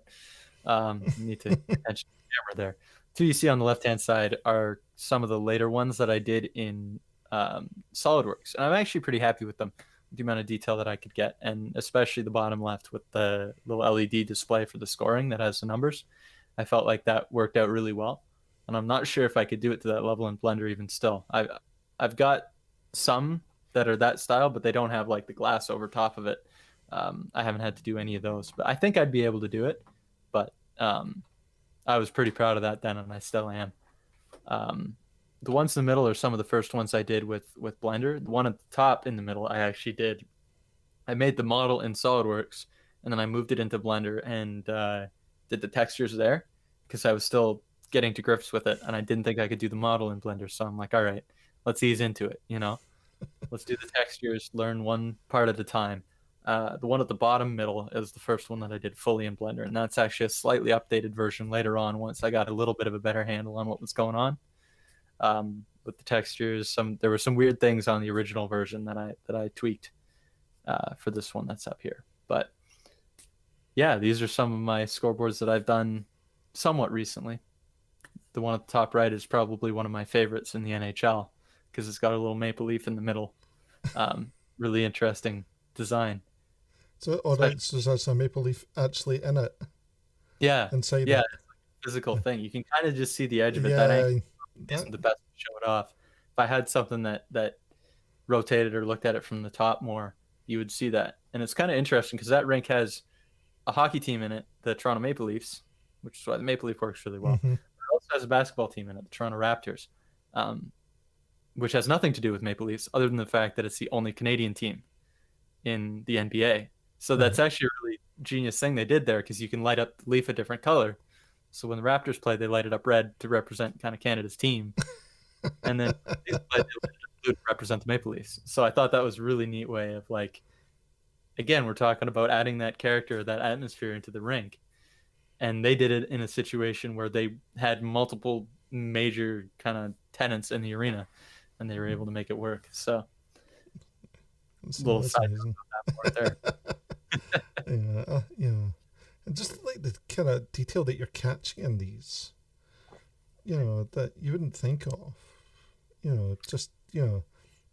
S3: You need to pay attention to the camera there. Two you see on the left-hand side are some of the later ones that I did in SolidWorks. And I'm actually pretty happy with them, the amount of detail that I could get, and especially the bottom left with the little LED display for the scoring that has the numbers. I felt like that worked out really well. And I'm not sure if I could do it to that level in Blender even still. I've got some that are that style, but they don't have like the glass over top of it. I haven't had to do any of those, but I think I'd be able to do it. But I was pretty proud of that then, and I still am. The ones in the middle are some of the first ones I did with Blender. The one at the top in the middle, I made the model in SolidWorks, and then I moved it into Blender and did the textures there because I was still getting to grips with it, and I didn't think I could do the model in Blender. So I'm like, all right, let's ease into it, Let's do the textures, learn one part at a time. The one at the bottom middle is the first one that I did fully in Blender, and that's actually a slightly updated version later on once I got a little bit of a better handle on what was going on. With the textures, there were some weird things on the original version that I tweaked for this one that's up here. But yeah, these are some of my scoreboards that I've done somewhat recently. The one at the top right is probably one of my favorites in the NHL because it's got a little maple leaf in the middle. Really interesting design.
S2: So that's a maple leaf actually in it.
S3: Yeah.
S2: Inside
S3: yeah,
S2: it.
S3: it's like a physical thing. You can kind of just see the edge of it.
S2: Yeah,
S3: that isn't the best to show it off. If I had something that rotated or looked at it from the top more, you would see that. And it's kind of interesting because that rink has a hockey team in it, the Toronto Maple Leafs, which is why the Maple Leaf works really well.
S2: Mm-hmm.
S3: It also has a basketball team in it, the Toronto Raptors, which has nothing to do with Maple Leafs other than the fact that it's the only Canadian team in the NBA. So that's actually a really genius thing they did there because you can light up the leaf a different color. So when the Raptors play, they light it up red to represent kind of Canada's team. And then they light it up blue to represent the Maple Leafs. So I thought that was a really neat way of like, again, we're talking about adding that character, that atmosphere into the rink. And they did it in a situation where they had multiple major kind of tenants in the arena, and they were able to make it work. So, a little side note about that part there.
S2: Yeah. And just like the kind of detail that you're catching in these, that you wouldn't think of,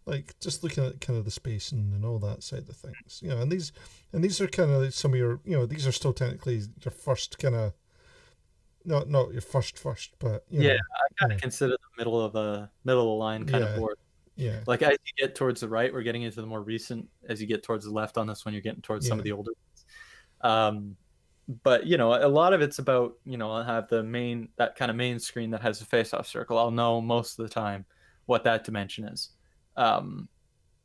S2: like just looking at kind of the spacing and all that side of things, and these are kind of some of your, these are still technically your first kind of, not your first, but
S3: I kind of consider the middle of the line kind of board.
S2: Yeah.
S3: Like as you get towards the right, we're getting into the more recent. As you get towards the left on this one, you're getting towards some of the older ones. But a lot of it's about, I'll have that kind of main screen that has a face-off circle. I'll know most of the time what that dimension is.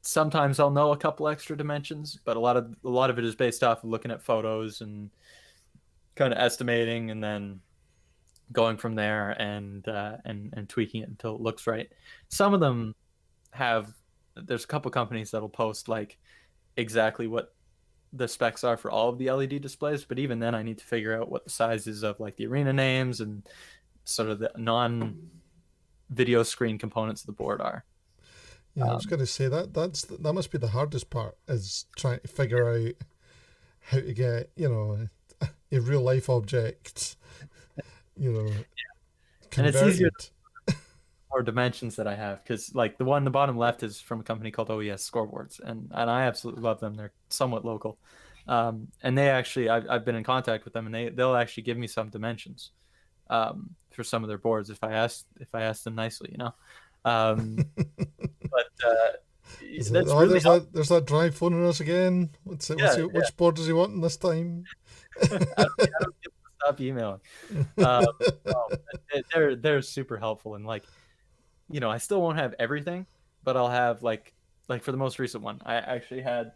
S3: Sometimes I'll know a couple extra dimensions, but a lot of it is based off of looking at photos and kind of estimating and then going from there and tweaking it until it looks right. Some of them there's a couple companies that'll post like exactly what the specs are for all of the LED displays, but even then I need to figure out what the sizes of like the arena names and sort of the non-video screen components of the board are.
S2: Yeah, I was going to say that must be the hardest part, is trying to figure out how to get a real life object,
S3: And
S2: converted.
S3: it's easier. more dimensions that I have, because like the one in the bottom left is from a company called OES Scoreboards, and I absolutely love them. They're somewhat local, and they actually I've been in contact with them, and they'll actually give me some dimensions for some of their boards if I ask them nicely, but that's really
S2: there's that drive phoning us again. Which board does he want this time?
S3: I don't get to stop emailing. They're super helpful, and like, I still won't have everything, but I'll have like for the most recent one, I still have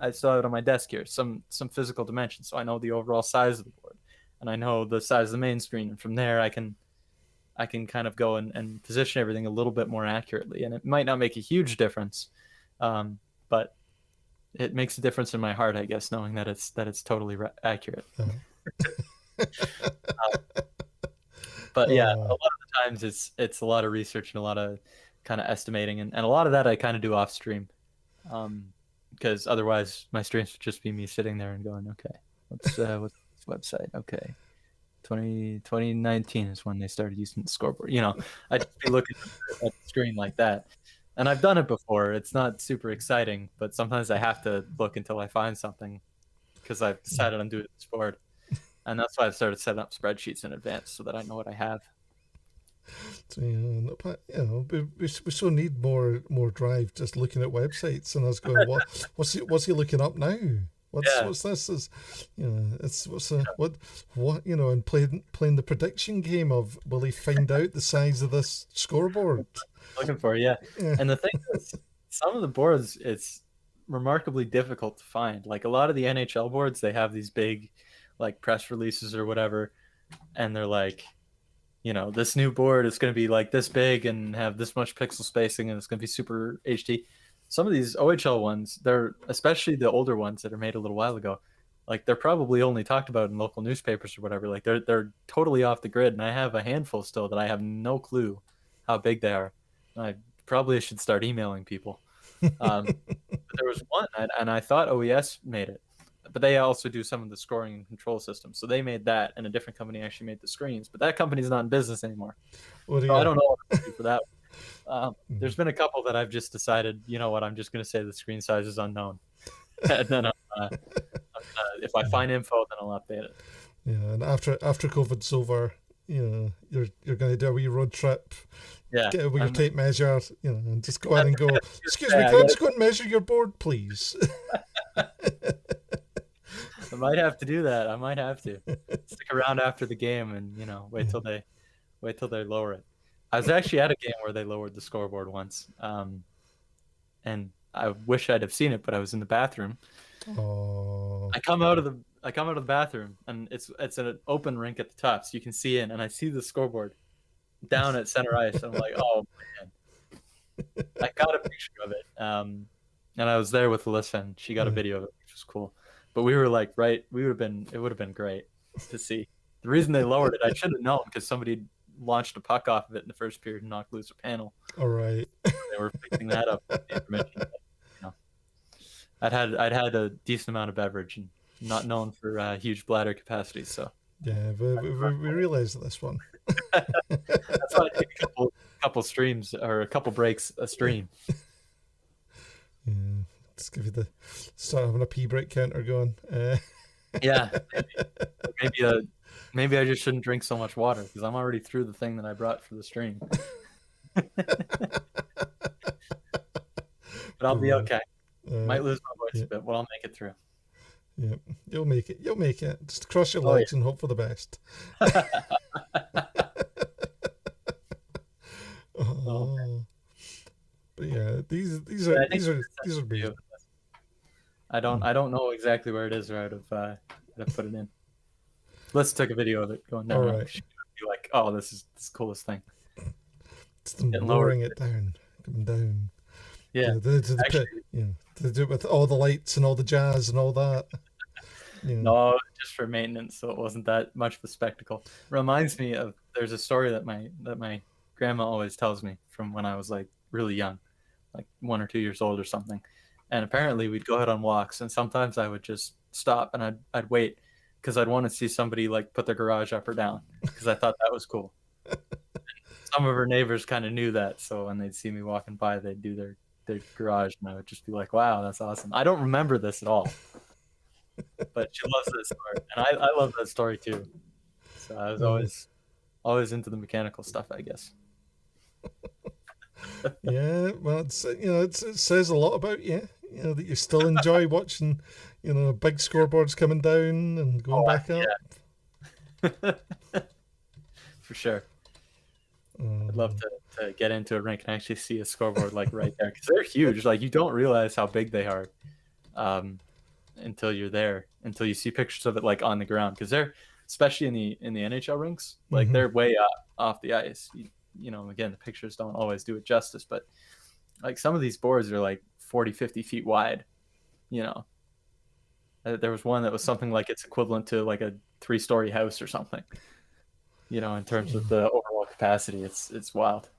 S3: it on my desk here, some physical dimensions, so I know the overall size of the board, and I know the size of the main screen, and from there I can kind of go and position everything a little bit more accurately, and it might not make a huge difference, but it makes a difference in my heart, I guess, knowing that it's totally accurate. But yeah, a lot of the times it's a lot of research and a lot of kind of estimating, and a lot of that I kind of do off stream, because otherwise my streams would just be me sitting there and going, okay, what's this website? Okay, 2019 is when they started using the scoreboard. I'd just be looking at the screen like that. And I've done it before. It's not super exciting, but sometimes I have to look until I find something, because I've decided I'm doing this board. And that's why I've started setting up spreadsheets in advance so that I know what I have.
S2: So, we so need more drive just looking at websites and us going, what's he looking up now? What's this? And playing the prediction game of, will he find out the size of this scoreboard?
S3: Looking for, yeah. And the thing is, some of the boards, it's remarkably difficult to find. Like a lot of the NHL boards, they have these big like press releases or whatever, and they're like, this new board is going to be like this big and have this much pixel spacing, and it's going to be super HD. Some of these OHL ones, they're, especially the older ones that are made a little while ago, like they're probably only talked about in local newspapers or whatever. Like they're totally off the grid, and I have a handful still that I have no clue how big they are. I probably should start emailing people. But there was one, and I thought OES made it, but they also do some of the scoring and control systems. So they made that, and a different company actually made the screens. But that company's not in business anymore. I don't know what to do for that. There's been a couple that I've just decided, I'm just going to say the screen size is unknown. And then if I find info, then I'll update it.
S2: Yeah, and after COVID's over, you're going to do a wee road trip.
S3: Yeah,
S2: get with your tape measure, and just go in and go, excuse me, can I just go and measure your board, please?
S3: I might have to do that. I might have to stick around after the game and, wait till they lower it. I was actually at a game where they lowered the scoreboard once. And I wish I'd have seen it, but I was in the bathroom.
S2: Oh.
S3: I come out of the bathroom, and it's an open rink at the top, so you can see in, and I see the scoreboard down at center ice, and I'm like, oh man. I got a picture of it, and I was there with Alyssa, and she got a video of it, which was cool. But we were like, it would have been great to see. The reason they lowered it, I should have known, because somebody launched a puck off of it in the first period and knocked loose a panel.
S2: All right.
S3: They were fixing that up with the intermission. I'd had a decent amount of beverage and not known for huge bladder capacity, so.
S2: Yeah, we realized this one.
S3: That's why I take a couple streams or a couple breaks a stream.
S2: Yeah, just give you start having a pee break counter going.
S3: Yeah, maybe I just shouldn't drink so much water, because I'm already through the thing that I brought for the stream. But I'll be okay. Might lose my voice a bit, but I'll make it through.
S2: Yeah, you'll make it. You'll make it. Just cross your legs and hope for the best. But yeah, these are beautiful.
S3: I don't know exactly where it is, or I'd have put it in. Let's take a video of it going down.
S2: All right.
S3: Be like, oh, this is the coolest thing.
S2: It's them lowering it down, coming down.
S3: Yeah,
S2: they do it with all the lights and all the jazz and all that.
S3: No, just for maintenance, so it wasn't that much of a spectacle. Reminds me of, there's a story that my grandma always tells me from when I was like really young, like 1 or 2 years old or something. And apparently we'd go out on walks, and sometimes I would just stop and I'd wait, because I'd want to see somebody like put their garage up or down, because I thought that was cool. And some of her neighbors kind of knew that, so when they'd see me walking by, they'd do their garage, and I would just be like, "Wow, that's awesome." I don't remember this at all, but she loves this story, and I love that story too. So I was always into the mechanical stuff, I guess.
S2: Yeah, well, it says a lot about you. That you still enjoy watching, big scoreboards coming down and going back up.
S3: For sure. I'd love to get into a rink and actually see a scoreboard like right there, because they're huge. Like, you don't realize how big they are until you're there, until you see pictures of it like on the ground, because they're, especially in the NHL rinks, like they're way up off the ice. Again, the pictures don't always do it justice, but like some of these boards are like 40-50 feet wide. There was one that was something like it's equivalent to like a 3-story house or something. In terms of the overall capacity, it's wild.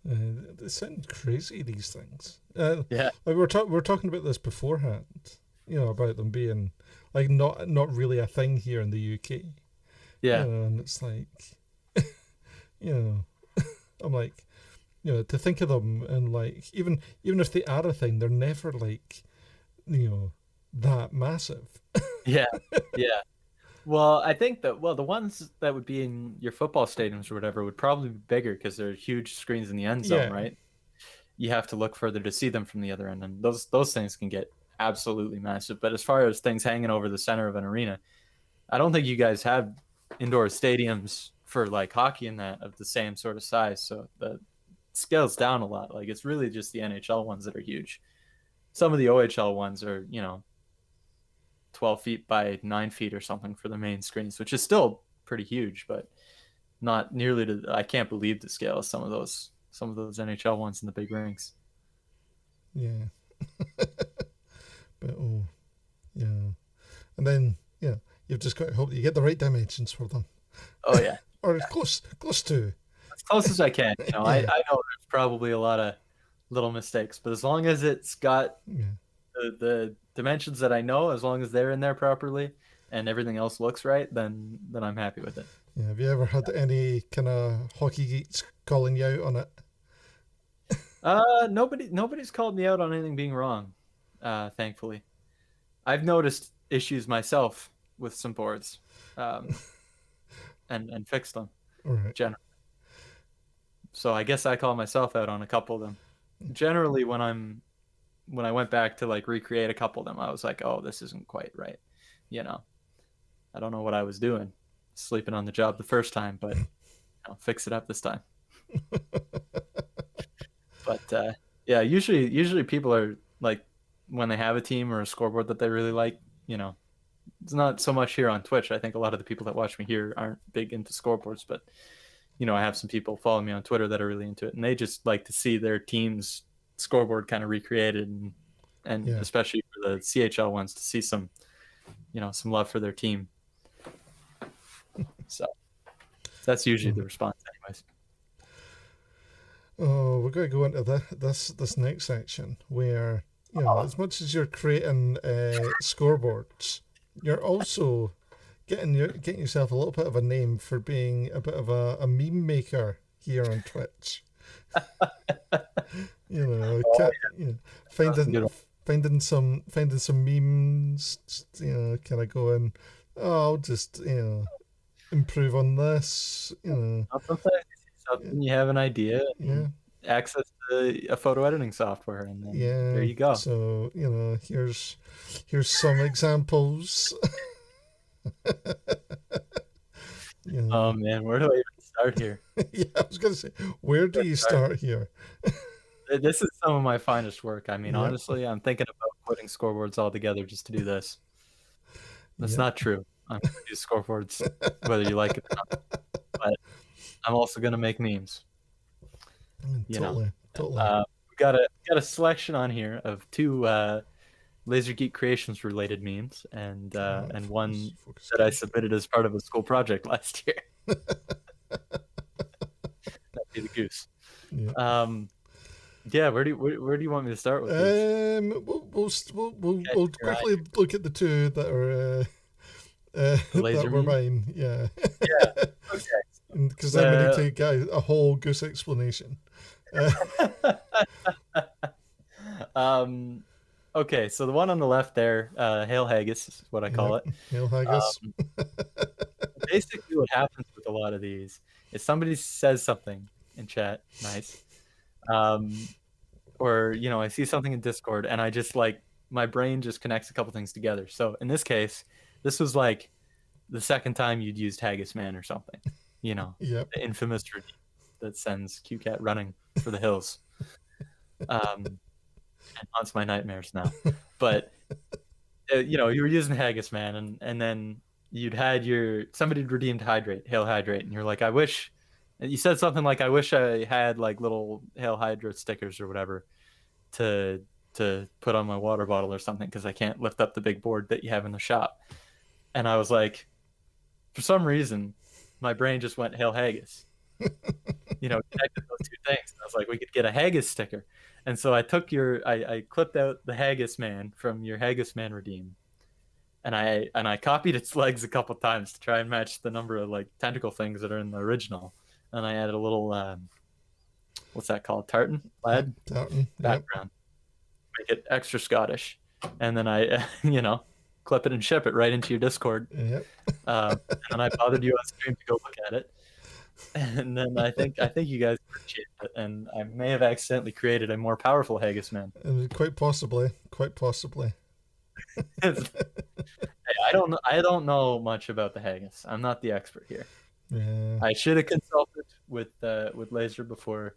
S2: They sound crazy, these things.
S3: Yeah,
S2: we're talking about this beforehand. About them being like not really a thing here in the UK.
S3: Yeah,
S2: and it's like, I'm like, to think of them, and like even if they are a thing, they're never like, that massive.
S3: yeah. Well, I think that the ones that would be in your football stadiums or whatever would probably be bigger, because they're huge screens in the end zone, right? You have to look further to see them from the other end, and those things can get absolutely massive. But as far as things hanging over the center of an arena, I don't think you guys have indoor stadiums for like hockey and that of the same sort of size, so the scales down a lot. Like, it's really just the NHL ones that are huge. Some of the OHL ones are 12 feet by 9 feet or something for the main screens, which is still pretty huge, but not nearly to, I can't believe the scale of some of those NHL ones in the big rinks.
S2: Yeah. But yeah. And then you've just got to hope that you get the right dimensions for them.
S3: Oh yeah.
S2: Or as close to.
S3: As close as I can. I know there's probably a lot of little mistakes, but as long as it's got the dimensions that I know, as long as they're in there properly and everything else looks right, then I'm happy with it.
S2: Yeah. Have you ever had any kind of hockey geeks calling you out on it?
S3: Nobody's called me out on anything being wrong, thankfully. I've noticed issues myself with some boards, and fixed them,
S2: right.
S3: generally. So I guess I call myself out on a couple of them. Generally, when I went back to like recreate a couple of them, I was like, oh, this isn't quite right. I don't know what I was doing, sleeping on the job the first time, but I'll fix it up this time. But yeah, usually people are like, when they have a team or a scoreboard that they really like, it's not so much here on Twitch. I think a lot of the people that watch me here aren't big into scoreboards, but I have some people follow me on Twitter that are really into it, and they just like to see their team's scoreboard kind of recreated, and especially for the CHL ones, to see some love for their team. So that's usually the response anyways.
S2: Oh, we're going to go into this next section where, as much as you're creating scoreboards, you're also getting yourself a little bit of a name for being a bit of a meme maker here on Twitch. Finding some memes, kind of going, oh, I'll just improve on this,
S3: Sometimes you see something, you have an idea, access to a photo editing software, and then there you go.
S2: So here's some examples.
S3: Oh man, where do I even start here?
S2: Yeah, I was gonna say, where do you start here?
S3: This is some of my finest work. I mean, honestly, I'm thinking about quitting scoreboards altogether just to do this. That's not true. I'm going to do scoreboards whether you like it or not. But I'm also going to make memes.
S2: Totally.
S3: We got a selection on here of 2 Laser Geek Creations related memes, and one that I submitted as part of a school project last year. That'd be the goose. Yeah. Where do you want me to start with these?
S2: We'll quickly look at the 2 that are that were mine. Yeah.
S3: Yeah. Okay.
S2: Because then we need to get a whole goose explanation.
S3: Okay, so the one on the left there, Hail Haggis is what I call it.
S2: Hail Haggis.
S3: Basically, what happens with a lot of these is somebody says something in chat, nice, or I see something in Discord, and I just my brain just connects a couple things together. So in this case, this was like the second time you'd used Haggis Man or something,
S2: Yep.
S3: the infamous routine that sends QCat running for the hills. And haunts my nightmares now. But you were using Haggis Man, and then you'd had somebody redeemed Hydrate, Hail Hydrate, and you're like, you said something like, I wish I had like little Hail Hydrate stickers or whatever to put on my water bottle or something, because I can't lift up the big board that you have in the shop. And I was like, for some reason, my brain just went Hail Haggis. Connected those two things. I was like, we could get a Haggis sticker. And so I took I clipped out the Haggis Man from your Haggis Man redeem, and I copied its legs a couple times to try and match the number of like tentacle things that are in the original. And I added a little what's that called? Tartan
S2: background.
S3: Yep. Make it extra Scottish. And then I clip it and ship it right into your Discord.
S2: Yep.
S3: And I bothered you on stream to go look at it. And then I think you guys appreciate it, and I may have accidentally created a more powerful Haggis Man.
S2: Quite possibly.
S3: Hey, I don't know much about the Haggis. I'm not the expert here.
S2: Yeah.
S3: I should have consulted with Laser before,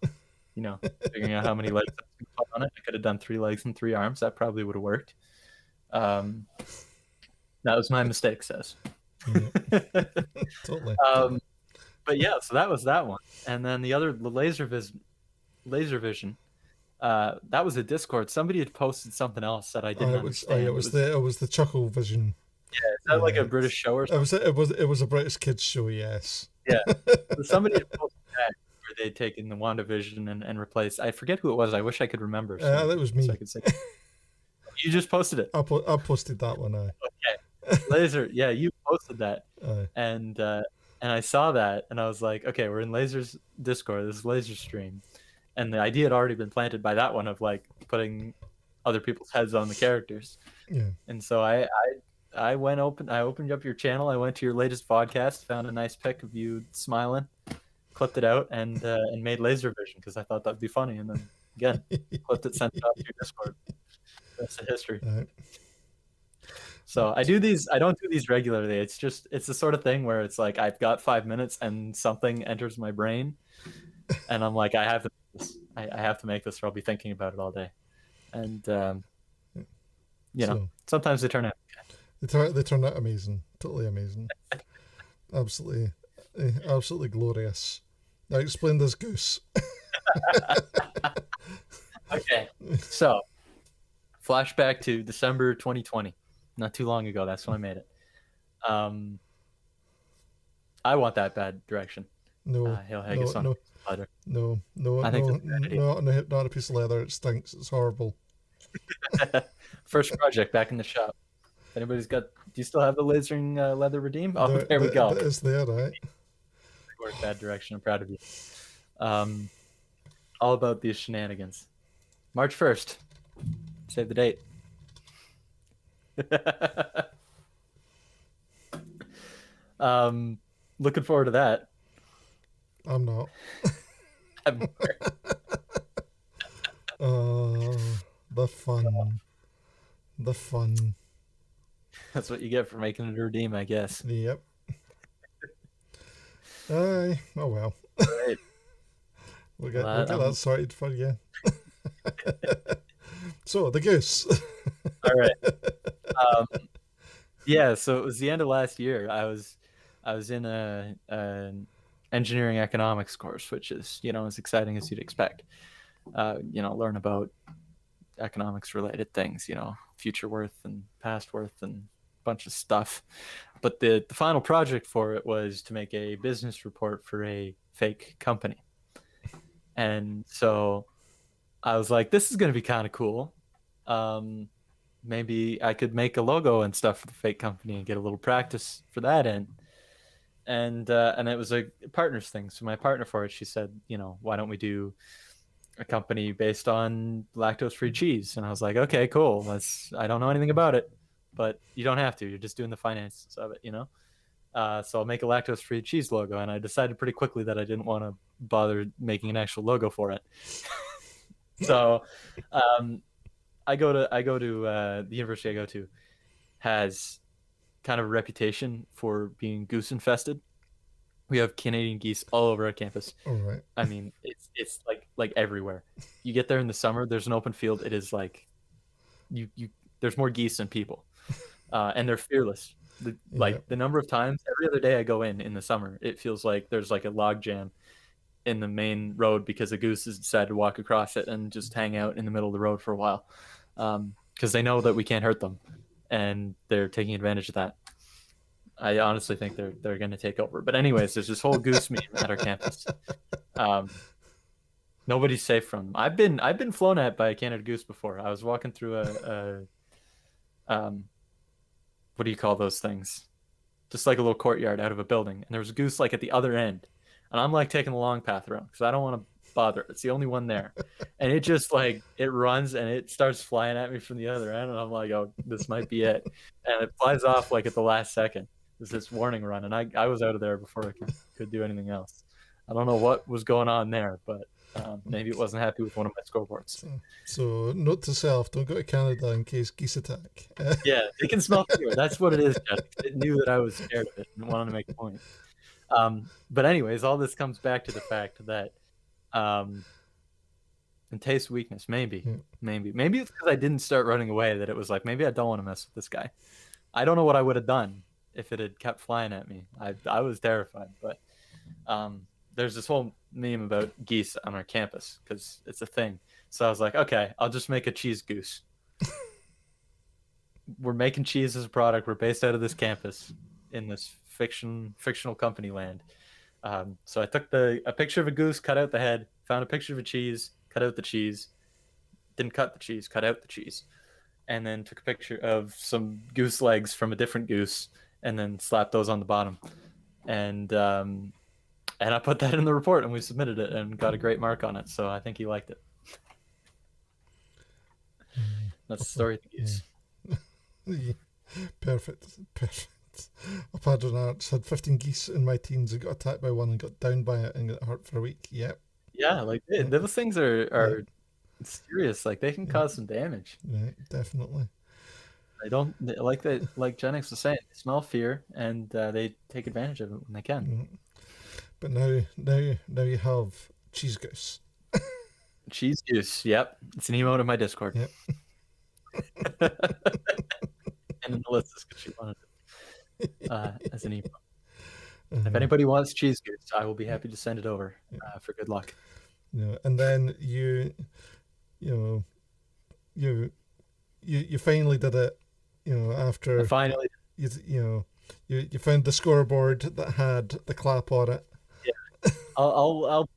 S3: figuring out how many legs I could put on it. I could have done 3 legs and 3 arms. That probably would have worked. That was my mistake, says.
S2: Yeah. Totally.
S3: But yeah, so that was that one, and then the Laser Vision. That was a Discord. Somebody had posted something else that I didn't understand.
S2: It was the Chuckle Vision.
S3: Yeah, is that like a British show or something?
S2: It was a British kids show. Yes.
S3: Yeah, so somebody had posted that where they'd taken the WandaVision and replaced. I forget who it was. I wish I could remember.
S2: That was me.
S3: So I could say. You just posted it.
S2: I posted that one.
S3: Okay, Laser. Yeah, you posted that, and I saw that, and I was like, okay, we're in Laser's Discord. This is Laser stream, and the idea had already been planted by that one of like putting other people's heads on the characters.
S2: Yeah.
S3: And so I opened up your channel. I went to your latest podcast, found a nice pic of you smiling, clipped it out, and made Laser Vision because I thought that'd be funny. And then again, clipped it, sent it out to your Discord. That's the history.
S2: Right.
S3: So I don't do these regularly. It's the sort of thing where it's like I've got 5 minutes and something enters my brain, and I'm like, I have to make this. I have to make this, or I'll be thinking about it all day. And sometimes they turn out okay.
S2: They turn out amazing, totally amazing, absolutely glorious. Now explain this goose.
S3: Okay, so flashback to December 2020. Not too long ago. That's when I made it. I want that bad direction.
S2: No,
S3: Hail Haggis on leather.
S2: No,
S3: I think
S2: not a piece of leather. It stinks. It's horrible.
S3: First project back in the shop. If anybody's got, do you still have the lasering leather redeem? Oh, there we go.
S2: It's there, right?
S3: Bad direction. I'm proud of you. All about these shenanigans. March 1st. Save the date. Looking forward to that.
S2: I'm not. The fun.
S3: That's what you get for making it a redeem, I guess.
S2: Yep. Oh well.
S3: Right.
S2: We'll get that sorted for you. So the goose.
S3: All right. Yeah. So it was the end of last year. I was in an engineering economics course, which is as exciting as you'd expect. Learn about economics related things. Future worth and past worth and a bunch of stuff. But the final project for it was to make a business report for a fake company. And so I was like, this is going to be kind of cool. Maybe I could make a logo and stuff for the fake company and get a little practice for that in. and it was a partners thing. So my partner for it, she said, why don't we do a company based on lactose-free cheese? And I was like, okay, cool. I don't know anything about it, but you don't have to. You're just doing the finances of it, So I'll make a lactose-free cheese logo, and I decided pretty quickly that I didn't want to bother making an actual logo for it. So I go to the university I go to has kind of a reputation for being goose infested. We have Canadian geese all over our campus.
S2: All right.
S3: I mean, it's like everywhere. You get there in the summer, there's an open field. It is like you there's more geese than people, and they're fearless. The number of times every other day I go in the summer, it feels like there's like a log jam in the main road because the gooses decided to walk across it and just hang out in the middle of the road for a while, because they know that we can't hurt them, and they're taking advantage of that. I honestly think they're going to take over. But anyways, there's this whole goose meme at our campus. Nobody's safe from them. I've been flown at by a Canada goose before. I was walking through what do you call those things? Just like a little courtyard out of a building, and there was a goose like at the other end, and I'm like taking the long path around because I don't want to bother. It's the only one there, and it just like it runs and it starts flying at me from the other end, and I'm like, oh, this might be it, and it flies off like at the last second. There's this warning run, and I was out of there before I could do anything else. I don't know what was going on there, but maybe it wasn't happy with one of my scoreboards.
S2: So note to self: don't go to Canada in case geese attack.
S3: Yeah, it can smell fear. That's what it is, Jeff. It knew that I was scared of it and wanted to make a point. But anyways, all this comes back to the fact that and taste weakness, maybe it's because I didn't start running away that it was like, maybe I don't want to mess with this guy. I don't know what I would have done if it had kept flying at me. I was terrified, but there's this whole meme about geese on our campus because it's a thing. So I was like, okay, I'll just make a cheese goose. We're making cheese as a product. We're based out of this campus in this fictional company land. So I took a picture of a goose, cut out the head, found a picture of a cheese, cut out the cheese, didn't cut the cheese, cut out the cheese, and then took a picture of some goose legs from a different goose, and then slapped those on the bottom. And I put that in the report, and we submitted it and got a great mark on it. So I think he liked it. That's the story of the goose.
S2: Yeah. Perfect. I've had an arts, had 15 geese in my teens and got attacked by one and got downed by it and got hurt for a week. Yep.
S3: Yeah, like those things are serious. Like they can cause some damage.
S2: Right, definitely.
S3: They don't like that. Like Genix was saying, they smell fear and they take advantage of it when they can.
S2: But now you have cheese goose.
S3: Cheese goose. Yep, it's an emote in my Discord.
S2: Yep.
S3: And in the list because she wanted it as an emote. If anybody wants cheese goose, I will be happy to send it over for good luck.
S2: Yeah, and then you finally did it. After
S3: I finally,
S2: you found the scoreboard that had the clap on it.
S3: Yeah, I'll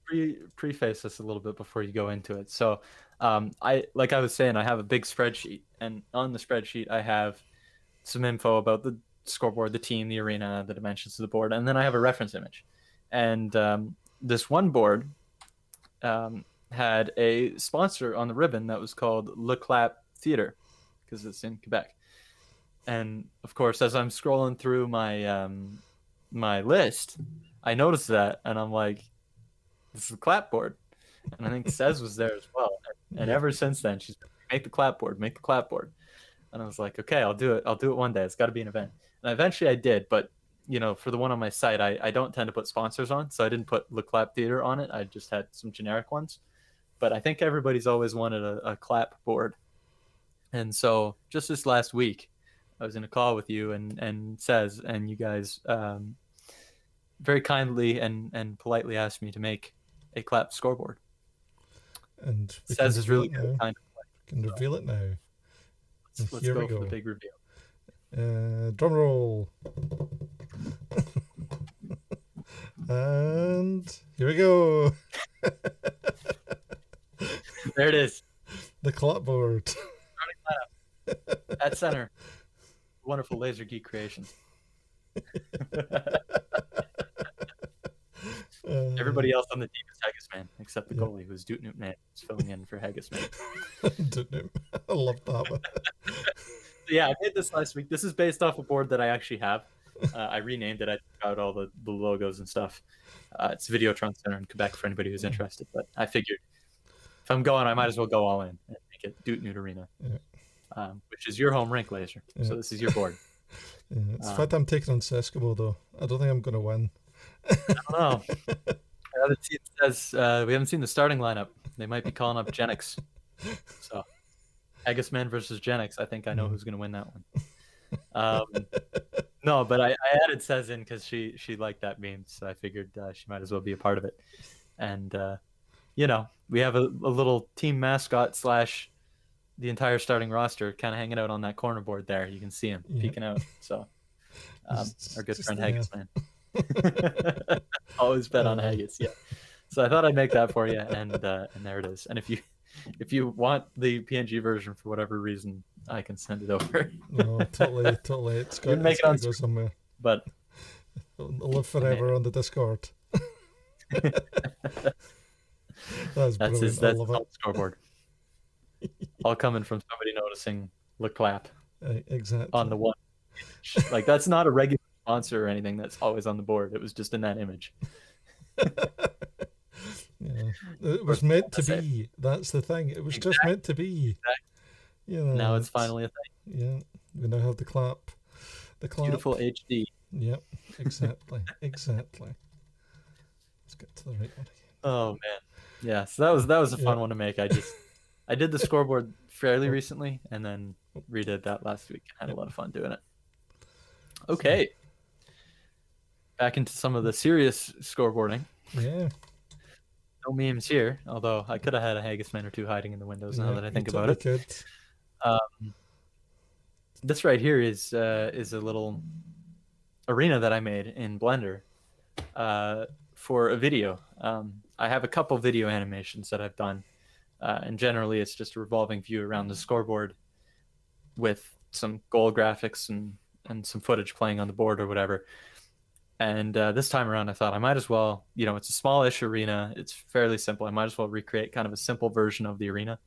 S3: preface this a little bit before you go into it. So, I was saying, I have a big spreadsheet, and on the spreadsheet I have some info about the scoreboard, the team, the arena, the dimensions of the board, and then I have a reference image. And this one board had a sponsor on the ribbon that was called Le Clap Theater because it's in Quebec. And of course, as I'm scrolling through my my list, I noticed that, and I'm like, "This is the clapboard." And I think Cez was there as well. And ever since then, she's been, make the clapboard. And I was like, "Okay, I'll do it. I'll do it one day. It's got to be an event." And eventually, I did. But for the one on my site, I don't tend to put sponsors on, so I didn't put Le Clap Theater on it. I just had some generic ones. But I think everybody's always wanted a clap board. And so just this last week, I was in a call with you and Cez, and you guys very kindly and politely asked me to make a clap scoreboard.
S2: And
S3: Cez is really good.
S2: Kind of can reveal it now.
S3: Let's go for the big reveal.
S2: Drum roll. And here we go.
S3: There it is.
S2: The clapboard.
S3: At center. Wonderful Laser Geek Creations. Everybody else on the team is Haggis Man, except the goalie, who's DOOTNOOT Man, who's filling in for Haggis Man.
S2: I love that one.
S3: Yeah, I made this last week. This is based off a board that I actually have. I renamed it. I took out all the logos and stuff. It's Videotron Center in Quebec for anybody who's interested. But I figured if I'm going, I might as well go all in and make it DOOTNOOT Arena, which is your home rink, Laser. So this is your board.
S2: It's the fact I'm taking on Sescamo, though. I don't think I'm going to win.
S3: I don't know. The other team says we haven't seen the starting lineup. They might be calling up Genix. So Haggis Man versus Genix. I think I know who's going to win that one. No, but I added Sez in because she liked that meme, so I figured she might as well be a part of it. And we have a little team mascot / the entire starting roster kind of hanging out on that corner board there. You can see him peeking out. So our good friend Haggis Man. Always bet on Haggis, yeah. So I thought I'd make that for you, and there it is. And if you want the PNG version for whatever reason, I can send it over.
S2: No, totally. It's got to go somewhere.
S3: But
S2: it'll live forever on the Discord. That's
S3: his scoreboard. All coming from somebody noticing the clap.
S2: Exactly.
S3: On the one. Like, that's not a regular sponsor or anything that's always on the board. It was just in that image.
S2: Yeah, it was meant to be. That's the thing. It was just meant to be.
S3: Exactly. Now it's finally a thing.
S2: Yeah, we now have the clap.
S3: Beautiful HD.
S2: Yep, exactly. Let's get to the right one again.
S3: Oh man, yeah. So that was a fun one to make. I did the scoreboard fairly recently, and then redid that last week. Had a lot of fun doing it. Okay, back into some of the serious scoreboarding.
S2: Yeah.
S3: No memes here, although I could have had a Haggis Man or two hiding in the windows now that I think about it. This right here is a little arena that I made in Blender for a video. I have a couple video animations that I've done, and generally it's just a revolving view around the scoreboard with some goal graphics and some footage playing on the board or whatever. And this time around, I thought I might as well, it's a smallish arena. It's fairly simple. I might as well recreate kind of a simple version of the arena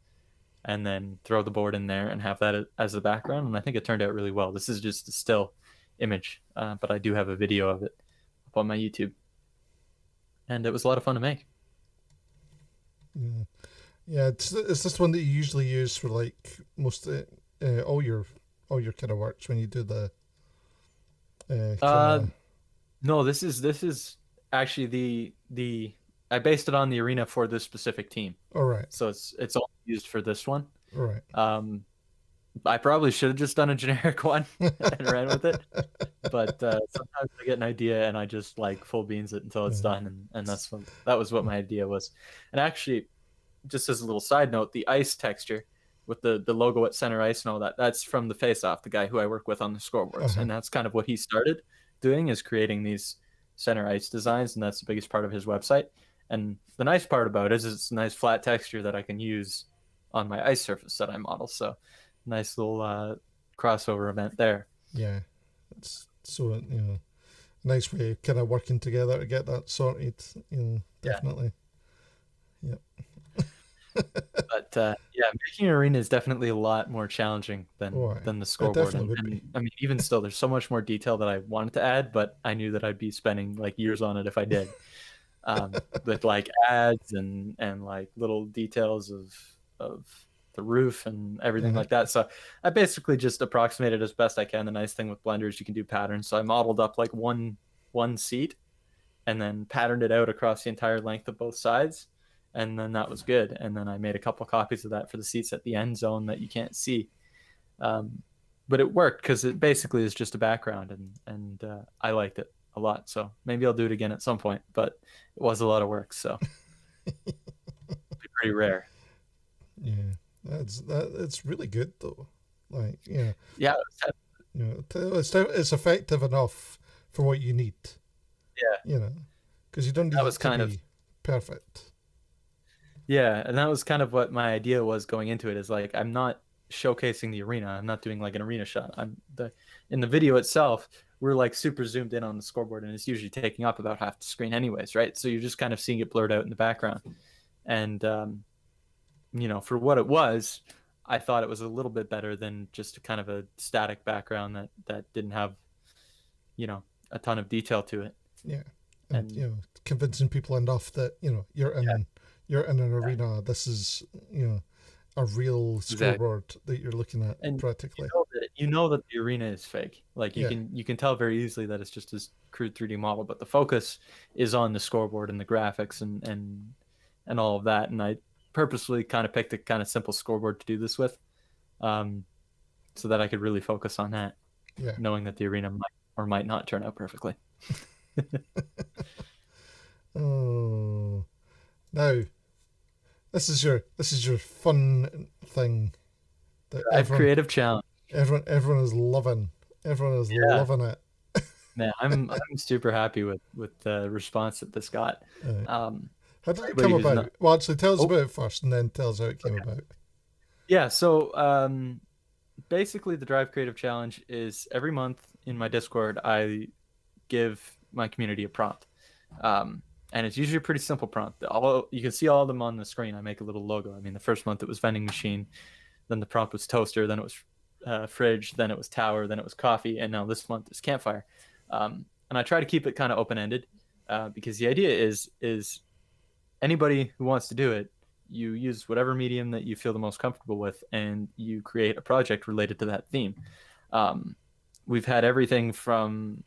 S3: and then throw the board in there and have that as the background. And I think it turned out really well. This is just a still image, but I do have a video of it up on my YouTube. And it was a lot of fun to make.
S2: Yeah, it's this one that you usually use for like most all your kind of works when you do the
S3: No, this is actually the I based it on the arena for this specific team.
S2: All right.
S3: So it's only used for this one.
S2: All right.
S3: I probably should have just done a generic one and ran with it. But sometimes I get an idea and I just like full beans it until it's done, and that was what my idea was. And actually, just as a little side note, the ice texture with the logo at center ice and all that's from the Face Off, the guy who I work with on the scoreboards. And that's kind of what he started doing, is creating these center ice designs, and that's the biggest part of his website. And the nice part about it is it's a nice flat texture that I can use on my ice surface that I model. So nice little crossover event there.
S2: Yeah, it's so nice way of kind of working together to get that sorted. Definitely. Yeah.
S3: But making an arena is definitely a lot more challenging than the scoreboard. And I mean, even still, there's so much more detail that I wanted to add, but I knew that I'd be spending like years on it if I did. With like ads and like little details of the roof and everything like that. So I basically just approximated as best I can. The nice thing with Blender is you can do patterns. So I modeled up like one seat and then patterned it out across the entire length of both sides. And then that was good. And then I made a couple copies of that for the seats at the end zone that you can't see. But it worked because it basically is just a background, and I liked it a lot. So maybe I'll do it again at some point, but it was a lot of work. So it'd be pretty rare.
S2: Yeah, it's really good though. Like, yeah, it's effective enough for what you need.
S3: Yeah,
S2: because you don't need it to be perfect.
S3: Yeah, and that was kind of what my idea was going into it, is like I'm not showcasing the arena. I'm not doing like an arena shot. In the video itself, we're like super zoomed in on the scoreboard, and it's usually taking up about half the screen anyways, right? So you're just kind of seeing it blurred out in the background. And for what it was, I thought it was a little bit better than just a kind of a static background that didn't have, a ton of detail to it.
S2: Yeah. And convincing people enough that, you're in an arena. This is, a real scoreboard that you're looking at, and practically.
S3: You know that the arena is fake. Like you can tell very easily that it's just this crude 3D model, but the focus is on the scoreboard and the graphics and all of that. And I purposely kind of picked a kind of simple scoreboard to do this with, so that I could really focus on that, knowing that the arena might or might not turn out perfectly.
S2: Oh, now this is your fun thing that
S3: creative challenge.
S2: Everyone is loving. Everyone is loving it.
S3: Man, I'm super happy with the response that this got.
S2: How did it come about? Well, actually, tell us about it first, and then tell us how it came about.
S3: Yeah. So basically, the Drive Creative Challenge is every month in my Discord, I give my community a prompt. And it's usually a pretty simple prompt. You can see all of them on the screen. I make a little logo. I mean, the first month it was vending machine, then the prompt was toaster, then it was fridge, then it was tower, then it was coffee, and now this month is campfire. And I try to keep it kind of open-ended because the idea is anybody who wants to do it, you use whatever medium that you feel the most comfortable with, and you create a project related to that theme. We've had everything from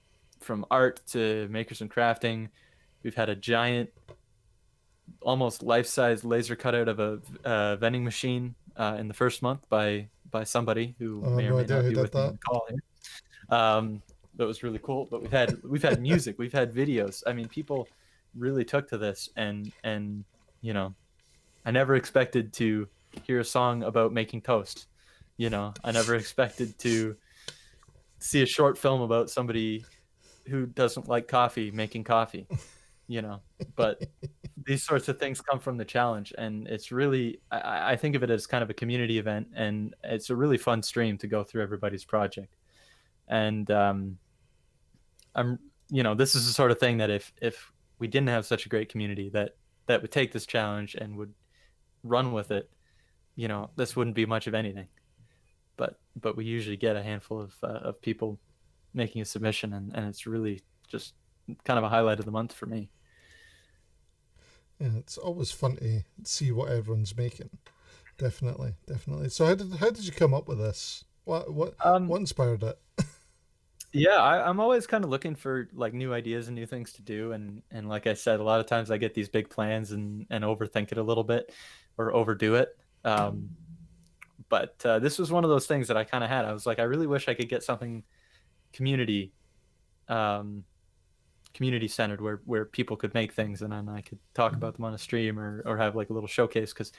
S3: art to makers and crafting. We've had a giant, almost life-size laser cutout of a vending machine in the first month by somebody who may or may not be with me on the call here. That was really cool. But we've had music, we've had videos. I mean, people really took to this, and I never expected to hear a song about making toast. I never expected to see a short film about somebody who doesn't like coffee making coffee. But these sorts of things come from the challenge, and it's really, I think of it as kind of a community event, and it's a really fun stream to go through everybody's project. And this is the sort of thing that if we didn't have such a great community that would take this challenge and would run with it, this wouldn't be much of anything. But we usually get a handful of people making a submission, and it's really just kind of a highlight of the month for me.
S2: Yeah, it's always fun to see what everyone's making. Definitely. So how did you come up with this? What inspired it?
S3: Yeah, I'm always kind of looking for like new ideas and new things to do, and like I said, a lot of times I get these big plans and overthink it a little bit or overdo it. But this was one of those things that I kind of had. I was like, I really wish I could get something community centered where people could make things, and then I could talk about them on a stream or have like a little showcase. Because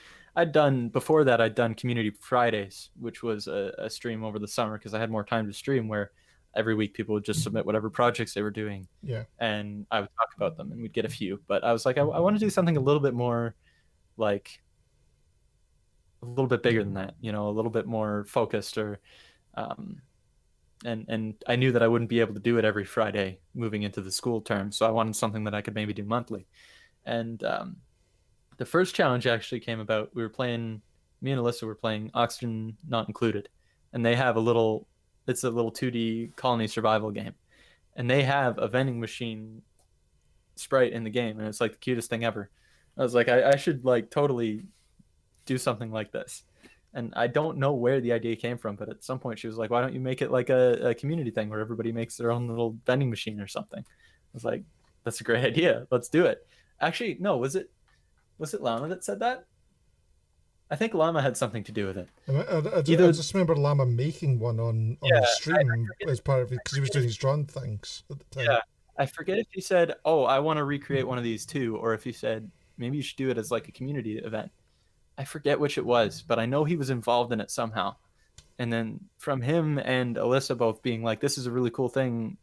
S3: before that I'd done Community Fridays, which was a stream over the summer because I had more time to stream, where every week people would just submit whatever projects they were doing, and I would talk about them, and we'd get a few. But I was like, I want to do something a little bit more, like a little bit bigger than that, a little bit more focused, or and I knew that I wouldn't be able to do it every Friday moving into the school term, so I wanted something that I could maybe do monthly. And the first challenge actually came about, me and Alyssa were playing Oxygen Not Included, and they have it's a little 2D colony survival game, and they have a vending machine sprite in the game, and it's like the cutest thing ever. I was like, I should like totally do something like this. And I don't know where the idea came from, but at some point she was like, why don't you make it like a community thing where everybody makes their own little vending machine or something? I was like, that's a great idea. Let's do it. Actually, no, was it Llama that said that? I think Llama had something to do with it.
S2: I just remember Llama making one on the stream as part of it, because he was doing his drone things at the time.
S3: Yeah, I forget if he said, oh, I want to recreate one of these too, or if he said, maybe you should do it as like a community event. I forget which it was, but I know he was involved in it somehow. And then from him and Alyssa both being like, this is a really cool thing.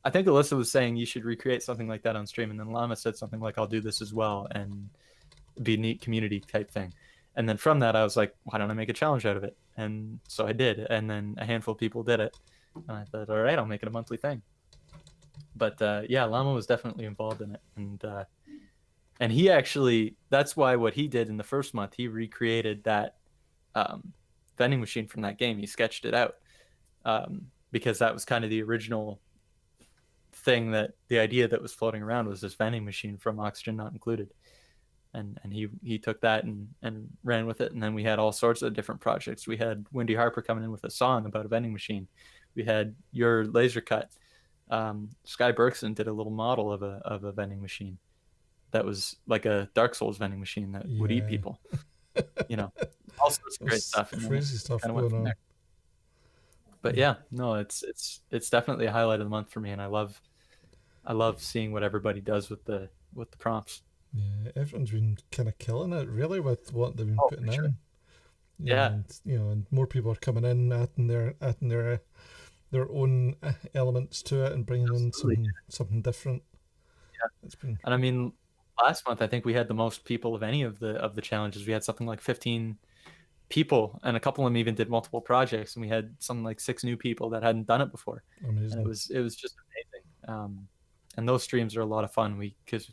S3: I think Alyssa was saying you should recreate something like that on stream. And then Llama said something like, I'll do this as well, and be a neat community type thing. And then from that, I was like, why don't I make a challenge out of it? And so I did, and then a handful of people did it. And I thought, all right, I'll make it a monthly thing. But yeah, Llama was definitely involved in it, and he actually, that's why what he did in the first month, he recreated that vending machine from that game. He sketched it out because that was kind of the original thing, that the idea that was floating around was this vending machine from Oxygen Not Included. And he took that and ran with it. And then we had all sorts of different projects. We had Wendy Harper coming in with a song about a vending machine. We had your laser cut. Sky Berkson did a little model of a vending machine that was like a Dark Souls vending machine that would eat people. All sorts of great stuff.
S2: Crazy stuff going on. There.
S3: But yeah, no, it's definitely a highlight of the month for me, and I love seeing what everybody does with the prompts.
S2: Yeah, everyone's been kind of killing it, really, with what they've been putting in.
S3: Yeah,
S2: and more people are coming in, adding their own elements to it, and bringing in something different.
S3: Yeah, and I mean, last month I think we had the most people of any of the challenges. We had something like 15 people, and a couple of them even did multiple projects, and we had something like 6 new people that hadn't done it before.
S2: Amazing.
S3: And it was just amazing. And those streams are a lot of fun. Because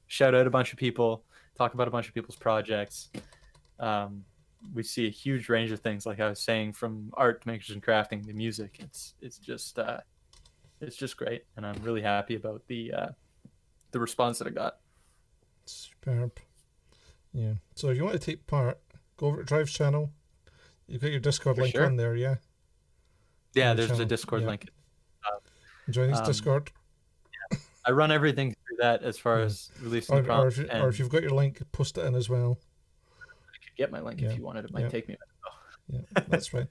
S3: shout out a bunch of people, talk about a bunch of people's projects. We see a huge range of things, like I was saying, from art to makers and crafting, the music. It's just great, and I'm really happy about the response that I got.
S2: Superb. Yeah. So if you want to take part, go over to Drive's channel. You've got your Discord link on there, yeah?
S3: Yeah, there's a Discord link.
S2: Join his Discord.
S3: Yeah. I run everything through that as far as releasing prompts.
S2: Or if you've got your link, post it in as well.
S3: I could get my link if you wanted. It might take me a
S2: minute, though. Yeah, that's right.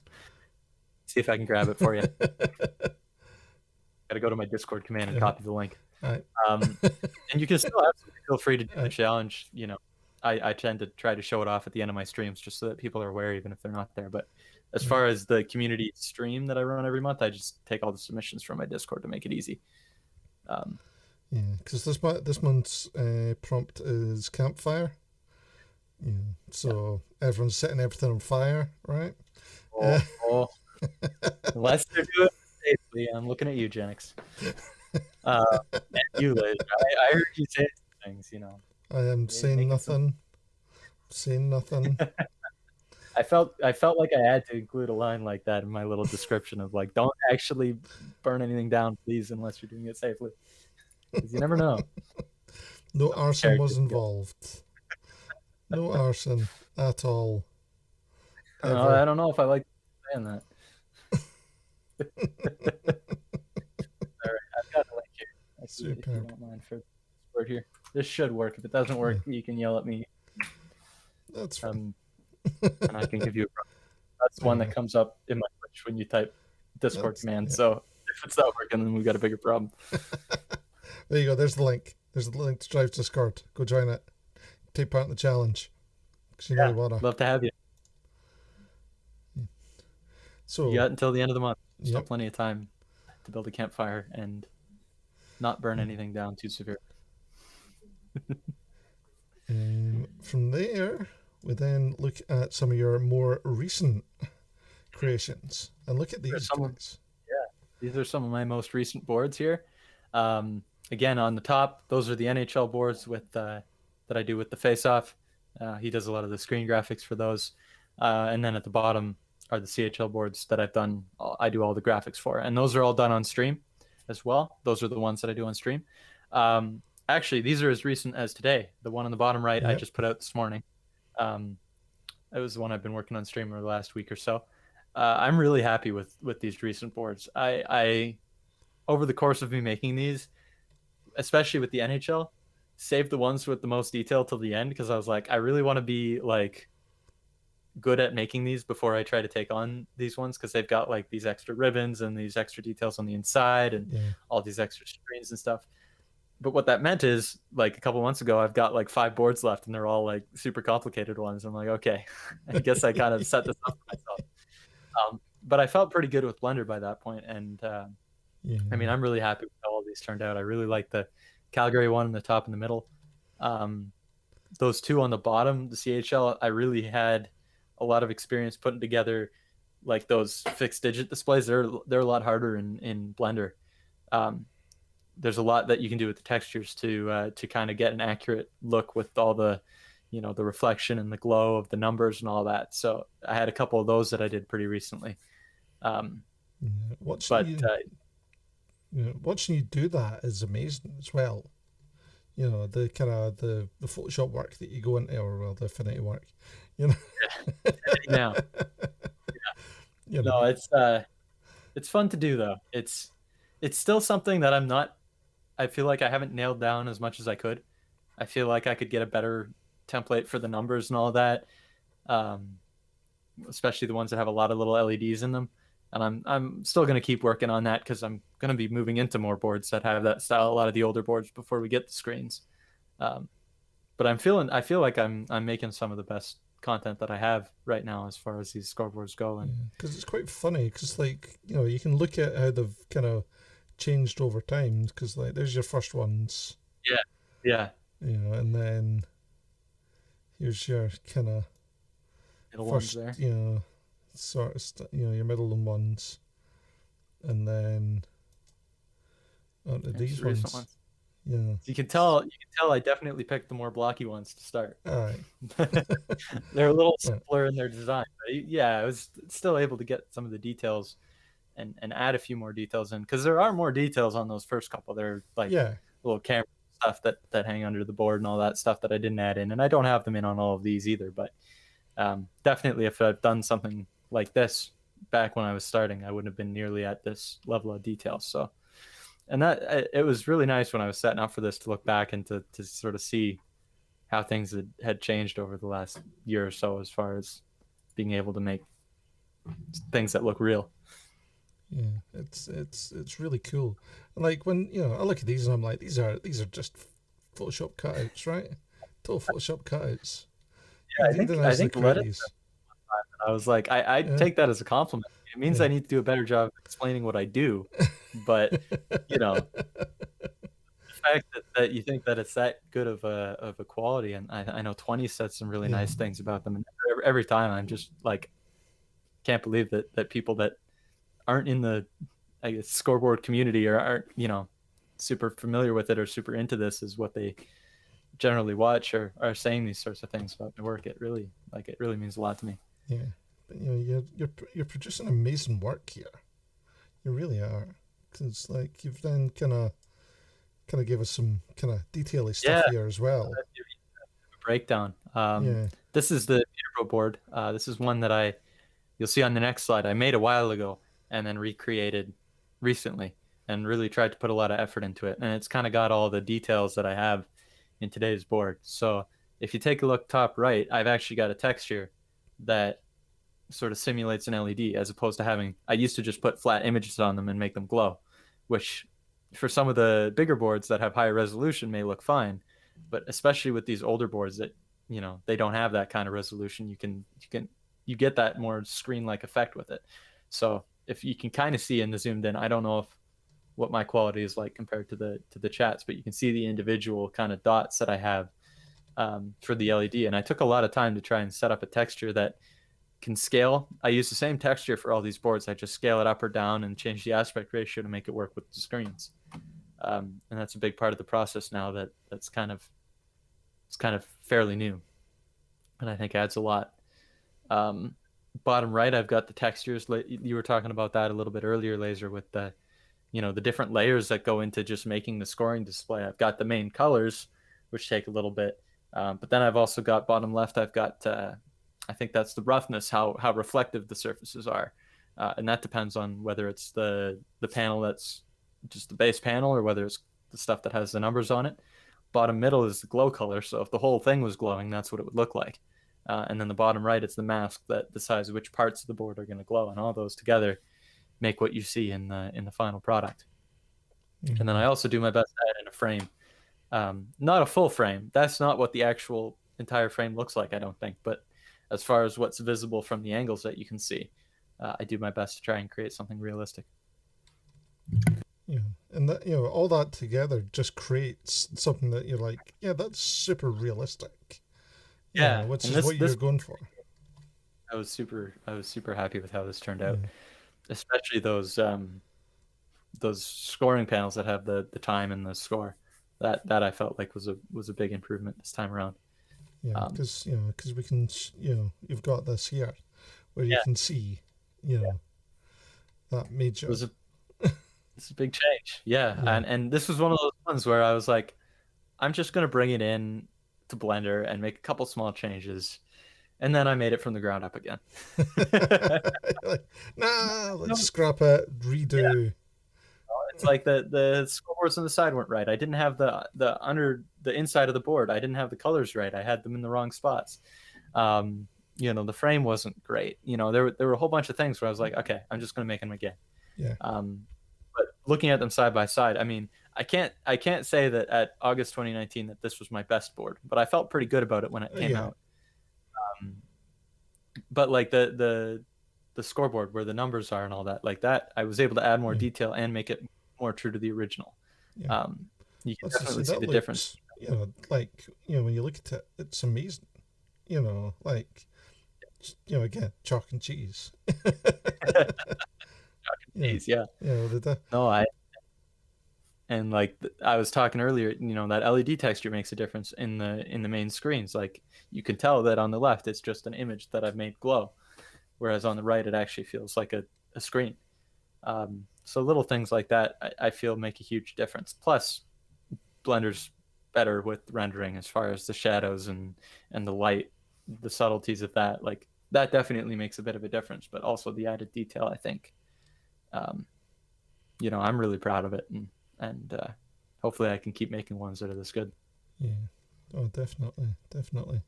S3: See if I can grab it for you. Got to go to my Discord command and copy the link.
S2: Right.
S3: And you can still absolutely feel free to do the challenge. I tend to try to show it off at the end of my streams just so that people are aware, even if they're not there. But as far as the community stream that I run every month, I just take all the submissions from my Discord to make it easy.
S2: Yeah, because this month's prompt is campfire. Yeah, so everyone's setting everything on fire, right?
S3: Unless they're doing it safely. I'm looking at you, Genix. And you, Liz. I heard you say things,
S2: I am saying nothing. Saying nothing.
S3: I felt like I had to include a line like that in my little description of like, don't actually burn anything down, please, unless you're doing it safely. Because you never know.
S2: No arson was involved. No arson at all.
S3: No, I don't know if I like saying that. All right, I've got a link here. If you don't mind for Discord here. This should work. If it doesn't work, you can yell at me.
S2: That's fine.
S3: And I can give you a problem. That's one that comes up in my Twitch when you type Discord command. So if it's not working, then we've got a bigger problem.
S2: There you go. There's the link. There's the link to Drive's Discord. Go join it. Take part in the challenge.
S3: Yeah, love to have you.
S2: So
S3: you got until the end of the month. Still plenty of time to build a campfire and not burn anything down too severe.
S2: From there, we then look at some of your more recent creations and look at these guys.
S3: These are some of my most recent boards here. Again, on the top, those are the NHL boards with that I do with the face-off. He does a lot of the screen graphics for those. And then at the bottom are the CHL boards that I do all the graphics for. And those are all done on stream as well. Those are the ones that I do on stream. Actually, these are as recent as today. The one on the bottom right, I just put out this morning. It was the one I've been working on stream over the last week or so. I'm really happy with these recent boards. I over the course of me making these, especially with the NHL, saved the ones with the most detail till the end, because I was like, I really want to be like good at making these before I try to take on these ones, because they've got like these extra ribbons and these extra details on the inside and all these extra screens and stuff. But what that meant is, like, a couple months ago, I've got like 5 boards left, and they're all like super complicated ones. I'm like, okay, I guess I kind of set this up for myself. But I felt pretty good with Blender by that point, and I mean, I'm really happy with how all these turned out. I really like the Calgary one in the top and the middle. Those two on the bottom, the CHL, I really had a lot of experience putting together like those fixed digit displays, they're a lot harder in Blender. There's a lot that you can do with the textures to kind of get an accurate look with all the, the reflection and the glow of the numbers and all that. So I had a couple of those that I did pretty recently.
S2: Watching you do that is amazing as well. The kind of the Photoshop work that you go into, or the Affinity work.
S3: Now, no, it's fun to do though. It's still something that I feel like I haven't nailed down as much as I could. I feel like I could get a better template for the numbers and all that, especially the ones that have a lot of little LEDs in them. And I'm still going to keep working on that because I'm going to be moving into more boards that have that style, a lot of the older boards before we get the screens. But I feel like I'm making some of the best content that I have right now as far as these scoreboards go. And
S2: because it's quite funny because you can look at how they've kind of changed over time, because there's your first ones,
S3: yeah,
S2: and then here's your kind of
S3: middle
S2: first
S3: ones there,
S2: sort of your middle ones, and then these ones. Yeah,
S3: you can tell I definitely picked the more blocky ones to start.
S2: All right.
S3: They're a little simpler in their design, but I was still able to get some of the details and add a few more details in, because there are more details on those first couple. They're like little camera stuff that hang under the board and all that stuff that I didn't add in, and I don't have them in on all of these either. But definitely, if I've done something like this back when I was starting, I wouldn't have been nearly at this level of detail. So, and that it was really nice when I was setting up for this to look back and to sort of see how things had changed over the last year or so, as far as being able to make things that look real.
S2: Yeah, it's really cool. And like when I look at these and I'm like, these are just Photoshop cutouts, right? Total Photoshop cutouts.
S3: Yeah, I think Reddit. I was like, I take that as a compliment. It means I need to do a better job of explaining what I do. But the fact that you think that it's that good of a quality, and I know 20 said some really nice things about them, and every time I'm just like, can't believe that people that aren't in the, I guess, scoreboard community, or aren't super familiar with it or super into this, is what they generally watch or are saying these sorts of things about my work. It really means a lot to me.
S2: Yeah, but you're producing amazing work here. You really are, because like you've then kind of give us some kind of detaily stuff here as well.
S3: Breakdown. This is the Peterbilt board. This is one that you'll see on the next slide. I made a while ago and then recreated recently, and really tried to put a lot of effort into it. And it's kind of got all the details that I have in today's board. So if you take a look top right, I've actually got a texture that sort of simulates an LED, as opposed to I used to just put flat images on them and make them glow, which for some of the bigger boards that have higher resolution may look fine, but especially with these older boards that they don't have that kind of resolution, you get that more screen-like effect with it. So if you can kind of see in the zoomed in, I don't know what my quality is like compared to the chats, but you can see the individual kind of dots that I have for the LED. And I took a lot of time to try and set up a texture that can scale. I use the same texture for all these boards. I just scale it up or down and change the aspect ratio to make it work with the screens. And that's a big part of the process now it's kind of fairly new, and I think adds a lot. Bottom right, I've got the textures. You were talking about that a little bit earlier, Laser, with the different layers that go into just making the scoring display. I've got the main colors, which take a little bit, but then I've also got bottom left, I've got I think that's the roughness, how reflective the surfaces are, and that depends on whether it's the panel that's just the base panel, or whether it's the stuff that has the numbers on it. Bottom middle is the glow color, so if the whole thing was glowing, that's what it would look like. And then the bottom right, it's the mask that decides which parts of the board are going to glow, and all those together make what you see in the final product. Mm-hmm. And then I also do my best to add in a frame, not a full frame. That's not what the actual entire frame looks like, I don't think. But as far as what's visible from the angles that you can see, I do my best to try and create something realistic.
S2: Yeah, and that all that together just creates something that you're like, yeah, that's super realistic.
S3: Yeah,
S2: which is what you're going for.
S3: was super happy with how this turned out,
S2: Yeah.
S3: especially those scoring panels that have the time and the score. That I felt like was a big improvement this time around.
S2: Yeah, because we can, you've got this here where you
S3: Yeah.
S2: can see, that major.
S3: It's a big change. Yeah.
S2: Yeah.
S3: And this was one of those ones where I was like, I'm just gonna bring it in to Blender and make a couple small changes, and then I made it from the ground up again.
S2: Like, nah, let's scrap it, redo.
S3: It's like the scoreboards on the side weren't right. I didn't have the inside of the board. I didn't have the colors right. I had them in the wrong spots. The frame wasn't great. There were a whole bunch of things where I was like, okay, I'm just gonna make them again.
S2: Yeah.
S3: But looking at them side by side, I mean, I can't say that at August 2019 that this was my best board, but I felt pretty good about it when it came out. But like the scoreboard where the numbers are and all that, like that, I was able to add more detail and make it more true to the original.
S2: Yeah.
S3: You can definitely see the difference.
S2: When you look at it, it's amazing. Again, chalk and cheese.
S3: Cheese, yeah.
S2: Yeah,
S3: No, I was talking earlier, that LED texture makes a difference in the main screens. Like you can tell that on the left it's just an image that I've made glow, whereas on the right it actually feels like a screen. So little things like that I feel make a huge difference. Plus, Blender's better with rendering as far as the shadows and the light, the subtleties of that. Like that definitely makes a bit of a difference, but also the added detail, I think. I'm really proud of it, and hopefully I can keep making ones that are this good.
S2: Yeah. Oh, definitely.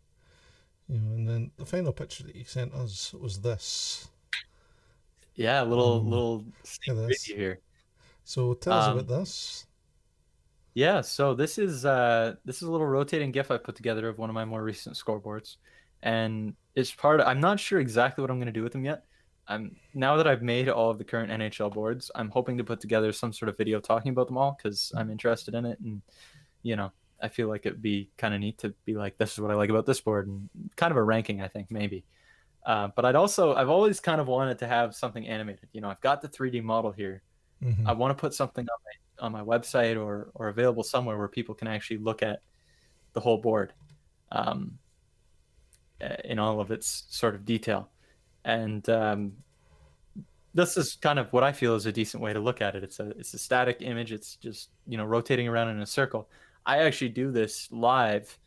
S2: And then the final picture that you sent us was this.
S3: Yeah, little sneak preview here.
S2: So tell us about this.
S3: Yeah, so this is a little rotating GIF I put together of one of my more recent scoreboards, and it's I'm not sure exactly what I'm going to do with them yet. Now that I've made all of the current NHL boards, I'm hoping to put together some sort of video talking about them all because I'm interested in it, and I feel like it'd be kind of neat to be like, this is what I like about this board, and kind of a ranking, I think, maybe. But I've always kind of wanted to have something animated. I've got the 3D model here.
S2: Mm-hmm.
S3: I want to put something on my website or available somewhere where people can actually look at the whole board in all of its sort of detail. And this is kind of what I feel is a decent way to look at it. It's a static image. It's just rotating around in a circle. I actually do this live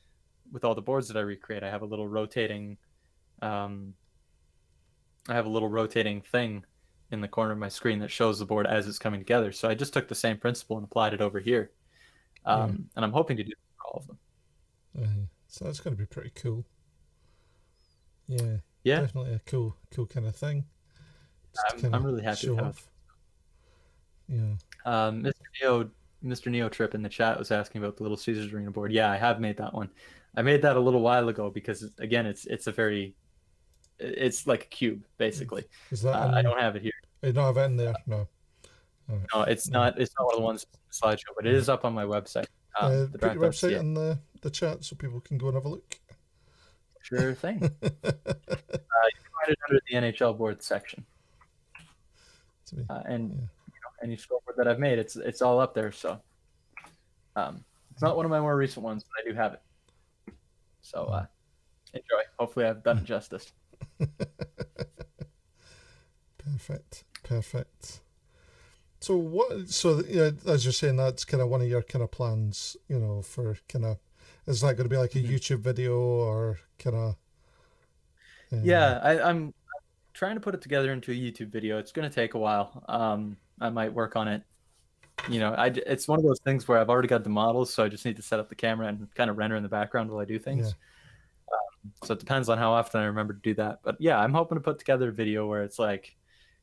S3: with all the boards that I recreate. I have a little rotating thing in the corner of my screen that shows the board as it's coming together. So I just took the same principle and applied it over here. And I'm hoping to do that for all of them.
S2: So that's going to be pretty cool. Yeah.
S3: Yeah.
S2: Definitely a cool kind of thing.
S3: I'm really happy with
S2: that. Yeah.
S3: Mr. Neo Trip in the chat was asking about the Little Caesars Arena board. Yeah, I have made that one. I made that a little while ago because again, it's like a cube basically.
S2: Is that
S3: I don't have it here.
S2: You don't have it in there? No.
S3: Right. No, it's not. It's not one of the ones in the slideshow, but it is up on my website.
S2: Put your website in the chat so people can go and have a look.
S3: Sure thing. You can find it under the NHL board section. Any scoreboard that I've made, it's all up there. So it's not one of my more recent ones, but I do have it. So enjoy. Hopefully I've done it justice.
S2: Perfect. So as you're saying, that's kind of one of your kind of plans, for kind of, is that going to be like a YouTube video or kind of?
S3: Yeah, I'm trying to put it together into a YouTube video. It's going to take a while. I might work on it. It's one of those things where I've already got the models, so I just need to set up the camera and kind of render in the background while I do things. Yeah. So it depends on how often I remember to do that. But yeah, I'm hoping to put together a video where it's like,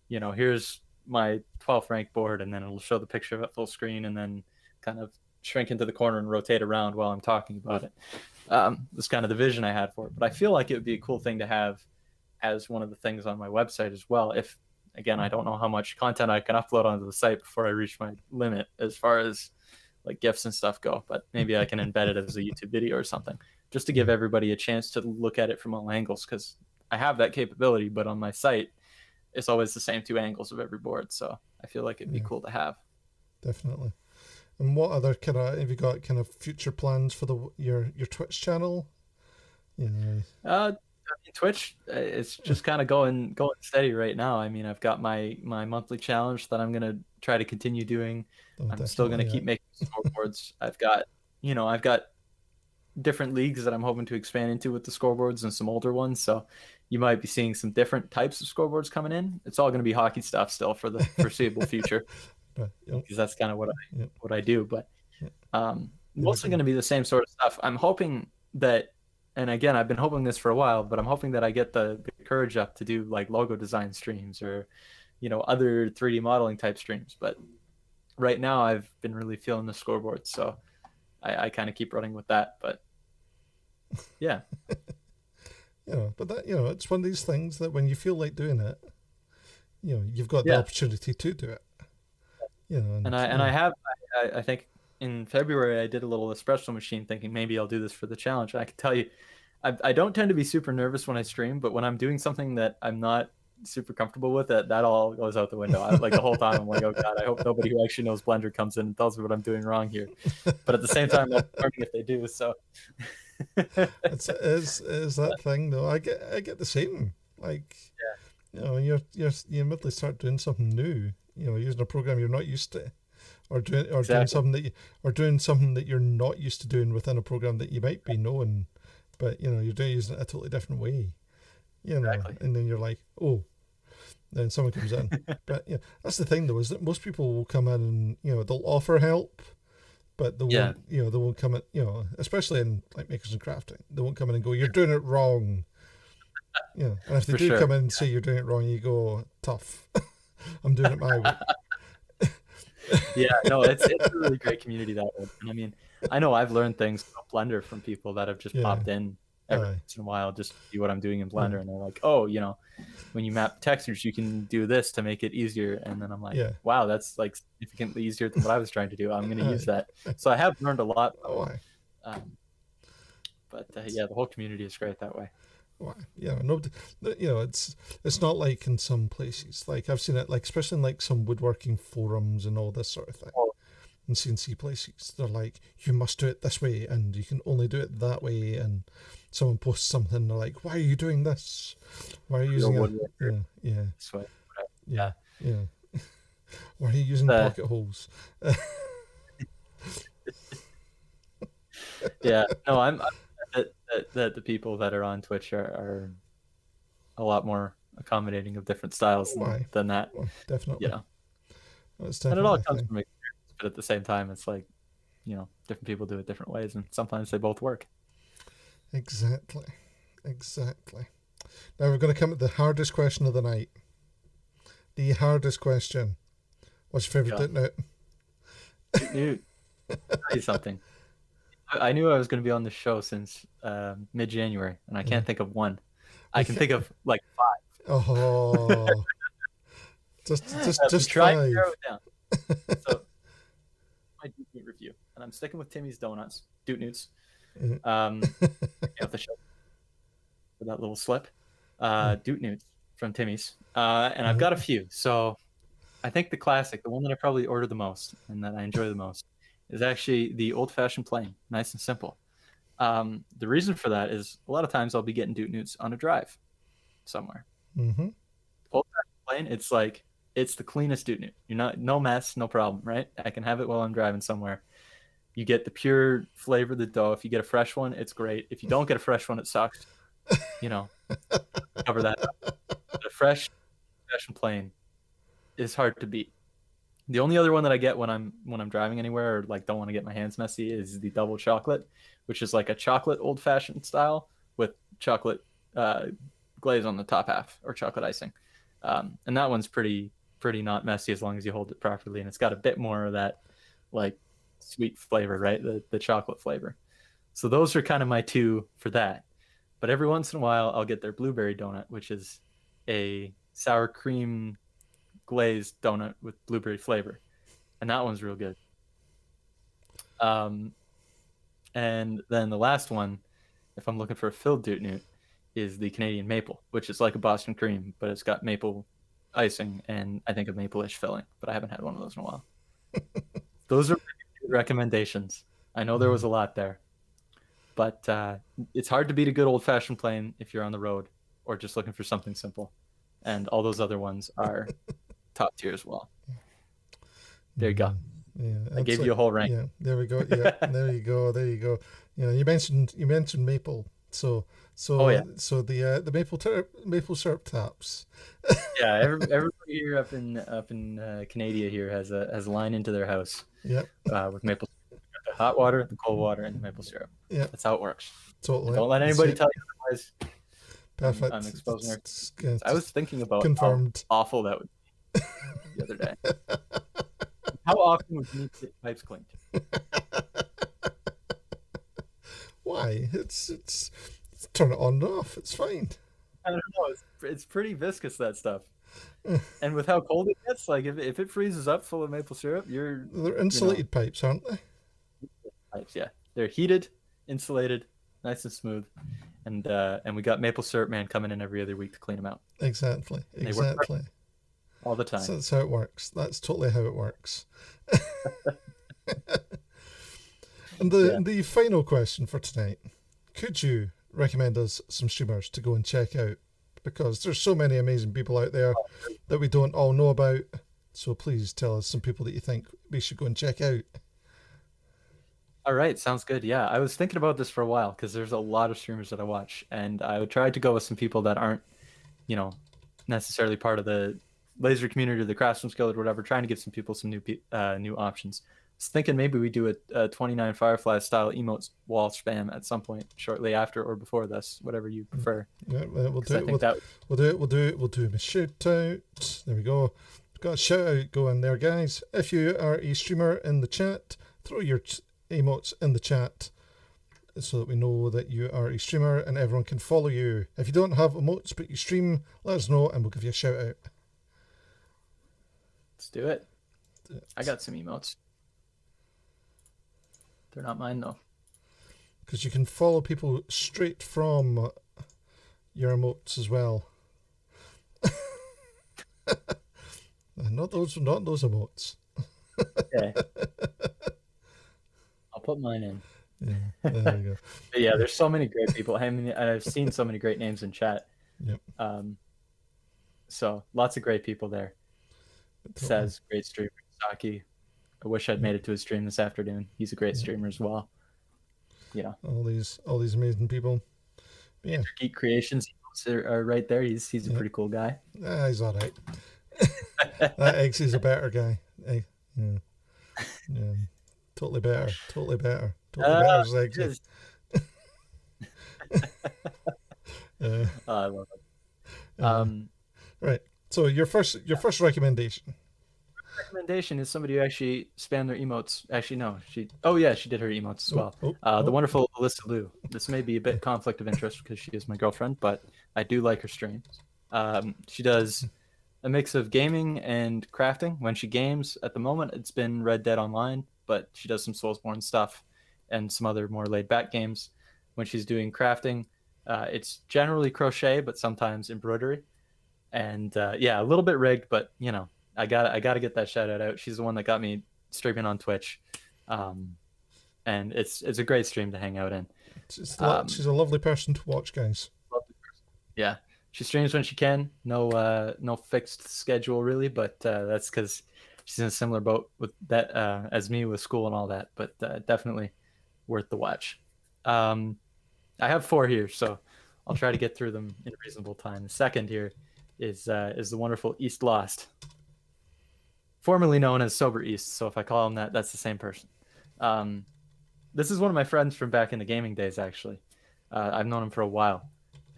S3: here's my 12th rank board, and then it'll show the picture of it full screen, and then kind of shrink into the corner and rotate around while I'm talking about it. That's kind of the vision I had for it. But I feel like it would be a cool thing to have as one of the things on my website as well. If, again, I don't know how much content I can upload onto the site before I reach my limit as far as like GIFs and stuff go, but maybe I can embed it as a YouTube video or something, just to give everybody a chance to look at it from all angles, because I have that capability, but on my site, it's always the same 2 angles of every board. So I feel like it'd be cool to have.
S2: Definitely. And what other have you got kind of future plans for your Twitch channel?
S3: Twitch, it's just kind of going steady right now. I mean, I've got my monthly challenge that I'm gonna try to continue doing. I'm still gonna keep making scoreboards. I've got different leagues that I'm hoping to expand into with the scoreboards and some older ones. So you might be seeing some different types of scoreboards coming in. It's all going to be hockey stuff still for the foreseeable future, because that's kind of what I do. But mostly going to be the same sort of stuff. I'm hoping that, and again, I've been hoping this for a while, but I'm hoping that I get the courage up to do like logo design streams or, other 3D modeling type streams. But right now I've been really feeling the scoreboard. So I kind of keep running with that, but yeah.
S2: But that, it's one of these things that when you feel like doing it, you've got the opportunity to do it.
S3: I think in February I did a little espresso machine thinking maybe I'll do this for the challenge. And I can tell you, I don't tend to be super nervous when I stream, but when I'm doing something that I'm not super comfortable with, that all goes out the window. Like the whole time I'm like, oh God, I hope nobody who actually knows Blender comes in and tells me what I'm doing wrong here. But at the same time, I'm learning if they do. So
S2: it's that thing though. I get the same. Like, you immediately start doing something new. Using a program you're not used to, or doing something that you're not used to doing within a program that you might be knowing, but you're using it a totally different way.
S3: Exactly.
S2: And then you're like, oh, then someone comes in. But that's the thing though, is that most people will come in and they'll offer help, but they won't come in, especially in like makers and crafting, they won't come in and go, you're doing it wrong. And if they do come in and say you're doing it wrong, you go, tough. I'm doing it my way.
S3: No, it's a really great community that way. And I mean, I know I've learned things about Blender from people that have just popped in every once in a while just to see what I'm doing in Blender, and they're like, oh, when you map textures, you can do this to make it easier. And then I'm like, wow, that's like significantly easier than what I was trying to do. I'm going to use that. So I have learned a lot. But the whole community is great that way.
S2: Why? Nobody. It's not like in some places. Like I've seen it, like especially in like some woodworking forums and all this sort of thing. In CNC places, they're like, you must do it this way, and you can only do it that way. And someone posts something, they're like, why are you doing this? Why are you using it? Yeah. Why are you using pocket holes?
S3: No, I'm that the people that are on Twitch are a lot more accommodating of different styles than that.
S2: Well, definitely.
S3: And it all comes from experience, but at the same time, it's like, different people do it different ways, and sometimes they both work.
S2: Exactly. Now we're going to come at the hardest question of the night. The hardest question. What's your favorite DOOTNOOT?
S3: DOOTNOOT. I'll tell you something. I knew I was going to be on the show since mid-January, and I can't think of one. I can think of like 5.
S2: Oh, just
S3: try
S2: 5.
S3: to narrow it down. So, my DOOTNOOT review, and I'm sticking with Timmy's Donuts, DOOTNOOTs. Off the show for that little slip. DOOTNOOTs from Timmy's, and I've got a few. So, I think the classic, the one that I probably order the most and that I enjoy the most, is actually the old-fashioned plain, nice and simple. The reason for that is a lot of times I'll be getting DOOTNOOTs on a drive somewhere.
S2: Mm-hmm.
S3: Old-fashioned plain, it's like, it's the cleanest DOOTNOOT. No mess, no problem, right? I can have it while I'm driving somewhere. You get the pure flavor of the dough. If you get a fresh one, it's great. If you don't get a fresh one, it sucks. Cover that up. But a fresh and plain is hard to beat. The only other one that I get when I'm driving anywhere or like don't want to get my hands messy is the double chocolate, which is like a chocolate old fashioned style with chocolate glaze on the top half, or chocolate icing. And that one's pretty not messy as long as you hold it properly, and it's got a bit more of that like sweet flavor, right? The chocolate flavor. So those are kind of my 2 for that. But every once in a while I'll get their blueberry donut, which is a sour cream glazed donut with blueberry flavor, and that one's real good. And then the last one, if I'm looking for a filled DOOTNOOT, is the Canadian maple, which is like a Boston cream, but it's got maple icing and I think a maple-ish filling. But I haven't had one of those in a while. Those are good recommendations. I know there was a lot there, but it's hard to beat a good old-fashioned plain if you're on the road or just looking for something simple. And all those other ones are top tier as well. There you go.
S2: Yeah,
S3: I gave you a whole rank.
S2: Yeah, there we go. Yeah, there you go. There you go. You know, you mentioned maple. So the maple syrup taps.
S3: Yeah, everybody here up in Canada here has a line into their house.
S2: Yeah.
S3: With maple syrup. The hot water, the cold water, and the maple syrup.
S2: Yeah.
S3: That's how it works.
S2: Totally.
S3: And don't let anybody tell you otherwise.
S2: Perfect.
S3: I'm exposing her. I was thinking about
S2: confirmed.
S3: How awful that would be the other day. How often would you need to get pipes cleaned?
S2: Why? It's turn it on and off. It's fine.
S3: I don't know. It's pretty viscous, that stuff. And with how cold it gets, like if it freezes up full of maple syrup,
S2: they're insulated pipes, aren't they?
S3: Pipes, yeah. They're heated, insulated, nice and smooth. And we got Maple Syrup Man coming in every other week to clean them out.
S2: Exactly.
S3: All the time.
S2: So that's how it works. That's totally how it works. And the final question for tonight: could you recommend us some streamers to go and check out? Because there's so many amazing people out there that we don't all know about. So please tell us some people that you think we should go and check out.
S3: All right, sounds good. Yeah, I was thinking about this for a while because there's a lot of streamers that I watch, and I would try to go with some people that aren't, necessarily part of the laser community or the Craftsman's Guild or whatever, trying to give some people some new options. I was thinking maybe we do a 29 Firefly style emotes wall spam at some point shortly after or before this, whatever you prefer.
S2: Yeah, we'll do it. We'll do a shout out. There we go. We've got a shout out going there, guys. If you are a streamer in the chat, throw your emotes in the chat so that we know that you are a streamer and everyone can follow you. If you don't have emotes but you stream, let us know and we'll give you a shout out.
S3: Let's do it. I got some emotes. They're not mine though.
S2: Because you can follow people straight from your emotes as well. Not those emotes.
S3: Okay. I'll put mine in.
S2: Yeah, there we go.
S3: But yeah, there's so many great people. I mean, I've seen so many great names in chat.
S2: Yep.
S3: So lots of great people there. Says great streamer. Saki. I wish I'd made it to his stream this afternoon. He's a great streamer as well.
S2: All these amazing people. Yeah.
S3: Geek Creations are right there. He's a pretty cool guy.
S2: He's all right. That Eggs is a better guy. Yeah. Totally better. Totally better as Eggs.
S3: I love it.
S2: Right. So your first recommendation.
S3: Recommendation is somebody who actually spammed their emotes. Actually, no, she did her emotes as well. The wonderful Alyssa Liu. This may be a bit conflict of interest because she is my girlfriend, but I do like her streams. She does a mix of gaming and crafting. When she games, at the moment, it's been Red Dead Online, but she does some Soulsborne stuff and some other more laid-back games. When she's doing crafting, it's generally crochet, but sometimes embroidery. And a little bit rigged, but I gotta get that shout out. She's the one that got me streaming on Twitch, and it's a great stream to hang out in.
S2: She's a lovely person to watch, guys.
S3: Yeah, she streams when she can. No fixed schedule really, but that's because she's in a similar boat with that as me with school and all that. But definitely worth the watch. I have 4 here, so I'll try to get through them in a reasonable time. The second here is the wonderful East Lost, formerly known as Sober East. So if I call him that, that's the same person. This is one of my friends from back in the gaming days, actually. I've known him for a while.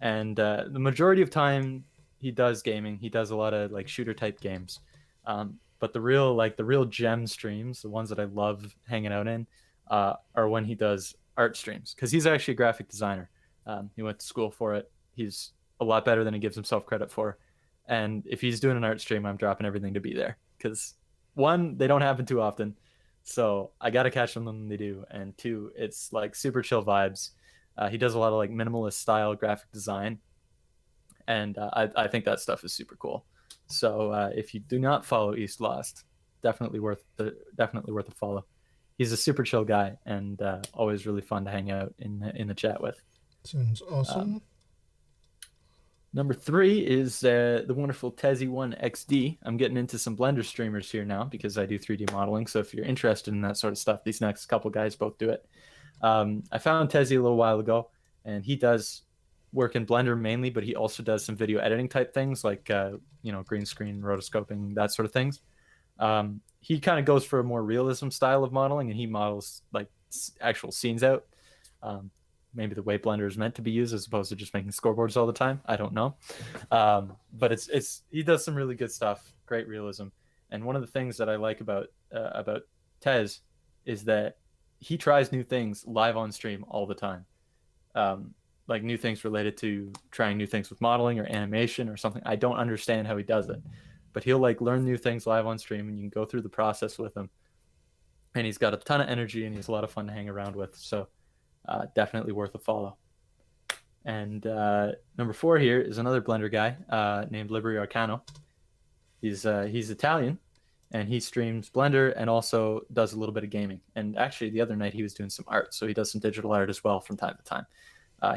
S3: And the majority of time he does gaming. He does a lot of like shooter type games. But the real gem streams, the ones that I love hanging out in, are when he does art streams. Because he's actually a graphic designer. He went to school for it. He's a lot better than he gives himself credit for. And if he's doing an art stream, I'm dropping everything to be there. Because 1, they don't happen too often. So I got to catch them when they do. And 2, it's like super chill vibes. He does a lot of like minimalist style graphic design, and I think that stuff is super cool. So if you do not follow East Lost, definitely worth a follow. He's a super chill guy and always really fun to hang out in the chat with.
S2: Sounds awesome.
S3: Number 3 is the wonderful Tezzy1XD. I'm getting into some Blender streamers here now because I do 3D modeling. So if you're interested in that sort of stuff, these next couple guys both do it. I found Tezzy a little while ago, and he does work in Blender mainly, but he also does some video editing type things like green screen, rotoscoping, that sort of things. He kind of goes for a more realism style of modeling, and he models like actual scenes out. Maybe the way Blender is meant to be used as opposed to just making scoreboards all the time. I don't know. But he does some really good stuff, great realism. And one of the things that I like about Tez is that he tries new things live on stream all the time. Like new things related to trying new things with modeling or animation or something. I don't understand how he does it, but he'll like learn new things live on stream, and you can go through the process with him. And he's got a ton of energy, and he's a lot of fun to hang around with. So definitely worth a follow. And number 4 here is another Blender guy named Liberi Arcano. He's Italian, and he streams Blender and also does a little bit of gaming. And actually, the other night he was doing some art, so he does some digital art as well from time to time.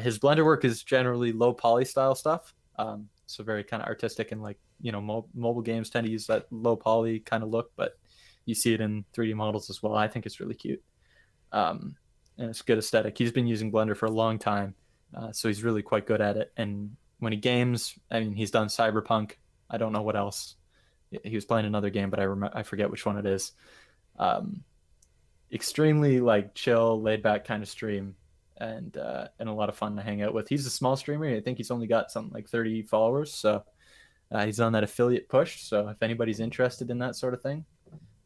S3: His Blender work is generally low poly style stuff, so very kind of artistic, and like mobile games tend to use that low poly kind of look, but you see it in 3D models as well. I think it's really cute. And it's good aesthetic. He's been using Blender for a long time, so he's really quite good at it. And when he games, I mean, he's done Cyberpunk. I don't know what else. He was playing another game, but I forget which one it is. Extremely like chill, laid back kind of stream, and a lot of fun to hang out with. He's a small streamer. I think he's only got something like 30 followers, so he's on that affiliate push. So if anybody's interested in that sort of thing,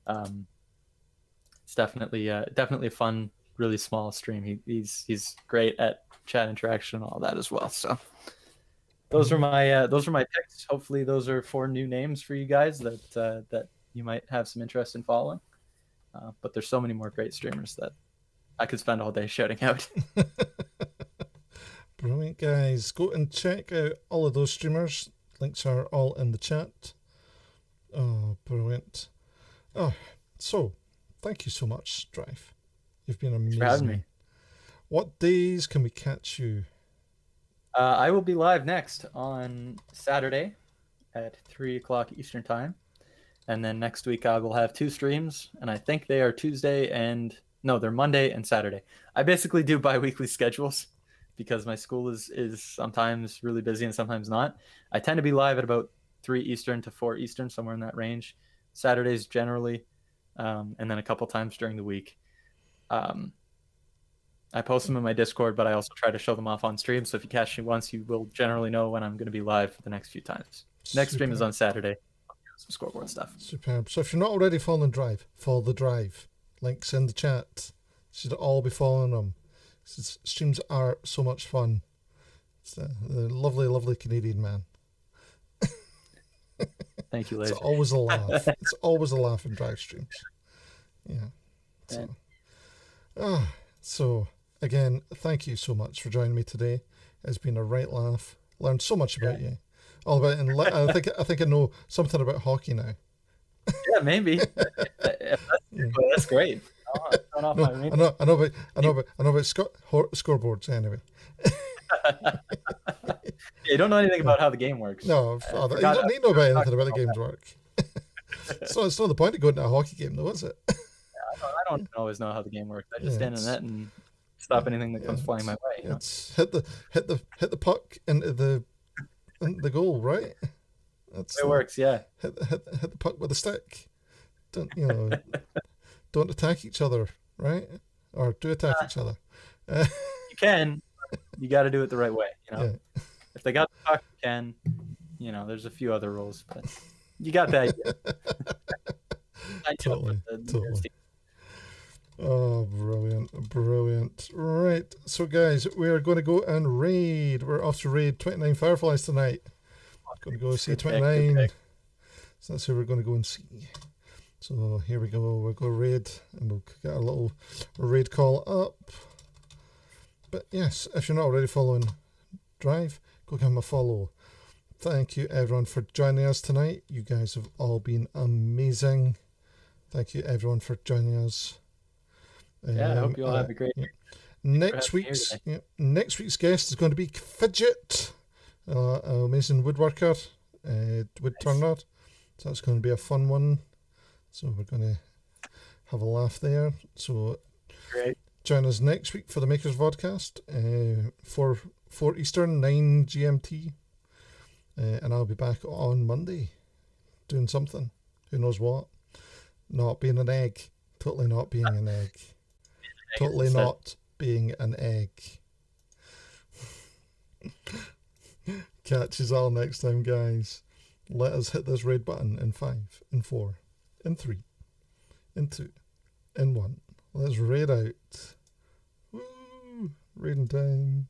S3: it's definitely a fun, really small stream. He's great at chat interaction and all that as well. So those are my picks. Hopefully those are 4 new names for you guys that you might have some interest in following. But there's so many more great streamers that I could spend all day shouting out.
S2: Brilliant, guys. Go and check out all of those streamers. Links are all in the chat. Oh, brilliant. Oh, so thank you so much, Drive. You've been amazing.
S3: Thanks for having me.
S2: What days can we catch you?
S3: I will be live next on Saturday at 3 o'clock Eastern time. And then next week I will have 2 streams, and I think they are they're Monday and Saturday. I basically do bi-weekly schedules because my school is sometimes really busy and sometimes not. I tend to be live at about 3 Eastern to 4 Eastern, somewhere in that range. Saturdays generally, and then a couple times during the week. I post them in my Discord, but I also try to show them off on stream. So if you catch me once, you will generally know when I'm going to be live for the next few times. Next stream is on Saturday. Some scoreboard stuff.
S2: Superb. So if you're not already following Drive, follow the Drive. Links in the chat. You should all be following them. Streams are so much fun. It's a lovely, lovely Canadian man.
S3: Thank you, Laser.
S2: It's always a laugh. It's always a laugh in Drive streams. Yeah. So again, thank you so much for joining me today. It's been a right laugh. Learned so much about you. All about, and I think I know something about hockey now.
S3: Yeah, maybe. Well, that's great. I know about scoreboards anyway. You don't know anything about how the game works.
S2: No, you don't need to know about anything about the game's work. So it's not the point of going to a hockey game, though, is it?
S3: I don't always know how the game works. I just stand in the net and stop anything that comes flying my way.
S2: It's hit the puck into the goal, right?
S3: It works, yeah.
S2: Hit the puck with a stick. Don't attack each other, right? Or do attack each other.
S3: You can. You got to do it the right way. If they got the puck, you can. There's a few other rules, but you got that.
S2: Totally. Oh, brilliant. Right, so guys, we are going to go and raid. We're off to raid 29 Fireflies tonight. Going to go see 29. So that's who we're going to go and see. So here we go. We'll go raid, and we'll get a little raid call up. But yes, if you're not already following Drive, go give him a follow. Thank you, everyone, for joining us tonight. You guys have all been amazing. Thank you, everyone, for joining us.
S3: Yeah, I hope you all have a great
S2: yeah.
S3: Next
S2: Next week's guest is going to be Fidget, an amazing woodworker, wood turner. So that's going to be a fun one. So we're going to have a laugh there. So
S3: Great.
S2: Join us next week for the Makers Vodcast, 4 Eastern, 9 GMT. And I'll be back on Monday doing something. Who knows what? Not being an egg. Totally not being an egg. Totally not being an egg. Catch us all next time, guys. Let us hit this red button in 5, in 4, in 3, in 2, in 1. Let's raid out. Woo! Raiding time.